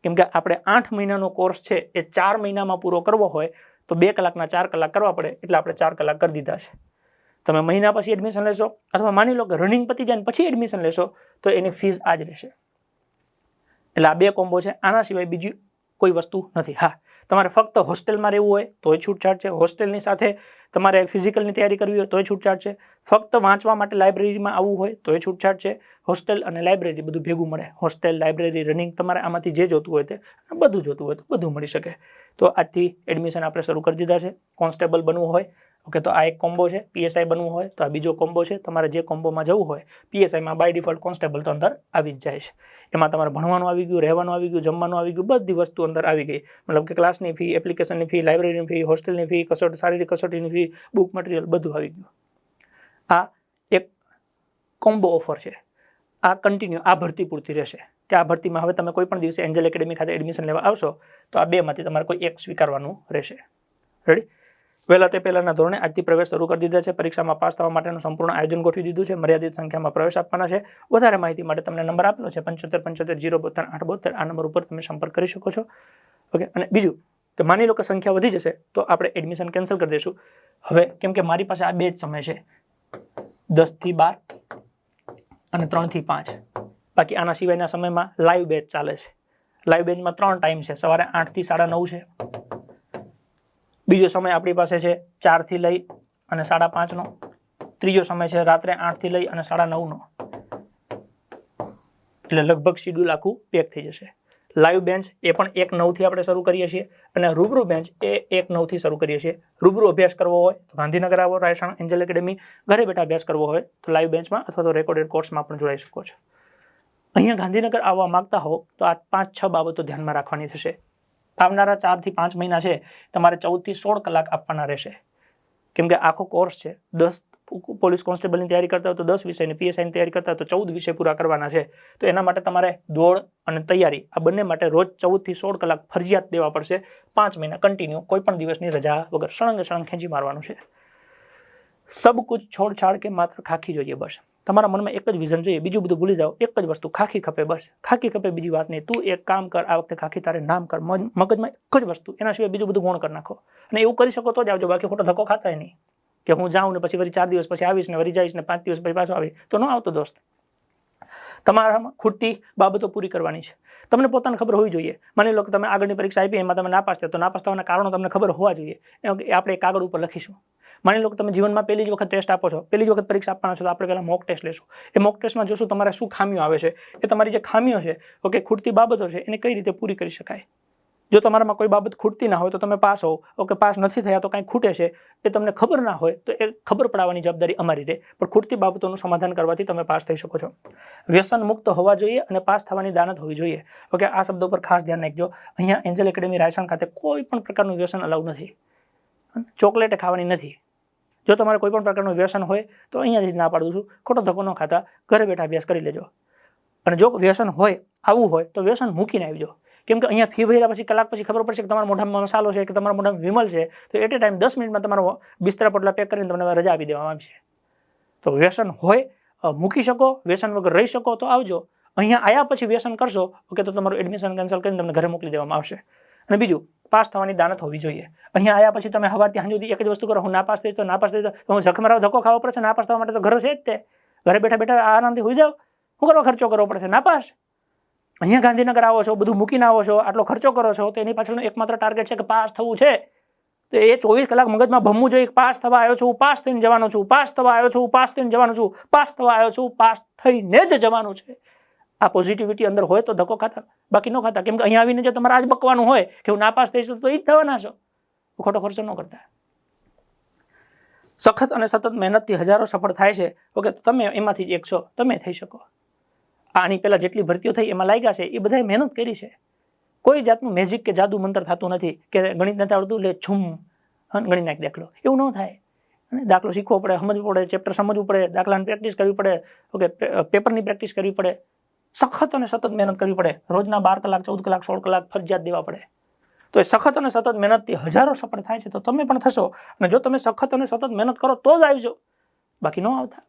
કેમ કે આપણે 8 મહિનાનો કોર્સ છે એ 4 મહિનામાં પૂરો કરવો હોય તો 2 કલાકના 4 કલાક કરવા પડે, એટલે આપણે 4 કલાક કરી દીધા છે. તમે મહિના પછી એડમિશન લેશો અથવા માની લો કે રનિંગ પતી જાય પછી એડમિશન લેશો તો એની ફીસ આ જ રહેશે. એટલે આ 2 કોમ્બો છે. આના સિવાય બીજી કોઈ વસ્તુ નથી. હા, તમારે ફક્ત હોસ્ટેલમાં રહેવું હોય તોય છૂટછાટ છે. હોસ્ટેલની સાથે તમારે ફિઝિકલની તૈયારી કરવી હોય તોય છૂટછાટ છે. ફક્ત વાંચવા માટે લાઇબ્રેરીમાં આવવું હોય તોય છૂટછાટ છે. હોસ્ટેલ અને લાઇબ્રેરી બધું ભેગું મળે. હોસ્ટેલ, લાઇબ્રેરી, રનિંગ, તમારે આમાંથી જે જોતું હોય તે બધું જોતું હોય તો બધું મળી શકે. તો આજથી એડમિશન આપણે શરૂ કરી દીધા છે. કોન્સ્ટેબલ બનવું હોય ઓકે તો આ એક કોમ્બો છે. પીએસઆઈ બનવું હોય તો આ બીજો કોમ્બો છે. તમારે જે કોમ્બોમાં જવું હોય, પીએસઆઈમાં બાય ડિફોલ્ટ કોન્સ્ટેબલ તો અંદર આવી જ જાય છે. એમાં તમારે ભણવાનું આવી ગયું, રહેવાનું આવી ગયું, જમવાનું આવી ગયું, બધી વસ્તુ અંદર આવી ગઈ. મતલબ કે ક્લાસની ફી, એપ્લિકેશનની ફી, લાઇબ્રેરીની ફી, હોસ્ટેલની ફી, શારીરિક કસોટીની ફી, બુક મટીરિયલ બધું આવી ગયું. આ એક કોમ્બો ઓફર છે. આ કન્ટિન્યુ આ ભરતી પૂરતી રહેશે કે આ ભરતીમાં હવે તમે કોઈ પણ દિવસે એન્જલ એકેડેમી ખાતે એડમિશન લેવા આવશો તો આ 2માંથી તમારે કોઈ એક સ્વીકારવાનું રહેશે. રેડી? વહેલા તે પહેલાના ધોરણે આજથી પ્રવેશ શરૂ કરી દીધા છે. પરીક્ષામાં પાસ થવા માટેનું સંપૂર્ણ આયોજન ગોઠવી દીધું છે. મર્યાદિત સંખ્યામાં પ્રવેશ આપવાના છે. વધારે માહિતી માટે તમને નંબર આપેલો છે 7575 072 872. આ નંબર ઉપર તમે સંપર્ક કરી શકો છો. ઓકે, અને બીજું કે માની લો કે સંખ્યા વધી જશે તો આપણે એડમિશન કેન્સલ કરી દઈશું. હવે કેમ કે મારી પાસે આ 2 જ સમય છે, 10 થી 12 અને 3 થી 5. બાકી આના સિવાયના સમયમાં લાઈવ બેચ ચાલે છે. લાઈવ બેચમાં 3 ટાઈમ છે. સવારે 8 થી 9:30 છે. બીજો સમય આપણી પાસે છે 4 થી લઈ અને 5:30 નો. ત્રીજો સમય છે રાત્રે 8 થી લઈ અને 9:30 નો. એટલે લગભગ શિડ્યુલ આખું પેક થઈ જશે. લાઈવ બેન્ચ એ પણ 1:09 થી આપણે શરૂ કરીએ છીએ અને રૂબરૂ બેન્ચ એ 1:09 થી શરૂ કરીએ છીએ. રૂબરૂ અભ્યાસ કરવો હોય તો ગાંધીનગર આવો, રાયસણ એન્જલ એકેડેમી. ઘરે બેઠા અભ્યાસ કરવો હોય તો લાઈવ બેન્ચમાં અથવા તો રેકોર્ડેડ કોર્સમાં પણ જોડાઈ શકો છો. અહીંયા ગાંધીનગર આવવા માંગતા હો તો આ 5-6 બાબતો ધ્યાનમાં રાખવાની થશે. આવનારા 4 થી 5 મહિના છે તમારે 14 થી 16 કલાક આપવાના રહેશે, કેમ કે આખો કોર્સ છે. 10 પોલીસ કોન્સ્ટેબલની તૈયારી કરતા હોય તો 10 વિષયની, પીએસઆઈની તૈયારી કરતા હોય તો 14 વિષય પૂરા કરવાના છે. તો એના માટે તમારે દોડ અને તૈયારી આ બંને માટે રોજ 14 થી 16 કલાક ફરજિયાત દેવા પડશે. 5 મહિના કન્ટિન્યુ, કોઈ પણ દિવસની રજા વગર સળંગ ખેંચી મારવાનું છે. સબ કુછ છોડછાડ કે માત્ર ખાખી જોઈએ બસ. તમારા મનમાં એક જ વિઝન જોઈએ, બીજું બધું ભૂલી જાઓ. એક જ વસ્તુ, ખાખી ખપે બસ. ખાખી ખપે, બીજી વાત નહીં. તું એક કામ કર, આ વખતે ખાખી તારે નામ કર. મગજમાં એક જ વસ્તુ, એના સિવાય બીજું બધું ગૌણ કરી નાખો. અને એવું કરી શકો તો જ આવજો, બાકી ખોટો ધક્કો ખાતા નહીં કે હું જાઉં ને પછી વળી 4 દિવસ પછી આવીશ ને વળી જઈશ ને 5 દિવસ પછી પાછો આવી તો ન આવતો દોસ્ત. તમારામાં ખૂટતી બાબતો પૂરી કરવાની છે. તમને પોતાને ખબર હોવી જોઈએ. માની લો કે તમે આગળની પરીક્ષા આપી એમાં તમે નાપાસ થયા તો નાપાસ થવાના કારણો તમને ખબર હોવા જોઈએ. આપણે કાગળ ઉપર લખીશું. માની લો કે તમે જીવનમાં પહેલી જ વખત ટેસ્ટ આપો છો, પહેલી જ વખત પરીક્ષા આપવાના છો તો આપણે પહેલા મોક ટેસ્ટ લેશું. એ મોક ટેસ્ટમાં જોશું તમારે શું ખામીઓ આવે છે, એ તમારી જે ખામીઓ છે ઓકે ખૂટતી બાબતો છે એને કઈ રીતે પૂરી કરી શકાય. જો તમારામાં કોઈ બાબત ખૂટતી ના હોય તો તમે પાસ હો. ઓકે, પાસ નથી થયા તો કાંઈ ખૂટે છે એ તમને ખબર ના હોય તો એ ખબર પડાવવાની જવાબદારી અમારી રહે. પણ ખૂટતી બાબતોનું સમાધાન કરવાથી તમે પાસ થઈ શકો છો. વ્યસન મુક્ત હોવા જોઈએ અને પાસ થવાની દાનત હોવી જોઈએ. ઓકે, આ શબ્દો પર ખાસ ધ્યાન રાખજો. અહીંયા એન્જલ એકેડેમી રાયસણ ખાતે કોઈ પણ પ્રકારનું વ્યસન અલાઉ નથી. ચોકલેટ ખાવાની નથી. જો તમારે કોઈ પણ પ્રકારનું વ્યસન હોય તો અહીંયાથી ના પાડું છું. ખોટો ધક્કો ન ખાતા ઘરે બેઠા અભ્યાસ કરી લેજો. અને જો વ્યસન હોય, આવવું હોય તો વ્યસન મૂકીને આવજો. કેમ કે અહીંયા ફી ભર્યા પછી કલાક પછી ખબર પડશે કે તમારા મોઢામાં મસાલો છે કે તમારા મોઢામાં વિમલ છે તો એટ એ ટાઈમ 10 મિનિટમાં તમારો બિસ્તરા પોટલા પેક કરીને તમને રજા આપી દેવામાં આવશે. તો વ્યસન હોય, મૂકી શકો, વ્યસન વગર રહી શકો તો આવજો. અહીંયા આવ્યા પછી વ્યસન કરશો ઓકે તો તમારું એડમિશન કેન્સલ કરીને તમને ઘરે મોકલી દેવામાં આવશે. અને બીજું, પાસ થવાની દાનત હોવી જોઈએ. અહીંયા આવ્યા પછી તમે સવારથી સાંજ સુધી એક જ વસ્તુ કરો, હું ના પાસ થઈશ તો ના પાસ થઈશ તો હું જખમરાવ ધક્કો ખાવો પડશે. ના પાસ થવા માટે તો ઘર છે જ તે. ઘરે બેઠા બેઠા આરામથી હોઈ જાઓ, શું કરવા ખર્ચો કરવો પડે છે? નાપાસ. અહીંયા ગાંધીનગર આવો છો, બધું મૂકીને આવો છો, આટલો ખર્ચો કરો છો, તો એની પાછળનો એકમાત્ર ટાર્ગેટ છે કે પાસ થવું છે. તો એ 24 કલાક મગજમાં ભમવું જોઈએ, પાસ થવા આવ્યો છું, પાસ થઈને જવાનો છું, પાસ થવા આવ્યો છું, પાસ થઈને જવાનો છું, પાસ થવા આવ્યો છું, પાસ થઈને જ જવાનું છે. આ પોઝિટિવિટી અંદર હોય તો ધક્કો ખાતા, બાકી ન ખાતા. કેમ કે અહીંયા આવીને જો તમારે આજ બકવાનું હોય કે હું નાપાસ થઈશું તો એ જ થવાના છો. ખોટો ખર્ચો ન કરતા. સખત અને સતત મહેનતથી હજારો સફળ થાય છે. ઓકે, તો તમે એમાંથી જ એક છો, તમે થઈ શકો. આની પહેલા જેટલી ભરતીઓ થઈ એમાં લાગ્યા છે એ બધાએ મહેનત કરી છે. કોઈ જાતનું મેજિક કે જાદુ મંત્ર થતું નથી કે ગણિત નથી આવડતું લે છૂમ ગણી નાખ દાખલો, એવું ન થાય. અને દાખલો શીખવો પડે, સમજવું પડે, ચેપ્ટર સમજવું પડે, દાખલાની પ્રેક્ટિસ કરવી પડે, ઓકે, પેપરની પ્રેક્ટિસ કરવી પડે, સખત અને સતત મહેનત કરવી પડે. રોજના 12 કલાક 14 કલાક 16 કલાક ફરજિયાત દેવા પડે. તો એ સખત અને સતત મહેનતથી હજારો સફળ થાય છે. તો તમે પણ થશો. અને જો તમે સખત અને સતત મહેનત કરો તો જ આવજો, બાકી ન આવતા.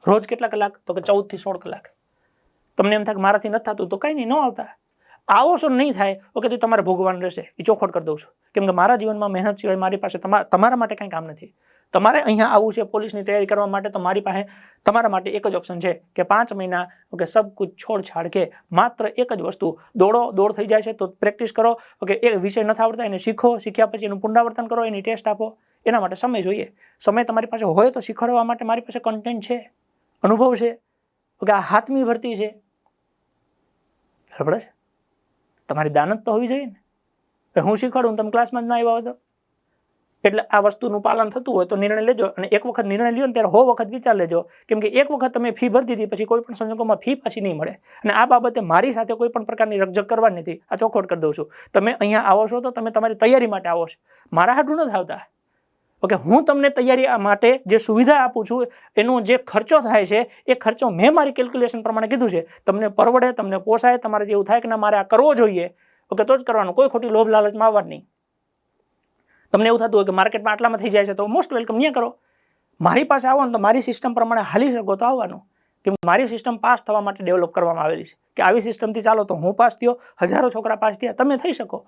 રોજ કેટલા કલાક? તો કે 14 થી 16 કલાક. તમને એમ થાય કે મારાથી નથી થતું, તો કંઈ નહીં, ન આવતા. આવો છો નહીં થાય, ઓકે, તો તમારે ભોગવવાનું રહેશે. એ ચોખવટ કરી દઉં છું. કેમ કે મારા જીવનમાં મહેનત સિવાય મારી પાસે તમારા માટે કંઈ કામ નથી. તમારે અહીંયા આવવું છે પોલીસની તૈયારી કરવા માટે, તો મારી પાસે તમારા માટે એક જ ઓપ્શન છે કે 5 મહિના, ઓકે, સબ કુછ છોડ છાડ કે માત્ર એક જ વસ્તુ, દોડ થઈ જાય છે તો પ્રેક્ટિસ કરો. ઓકે, એ વિષય નથી આવડતા એને શીખો, શીખ્યા પછી એનું પુનરાવર્તન કરો, એની ટેસ્ટ આપો. એના માટે સમય જોઈએ. સમય તમારી પાસે હોય તો શીખવાડવા માટે મારી પાસે કન્ટેન્ટ છે, અનુભવ છે. ઓકે, આ હાથમી ભરતી છે, બરાબર છે. તમારી દાનત તો હોવી જોઈએ ને. હું શીખવાડું, તમે ક્લાસમાં જ ના આવ્યા હોય તો. એટલે આ વસ્તુનું પાલન થતું હોય તો નિર્ણય લેજો. અને એક વખત નિર્ણય લ્યો ને ત્યારે 100 વખત વિચાર લેજો. કેમ કે એક વખત તમે ફી ભરી દીધી પછી કોઈ પણ સંજોગોમાં ફી પાછી નહીં મળે. અને આ બાબતે મારી સાથે કોઈ પણ પ્રકારની રકઝક કરવાની નથી. આ ચોખવટ કરી દઉં છું. તમે અહીંયા આવો છો તો તમે તમારી તૈયારી માટે આવો છો, મારા હાટું નથી આવતા. ઓકે, હું તમને તૈયારી માટે જે સુવિધા આપું છું એનો જે ખર્ચો થાય છે એ ખર્ચો મેં મારી કેલ્ક્યુલેશન પ્રમાણે કીધું છે. તમને પરવડે, તમને પોસાય, તમારે જેવું થાય કે ના મારે આ કરવો જોઈએ, ઓકે, તો જ કરવાનું. કોઈ ખોટી લોભ લાલચમાં આવવાનું નહીં. તમને એવું થતું હોય કે માર્કેટમાં આટલામાં થઈ જાય છે તો મોસ્ટ વેલકમ, નહીં કરો. મારી પાસે આવો ને તો મારી સિસ્ટમ પ્રમાણે હાલી શકો તો આવવાનું. કે મારી સિસ્ટમ પાસ થવા માટે ડેવલપ કરવામાં આવેલી છે કે આવી સિસ્ટમથી ચાલો તો હું પાસ થયો, હજારો છોકરા પાસ થયા, તમે થઈ શકો.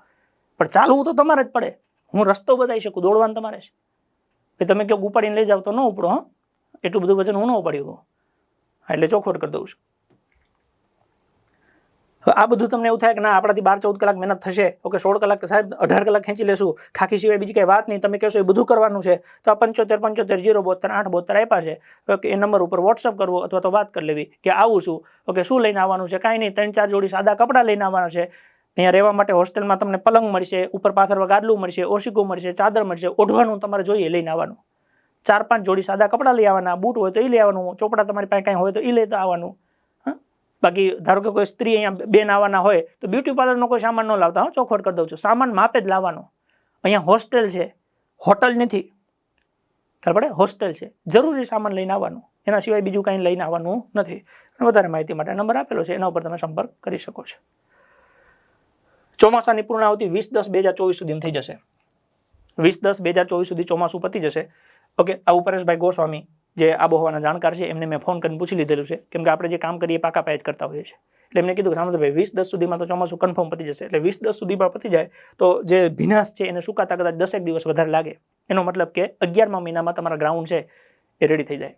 પણ ચાલવું તો તમારે જ પડે. હું રસ્તો બતાવી શકું, દોડવાનું તમારે છે. તમે કહો ઉપાડીને લઈ જાવ તો ન ઉપડો. હા, એટલું બધું વજન હું ન ઉપાડ્યું. એટલે ચોખવટ કરી દઉં છું. આ બધું તમને એવું થાય કે ના આપણાથી 12-14 કલાક મહેનત થશે, ઓકે, 16 કલાક સાહેબ 18 કલાક ખેંચી લેશું, ખાખી સિવાય બીજી કઈ વાત નહીં, તમે કહેશો એ બધું કરવાનું છે, તો આ 75 072 872 આપ્યા છે. ઓકે, એ નંબર ઉપર વોટ્સઅપ કરવો અથવા તો વાત કરી લેવી કે આવું છું. ઓકે, શું લઈને આવવાનું છે? કાંઈ નહીં, 3-4 જોડી સાદા કપડાં લઈને આવવાના છે. અહીંયા રહેવા માટે હોસ્ટેલમાં તમને પલંગ મળશે, ઉપર પાથરવા ગાદલું મળશે, ઓશિકો મળશે, ચાદર મળશે, ઓઢવાનું તમારે જોઈએ લઈને આવવાનું. 4-5 જોડી સાદા કપડાં લઈ આવવાના, બૂટ હોય તો એ લઈ આવવાનું, ચોપડા તમારી પાસે કાંઈ હોય તો એ લેતા આવવાનું. બાકી ધારો કે કોઈ સ્ત્રી અહીંયા બેન આવવાના હોય તો બ્યુટી પાર્લરનો કોઈ સામાન ન લાવતા. હું ચોખવટ કરી દઉં છું, સામાન માપે જ લાવવાનો. અહીંયા હોસ્ટેલ છે, હોટલ નથી, બરાબર? હોસ્ટેલ છે, જરૂરી સામાન લઈને આવવાનું, એના સિવાય બીજું કાંઈ લઈને આવવાનું નથી. વધારે માહિતી માટે નંબર આપેલો છે, એના ઉપર તમે સંપર્ક કરી શકો છો. ચોમાસાની પૂર્ણાહુતિ 20/10/2024 સુધીમાં થઈ જશે. 20/10/2024 સુધી ચોમાસું પતી જશે. ઓકે, આ પરેશભાઈ ગોસ્વામી જે આબોહવાના જાણકાર છે એમને મેં ફોન કરીને પૂછી લીધેલું છે. કેમ કે આપણે જે કામ કરીએ પાકા પાયે જ કરતા હોઈએ છીએ. એટલે એમને કીધું કે સામંતભાઈ 20-10 સુધીમાં તો ચોમાસું કન્ફર્મ પતી જશે. એટલે 20-10 સુધીમાં પતી જાય તો જે ભીનાશ છે એને સુકાતા કદાચ 10 દિવસ વધારે લાગે. એનો મતલબ કે 11મા મહિનામાં તમારા ગ્રાઉન્ડ છે એ રેડી થઈ જાય.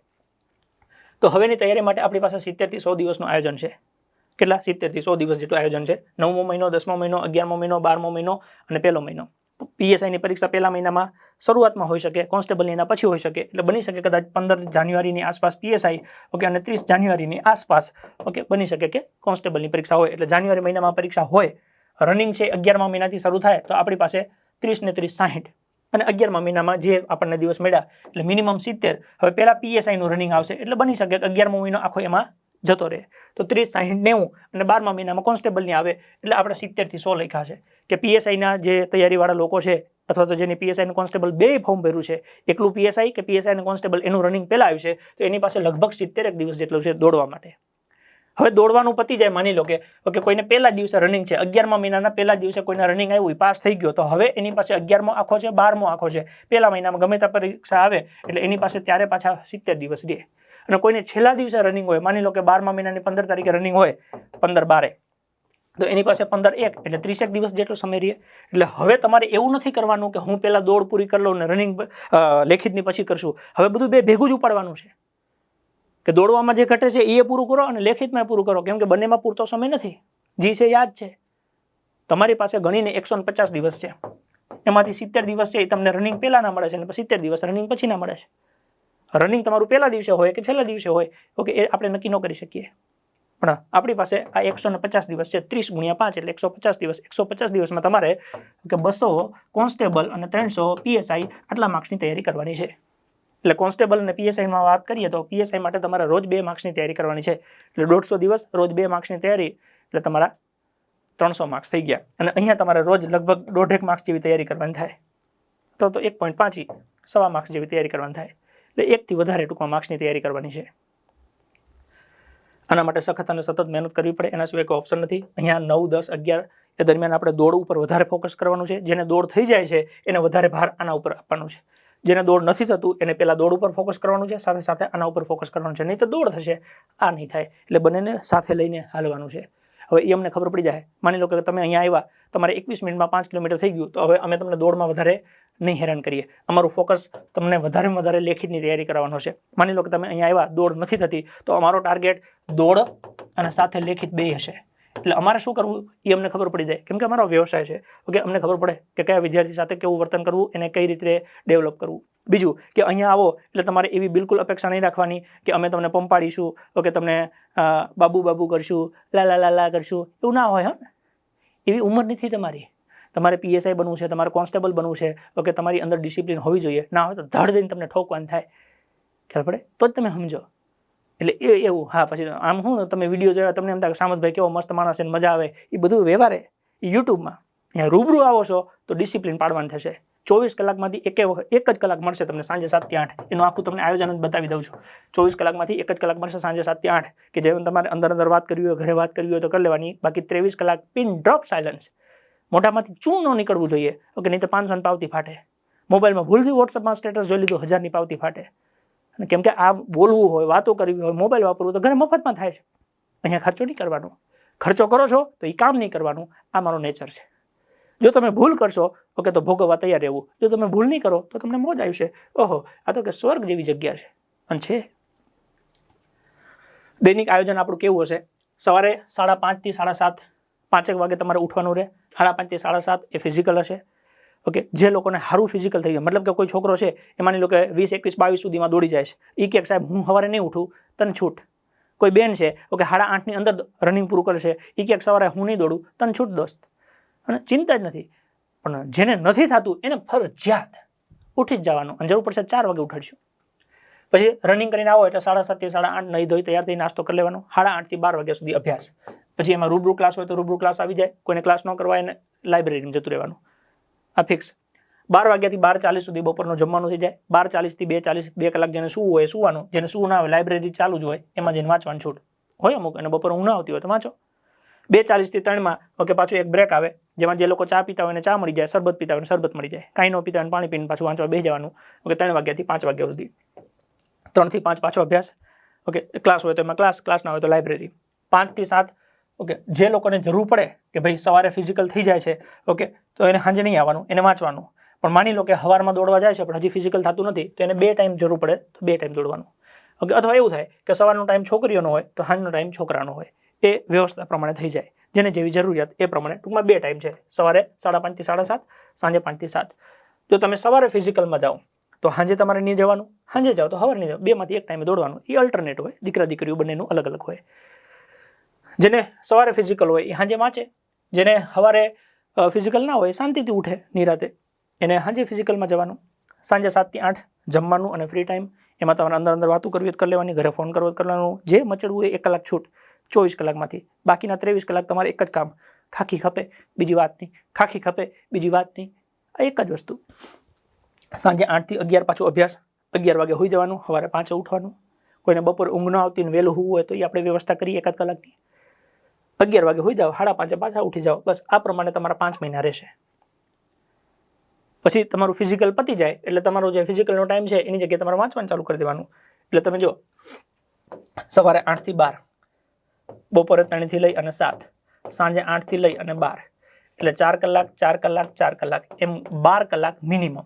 તો હવેની તૈયારી માટે આપણી પાસે 70 થી 100 દિવસનું આયોજન છે. કેટલા? 70 થી 100 દિવસ જેટલું આયોજન છે. 9મો મહિનો, 10મો મહિનો, 11મો મહિનો, 12મો મહિનો અને પહેલો મહિનો. PSIની પરીક્ષા પહેલા મહિનામાં શરૂઆતમાં હોઈ શકે, કોન્સ્ટેબલની એના પછી હોઈ શકે. એટલે બની શકે કદાચ 15 જાન્યુઆરીની આસપાસ PSI, ઓકે, અને 30 જાન્યુઆરીની આસપાસ, ઓકે, બની શકે કે કોન્સ્ટેબલની પરીક્ષા હોય. એટલે જાન્યુઆરી મહિનામાં પરીક્ષા હોય. રનિંગ છે 11મા મહિનાથી શરૂ થાય તો આપણી પાસે 30 ને 30 60 અને 11મા મહિનામાં જે આપણને દિવસ મળ્યા એટલે મિનિમમ 70. હવે પહેલા PSIનું રનિંગ આવશે એટલે બની શકે કે 11મો મહિનો આખો એમાં જતો રહે. તો 30, 60, 90 અને 12મા મહિનામાં કોન્સ્ટેબલની આવે એટલે આપણે 70 થી 100 લખ્યા છે કે PSIના જે તૈયારીવાળા લોકો છે અથવા તો જેની PSI અને કોન્સ્ટેબલ બે ફોર્મ ભર્યું છે, એકલું PSI કે PSI અને કોન્સ્ટેબલ એનું રનિંગ પહેલા આવ્યું છે, તો એની પાસે લગભગ 70 દિવસ જેટલું છે દોડવા માટે. હવે દોડવાનું પતી જાય, માની લો કે ઓકે કોઈને પહેલા દિવસે રનિંગ છે, 11મા મહિનાના પહેલા દિવસે કોઈને રનિંગ આવ્યું, પાસ થઈ ગયો, તો હવે એની પાસે 11મો આખો છે, 12મો આખો છે. પહેલા મહિનામાં ગમે ત્યાં પરીક્ષા આવે એટલે એની પાસે ત્યારે પાછા 70 દિવસ રહે. અને કોઈને છેલ્લા દિવસે રનિંગ હોય, માની લો કે 12મા મહિનાની 15 તારીખે રનિંગ હોય, 15/12, તો એની પાસે 15/1 એટલે 30 દિવસ જેટલો સમય રહે. એટલે હવે તમારે એવું નથી કરવાનું કે હું પહેલા દોડ પૂરી કરી લઉં ને રનિંગ લેખિતની પછી કરશું. હવે બધું બે ભેગું જ ઉપાડવાનું છે. કે દોડવામાં જે ઘટે છે એ પૂરું કરો અને લેખિતમાં પૂરું કરો, કેમ કે બંનેમાં પૂરતો સમય નથી. જી છે યાદ છે, તમારી પાસે ગણીને 150 દિવસ છે, એમાંથી 70 દિવસ છે એ તમને રનિંગ પહેલાના મળે છે અને 70 દિવસ રનિંગ પછીના મળે છે. રનિંગ તમારું પહેલા દિવસે હોય કે છેલ્લા દિવસે હોય, ઓકે, એ આપણે નક્કી ન કરી શકીએ, પણ આપણી પાસે આ 150 દિવસ છે, 30 × 5 એટલે 150 દિવસ. 150 દિવસમાં તમારે કે 200 કોન્સ્ટેબલ અને 300 PSI આટલા માર્ક્સની તૈયારી કરવાની છે. એટલે કોન્સ્ટેબલ અને PSIમાં વાત કરીએ તો PSI માટે તમારે રોજ 2 માર્ક્સની તૈયારી કરવાની છે, એટલે 150 દિવસ રોજ 2 માર્ક્સની તૈયારી એટલે તમારા 300 માર્ક્સ થઈ ગયા. અને અહીંયા તમારે રોજ લગભગ 1.5 માર્ક્સ જેવી તૈયારી કરવાની થાય, તો 1.5 સવા માર્ક્સ જેવી તૈયારી કરવાની થાય, એટલે 1 થી વધારે ટૂંકમાં માર્ક્સની તૈયારી કરવાની છે. આના માટે સખત અને સતત મહેનત કરવી પડે, એના સિવાય કોઈ ઓપ્શન નથી. અહીંયા 9, 10, 11 એ દરમિયાન આપણે દોડ ઉપર વધારે ફોકસ કરવાનું છે. જેને દોડ થઈ જાય છે એને વધારે ભાર આના ઉપર આપવાનું છે. જેને દોડ નથી થતું એને પહેલા દોડ ઉપર ફોકસ કરવાનું છે, સાથે સાથે આના ઉપર ફોકસ કરવાનું છે. નહીં તો દોડ થશે, આ નહીં થાય. એટલે બંનેને સાથે લઈને હાલવાનું છે. હવે એ અમને ખબર પડી જાય, માની લો કે તમે અહીંયા આવ્યા, તમારે 21 મિનિટમાં 5 કિલોમીટર થઈ ગયું, તો હવે અમે તમને દોડમાં વધારે નહીં હેરાન કરીએ. અમારું ફોકસ તમને વધારેમાં વધારે લેખિતની તૈયારી કરવાનો છે. માની લો કે તમે અહીંયા આવ્યા, દોડ નથી થતી, તો અમારો ટાર્ગેટ દોડ અને સાથે લેખિત 2 હશે. એટલે અમારે શું કરવું એ અમને ખબર પડી જાય, કેમ કે અમારો વ્યવસાય છે. ઓકે, અમને ખબર પડે કે કયા વિદ્યાર્થી સાથે કેવું વર્તન કરવું, એને કઈ રીતે ડેવલપ કરવું. બીજું કે અહીંયા આવો એટલે તમારે એવી બિલકુલ અપેક્ષા નહીં રાખવાની કે અમે તમને પંપાડીશું, ઓકે, તમને બાબુ બાબુ કરશું, લા કરશું, એવું ના હોય. હા, એવી ઉંમર નથી તમારી. તમારે PSI બનવું છે, તમારે કોન્સ્ટેબલ બનવું છે, ઓકે, તમારી અંદર ડિસિપ્લિન હોવી જોઈએ. ના હોય તો ધડ દઈને તમને ઠોકવાનું થાય, ખ્યાલ પડે તો જ તમે સમજો. એટલે એવું. હા, પછી આમ હું તમે વિડીયો જોયા, તમને એમ થાય સામતભાઈ કેવો મસ્ત માણસ છે, મજા આવે, એ બધું વ્યવહારે યુટ્યુબમાં. અહીંયા રૂબરૂ આવો છો તો ડિસિપ્લિન પાડવાનું થશે. 24 કલાકમાંથી એક જ કલાક મળશે તમને સાંજે 7 થી 8. એનું આખું તમને આયોજન જ બતાવી દઉં છું. 24 કલાકમાંથી એક જ કલાક મળશે સાંજે 7 થી 8, કે જેમ તમારે અંદર વાત કરવી હોય, ઘરે વાત કરવી હોય તો કરી લેવાની. બાકી 23 કલાક પિન ડ્રોપ સાયલન્સ. મોઢામાંથી ચૂં ન નીકળવું જોઈએ, ઓકે, નહીં તો 500 ની પાવતી ફાટે. મોબાઈલમાં ભૂલથી વોટ્સઅપમાં સ્ટેટસ જોઈ લીધું, 1000 ની પાવતી ફાટે. અને કેમ કે આ બોલવું હોય, વાતો કરવી હોય, મોબાઈલ વાપરવું તો ઘરે મફતમાં થાય છે. અહીંયા ખર્ચો નહીં કરવાનો. ખર્ચો કરો છો તો એ કામ નહીં કરવાનું. આ મારો નેચર છે. જો તમે ભૂલ કરશો, ઓકે, તો ભોગવવા તૈયાર રહેવું. જો તમે ભૂલ નહીં કરો તો તમને મોજ આવશે. ઓહો, આ તો કે સ્વર્ગ જેવી જગ્યા છે. અને છે. દૈનિક આયોજન આપણું કેવું હશે? સવારે 5:30 થી 7:30, 5 વાગે તમારે ઉઠવાનું રહે. 5:30 થી 7:30 એ ફિઝિકલ હશે. ઓકે, જે લોકોને સારું ફિઝિકલ થઈ જાય, મતલબ કે કોઈ છોકરો છે એ માની લો કે 20, 21, 22 સુધીમાં દોડી જાય છે, એ કે સાહેબ હું સવારે નહીં ઉઠું, તને છૂટ. કોઈ બેન છે, ઓકે, 8:30 ની અંદર રનિંગ પૂરું કરશે, એ કે સવારે હું નહીં દોડું, તને છૂટ દોસ્ત. અને ચિંતા જ નથી. પણ જેને નથી થતું એને ફરજિયાત ઉઠી જ જવાનું, અને જરૂર પડશે 4 વાગે ઉઠાડશું. પછી રનિંગ કરીને આવો એટલે 7:30 થી 8:30 નહીં ધોઈ તૈયાર થઈ નાસ્તો કરી લેવાનો. 8:30 થી 12 વાગ્યા સુધી અભ્યાસ. પછી એમાં રૂબરૂ ક્લાસ હોય તો રૂબરૂ ક્લાસ આવી જાય. કોઈને ક્લાસ ન કરવા એને લાઇબ્રેરીમાં જતું રહેવાનું. આ ફિક્સ. 12 વાગ્યાથી 12:40 સુધી બપોરનું જમવાનું થઈ જાય. 12:40 થી 2:40, 2 કલાક જેને શું હોય સુવાનું, જેને શું ના હોય લાઇબ્રેરી ચાલુ જ હોય, એમાં જઈને વાંચવાનું છૂટ હોય અમુક. અને બપોર ઊંઘ ના આવતી હોય તો વાંચો. 2:40 થી 3 ઓકે, પાછું એક બ્રેક આવે, જેમાં જે લોકો ચા પીતા હોય એને ચા મળી જાય, શરબત પીતા હોય શરબત મળી જાય, કાંઈ ન પીતા હોય પાણી પીને પાછું વાંચવા બેસી જવાનું. ઓકે, 3 વાગ્યાથી 5 વાગ્યા સુધી. 3 થી 5 પાછો અભ્યાસ. ઓકે, ક્લાસ હોય તો એમાં ક્લાસ ના હોય તો લાઇબ્રેરી. 5 થી 7, ઓકે, જે લોકોને જરૂર પડે કે ભાઈ સવારે ફિઝિકલ થઈ જાય છે, ઓકે, તો એને સાંજે નહીં આવવાનું, એને વાંચવાનું. પણ માની લો કે સવારમાં દોડવા જાય છે પણ હજી ફિઝિકલ થતું નથી, તો એને 2 ટાઈમ જરૂર પડે તો 2 ટાઈમ દોડવાનું. ઓકે, અથવા એવું થાય કે સવારનો ટાઈમ છોકરીઓનો હોય તો સાંજનો ટાઈમ છોકરાનો હોય. એ વ્યવસ્થા પ્રમાણે થઈ જાય, જેને જેવી જરૂરિયાત એ પ્રમાણે. ટૂંકમાં 2 ટાઈમ છે, સવારે 5:30 થી 7:30, સાંજે 5 થી 7. જો તમે સવારે ફિઝિકલમાં જાઓ તો સાંજે તમારે નહીં જવાનું, સાંજે જાઓ તો સવારે નહીં જાઓ, 2 માંથી એક ટાઈમે દોડવાનું. એ અલ્ટરનેટ હોય, દીકરા દીકરીઓ બંનેનું અલગ અલગ હોય. જેને સવારે ફિઝિકલ હોય એ સાંજે વાંચે, જેને સવારે ફિઝિકલ ના હોય શાંતિથી ઉઠે નિરાતે, એને સાંજે ફિઝિકલમાં જવાનું. સાંજે 7 થી 8 જમવાનું અને ફ્રી ટાઈમ. એમાં તમારે અંદર વાતો કરવી કરી લેવાની, ઘરે ફોન કરવો કરવાનો, જે મચડવું હોય 1 કલાક છૂટ 24 કલાકમાંથી. બાકીના 23 કલાક તમારે એક જ કામ, ખાખી ખપે બીજી વાત નહીં, ખાખી ખપે બીજી વાત નહીં. આ એક જ વસ્તુ. સાંજે 8 થી 11 પાછું અભ્યાસ. 11 વાગે હોઈ જવાનું, સવારે 5 ઉઠવાનું. કોઈને બપોરે ઊંઘ ન આવતી ને વહેલું હોવું હોય તો એ આપણે વ્યવસ્થા કરીએ 1 કલાકની. 11 વાગે હોઈ જાઓ, 5:30 પાછા ઉઠી જાઓ. બસ આ પ્રમાણે તમારા 5 મહિના રહેશે. પછી તમારું ફિઝિકલ પતી જાય એટલે તમારો જે ફિઝિકલનો ટાઈમ છે એની જગ્યાએ તમારે વાંચવાનું ચાલુ કરી દેવાનું. એટલે તમે જો સવારે 8 થી 12, બપોરે 3 થી લઈ અને 7, સાંજે 8 થી લઈ અને 12, એટલે 4 કલાક 4 કલાક 4 કલાક, એમ 12 કલાક મિનિમમ.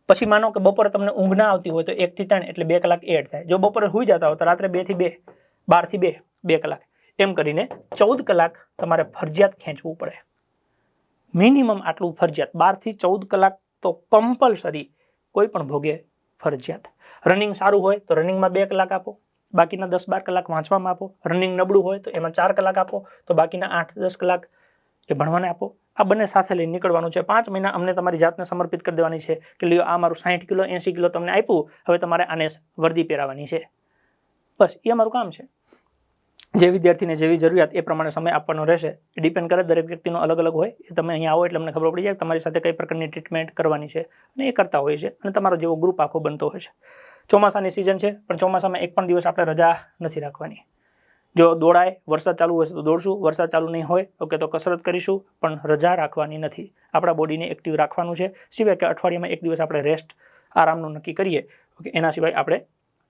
પછી માનો કે બપોરે તમને ઊંઘ ના આવતી હોય તો 1 થી 3 એટલે 2 કલાક એડ થાય. જો બપોરે સૂઈ જતા હોય તો રાત્રે 2 થી 2, 12 થી 2, 2 કલાક, એમ કરીને 14 કલાક તમારે ફરજિયાત ખેંચવું પડે. મિનિમમ આટલું ફરજિયાત. 12 થી 14 કલાક તો કમ્પલસરી કોઈ પણ ભોગે ફરજિયાત. રનિંગ સારું હોય તો રનિંગમાં 2 કલાક આપો, બાકીના 10-12 કલાક વાંચવામાં આપો. રનિંગ નબળું હોય તો એમાં 4 કલાક આપો, તો બાકીના 8-10 કલાક એ ભણવાને આપો. આ બંને સાથે લઈને નીકળવાનું છે. 5 મહિના અમને તમારી જાતને સમર્પિત કરી દેવાની છે કે લ્યો આ મારું 60 કિલો 80 કિલો તમને આપ્યું, હવે તમારે આને વર્દી પહેરાવાની છે. બસ એ અમારું કામ છે. જે વિદ્યાર્થીને જેવી જરૂરિયાત એ પ્રમાણે સમય આપવાનો રહેશે. એ ડિપેન્ડ કરે, દરેક વ્યક્તિનો અલગ અલગ હોય. એ તમે અહીંયા આવો એટલે અમને ખબર પડી જાય તમારી સાથે કઈ પ્રકારની ટ્રીટમેન્ટ કરવાની છે, અને એ કરતા હોય છે, અને તમારો જેવો ગ્રુપ આખો બનતો હોય છે. ચોમાસાની સિઝન છે, પણ ચોમાસામાં એક પણ દિવસ આપણે રજા નથી રાખવાની. જો દોડાય, વરસાદ ચાલુ હશે તો દોડશું, વરસાદ ચાલુ નહીં હોય ઓકે તો કસરત કરીશું, પણ રજા રાખવાની નથી. આપણા બોડીને એક્ટિવ રાખવાનું છે. સિવાય કે અઠવાડિયામાં એક દિવસ આપણે રેસ્ટ, આરામનું નક્કી કરીએ. ઓકે, એના સિવાય આપણે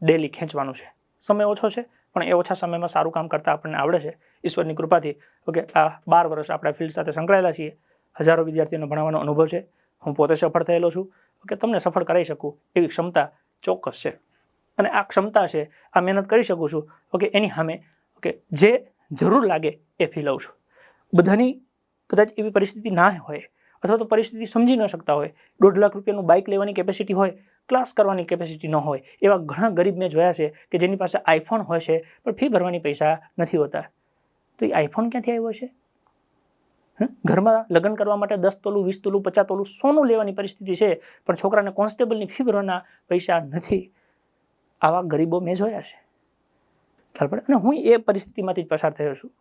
ડેલી ખેંચવાનું છે. સમય ઓછો છે, પણ એ ઓછા સમયમાં સારું કામ કરતા આપણને આવડે છે ઈશ્વરની કૃપાથી. ઓકે, આ 12 વર્ષ આપણે ફિલ્ડ સાથે સંકળાયેલા છીએ. હજારો વિદ્યાર્થીઓને ભણાવવાનો અનુભવ છે. હું પોતે સફળ થયેલો છું. ઓકે, તમને સફળ કરાવી શકું એવી ક્ષમતા ચોક્કસ છે, અને આ ક્ષમતા છે, આ મહેનત કરી શકું છું. ઓકે, એની સામે ઓકે જે જરૂર લાગે એ ફી લઉં છું. બધાની કદાચ એવી પરિસ્થિતિ ના હોય, અથવા તો પરિસ્થિતિ સમજી ન શકતા હોય. 1.5 લાખ રૂપિયાનું બાઇક લેવાની કેપેસિટી હોય, ક્લાસ કરવાની કેપેસિટી ન હોય, એવા ઘણા ગરીબ મેં જોયા છે કે જેની પાસે આઈફોન હોય છે પણ ફી ભરવાની પૈસા નથી હોતા. તો એ આઈફોન ક્યાંથી આવ્યો છે? ઘરમાં લગ્ન કરવા માટે 10 તોલું, 20 તોલું, 50 તોલું સોનું લેવાની પરિસ્થિતિ છે, પણ છોકરાને કોન્સ્ટેબલની ફી ભરવાના પૈસા નથી. આવા ગરીબો મેં જોયા છે. ખ્યાલ પડે? અને હું એ પરિસ્થિતિમાંથી જ પસાર થયો છું.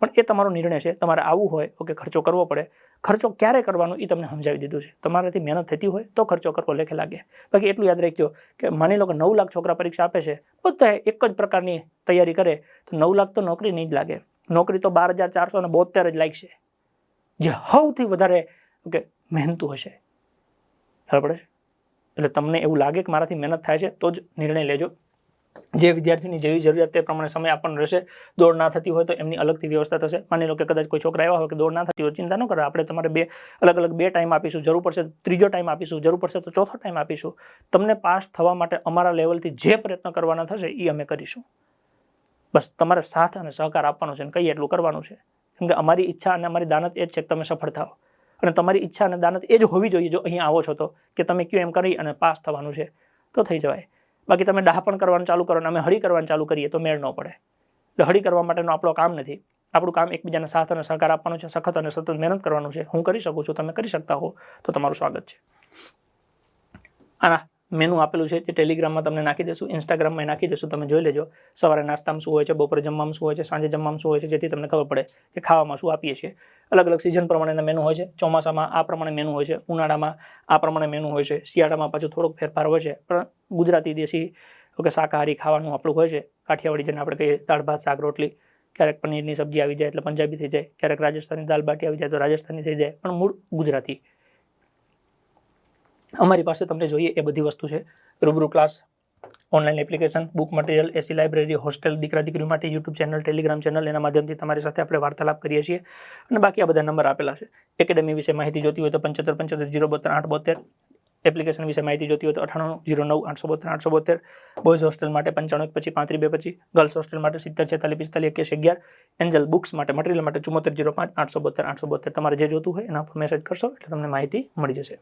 પણ એ તમારો નિર્ણય છે. તમારે આવવું હોય ઓકે, ખર્ચો કરવો પડે. ખર્ચો ક્યારે કરવાનો એ તમને સમજાવી દીધું છે. તમારાથી મહેનત થતી હોય તો ખર્ચો કરવો લેખે લાગે. બાકી એટલું યાદ રાખજો કે માની લો કે 9 લાખ છોકરા પરીક્ષા આપે છે, બધા એક જ પ્રકારની તૈયારી કરે તો 9 લાખ તો નોકરી નહીં જ લાગે. નોકરી તો 12,472 જ લાગશે, જે સૌથી વધારે ઓકે મહેનતું હશે. ખબર પડે? એટલે તમને એવું લાગે કે મારાથી મહેનત થાય છે તો જ નિર્ણય લેજો. જે વિદ્યાર્થીની જેવી જરૂરિયાત તે પ્રમાણે સમય આપવાનો રહેશે. દોડ ના થતી હોય તો એમની અલગથી વ્યવસ્થા થશે. માની લો કે કદાચ કોઈ છોકરા એવા હોય કે દોડ ના થતી હોય, ચિંતા ન કરો. આપણે તમારે અલગ અલગ 2 ટાઈમ આપીશું. જરૂર પડશે તો 3જો ટાઈમ આપીશું, જરૂર પડશે તો 4થો ટાઈમ આપીશું. તમને પાસ થવા માટે અમારા લેવલથી જે પ્રયત્ન કરવાના થશે એ અમે કરીશું. બસ તમારે સાથ અને સહકાર આપવાનો છે, અને કઈ એટલું કરવાનું છે. કેમ કે અમારી ઈચ્છા અને અમારી દાનત એ જ છે કે તમે સફળ થાઓ, અને તમારી ઈચ્છા અને દાનત એ જ હોવી જોઈએ. જો અહીંયા આવો છો તો કે તમે કયો એમ કરી અને પાસ થવાનું છે તો થઈ જવાય. બાકી તમે ડહાપણ કરવાનું ચાલુ કરો અને અમે હળી કરવાનું ચાલુ કરીએ તો મેળ ન પડે. એટલે હળી કરવા માટેનો આપણો કામ નથી. આપણું કામ એકબીજાને સાથ અને સહકાર આપવાનું છે, સખત અને સતત મહેનત કરવાનું છે. હું કરી શકું છું, તમે કરી શકતા હો તો તમારું સ્વાગત છે. આના મેનુ આપેલું છે, જે ટેલિગ્રામમાં તમને નાખી દેશું, ઇન્સ્ટાગ્રામમાં નાખી દેશું. તમે જોઈ લેજો. સવારે નાસ્તામાં શું હોય છે, બપોરે જમવામાં શું હોય છે, સાંજે જમવામાં શું હોય છે, જેથી તમને ખબર પડે કે ખાવામાં શું આપીએ છીએ. અલગ અલગ સિઝન પ્રમાણેના મેનુ હોય છે. ચોમાસામાં આ પ્રમાણે મેનુ હોય છે, ઉનાળામાં આ પ્રમાણે મેનુ હોય છે, શિયાળામાં પાછું થોડોક ફેરફાર હોય છે. પણ ગુજરાતી દેશી ઓકે શાકાહારી ખાવાનું આપણું હોય છે. કાઠિયાવાડી જેને આપણે કહીએ દાળ ભાત શાક રોટલી. ક્યારેક પનીરની સબ્જી આવી જાય એટલે પંજાબી થઈ જાય, ક્યારેક રાજસ્થાની દાલ બાટી આવી જાય તો રાજસ્થાની થઈ જાય, પણ મૂળ ગુજરાતી. અમારી પાસે તમને જોઈએ એ બધી વસ્તુ છે. રૂબરૂ class, online application, book material, AC library, hostel, દીકરા દીકરી માટે યુટ્યુબ ચેનલ, ટેલિગ્રામ ચેનલ, એના માધ્યમથી તમારી સાથે આપણે વાર્તાલાપ કરીએ છીએ. અને બાકી આ બધા નંબર આપેલા છે. એકેડેમી વિશે માહિતી જોતી હોય તો 75 75 072 872. એપ્લિકેશન વિશે માહિતી જોતી હોય તો 98 09 872 872. બોયઝ હોસ્ટેલ માટે 95 25 35 225. ગર્લ્સ હોસ્ટેલ માટે 70 46 45 21 11. એન્જલ બુક્સ માટે મટીરિયલ માટે 74 05 872 872. તમારે જે જોતું હોય એના પર મેસેજ કરશો એટલે તમને માહિતી મળી જશે.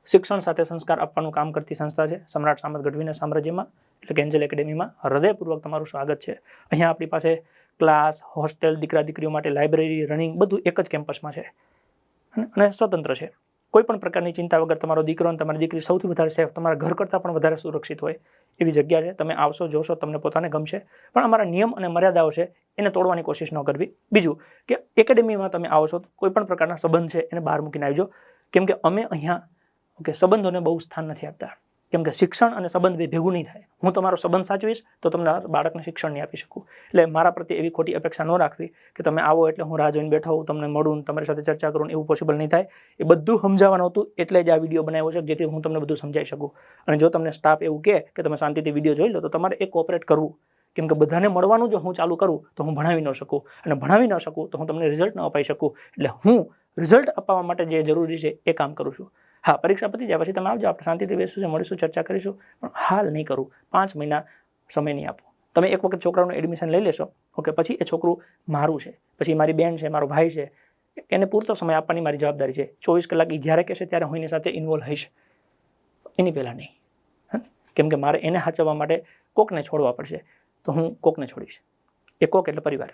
શિક્ષણ સાથે સંસ્કાર આપવાનું કામ કરતી સંસ્થા છે સમ્રાટ સામત ગઢવીના સામ્રાજ્યમાં, એટલે કે એન્જલ એકેડેમીમાં. હૃદયપૂર્વક તમારું સ્વાગત છે. અહીંયા આપણી પાસે ક્લાસ, હોસ્ટેલ, દીકરા દીકરીઓ માટે લાઇબ્રેરી, રનિંગ બધું એક જ કેમ્પસમાં છે, અને સ્વતંત્ર છે. કોઈ પણ પ્રકારની ચિંતા વગર તમારો દીકરો અને તમારી દીકરી સૌથી વધારે સેફ, તમારા ઘર કરતાં પણ વધારે સુરક્ષિત હોય એવી જગ્યા છે. તમે આવશો, જોશો, તમને પોતાને ગમશે. પણ અમારા નિયમ અને મર્યાદાઓ છે એને તોડવાની કોશિશ ન કરવી. બીજું કે એકેડેમીમાં તમે આવો છો તો કોઈ પણ પ્રકારના સંબંધ છે એને બહાર મૂકીને આવજો. કેમ કે અમે અહીંયા ઓકે સંબંધોને બહુ સ્થાન નથી આપતા. કેમ કે શિક્ષણ અને સંબંધ બે ભેગું નહીં થાય. હું તમારો સંબંધ સાચવીશ તો તમને બાળકને શિક્ષણ નહીં આપી શકું. એટલે મારા પ્રત્યે એવી ખોટી અપેક્ષા ન રાખવી કે તમે આવો એટલે હું રાહ જોઈને બેઠો હોઉં, તમને મળું, તમારી સાથે ચર્ચા કરું, એવું પોસિબલ નહીં થાય. એ બધું સમજાવવાનું હતું, એટલે જ આ વિડીયો બનાવ્યો છે, જેથી હું તમને બધું સમજાવી શકું. અને જો તમને સ્ટાફ એવું કહે કે તમે શાંતિથી વિડીયો જોઈ લો તો તમારે એ કોઓપરેટ કરવું. કેમ કે બધાને મળવાનું જો હું ચાલુ કરું તો હું ભણાવી ન શકું, અને ભણાવી ન શકું તો હું તમને રિઝલ્ટ ન અપાઈ શકું. એટલે હું રિઝલ્ટ અપાવવા માટે જે જરૂરી છે એ કામ કરું છું. હા, પરીક્ષા પતી જાય પછી તમે આવજો, આપણે શાંતિથી બેસીશું, મળીશું, ચર્ચા કરીશું, પણ હાલ નહીં કરું, 5 મહિના સમય નહીં આપો. તમે એક વખત છોકરાનું એડમિશન લઈ લેશો, ઓકે, પછી એ છોકરું મારું છે, પછી મારી બેન છે, મારો ભાઈ છે, એને પૂરતો સમય આપવાની મારી જવાબદારી છે. 24 કલાક એ જ્યારે કહેશે ત્યારે હું એની સાથે ઇન્વોલ્વ હઈશ, એની પહેલાં નહીં. કેમ કે મારે એને સાચવવા માટે કોકને છોડવા પડશે, તો હું કોકને છોડીશ. એ કોક એટલે પરિવાર.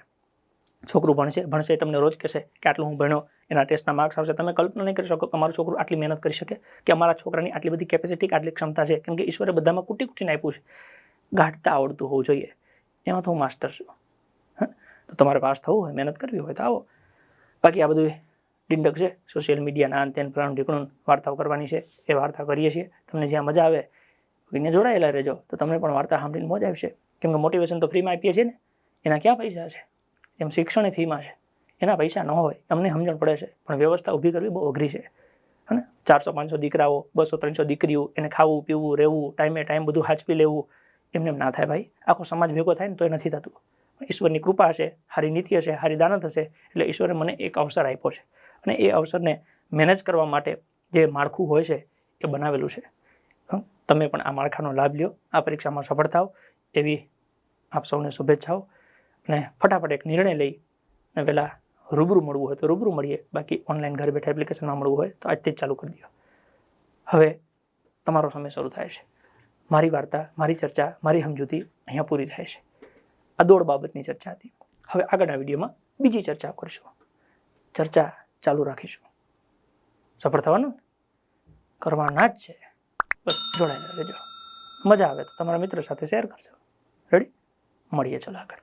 છોકરું ભણશે તમને રોજ કહેશે કે આટલું હું ભણ્યો, એના ટેસ્ટના માર્ક્સ આવશે. તમે કલ્પના નહીં કરી શકો કે અમારું છોકરું આટલી મહેનત કરી શકે, કે અમારા છોકરાની આટલી બધી કેપેસિટી, આટલી ક્ષમતા છે. કેમ કે ઈશ્વરે બધામાં કૂટીને આપ્યું છે. ગાંઠતા આવડતું હોવું જોઈએ, એમાં તો હું માસ્ટર છું. તો તમારે પાસ થવું હોય, મહેનત કરવી હોય તો આવો. બાકી આ બધું ડિંડક છે, સોશિયલ મીડિયાના આન તેન ફલાણું ઢીકણું વાર્તાઓ કરવાની છે, એ વાર્તા કરીએ છીએ. તમને જ્યાં મજા આવે એને જોડાયેલા રહેજો, તો તમને પણ વાર્તા સાંભળીને મજા આવશે. કેમ કે મોટિવેશન તો ફ્રીમાં આપીએ છીએ ને, એના ક્યાં પૈસા છે? એમ શિક્ષણ એ ફીમાં છે, એના પૈસા ન હોય, અમને સમજણ પડે છે, પણ વ્યવસ્થા ઊભી કરવી બહુ અઘરી છે. અને 400-500 દીકરાઓ, 200-300 દીકરીઓ, એને ખાવું પીવું રહેવું ટાઈમે ટાઈમ બધું હાચવી લેવું, એમને ના થાય ભાઈ. આખો સમાજ ભેગો થાય ને તો એ નથી થતું. ઈશ્વરની કૃપા હશે, સારી નીતિ હશે, સારી દાનત હશે, એટલે ઈશ્વરે મને એક અવસર આપ્યો છે, અને એ અવસરને મેનેજ કરવા માટે જે માળખું હોય છે એ બનાવેલું છે. તમે પણ આ માળખાનો લાભ લ્યો, આ પરીક્ષામાં સફળ થાવ એવી આપ સૌને શુભેચ્છાઓ. અને ફટાફટ એક નિર્ણય લઈ અને પહેલાં રૂબરૂ મળવું હોય તો રૂબરૂ મળીએ, બાકી ઓનલાઈન ઘર બેઠા એપ્લિકેશનમાં મળવું હોય તો આજથી જ ચાલુ કરી દો. હવે તમારો સમય શરૂ થાય છે. મારી વાર્તા, મારી ચર્ચા, મારી સમજૂતી અહીંયા પૂરી થાય છે. આ દોડ બાબતની ચર્ચા હતી. હવે આગળના વિડીયોમાં બીજી ચર્ચા કરીશું, ચર્ચા ચાલુ રાખીશું. સફળ થવાનું કરવાના જ છે, બસ જોડાયેલા રહેજો. મજા આવે તો તમારા મિત્રો સાથે શેર કરજો. રેડી? મળીએ, ચલો આગળ.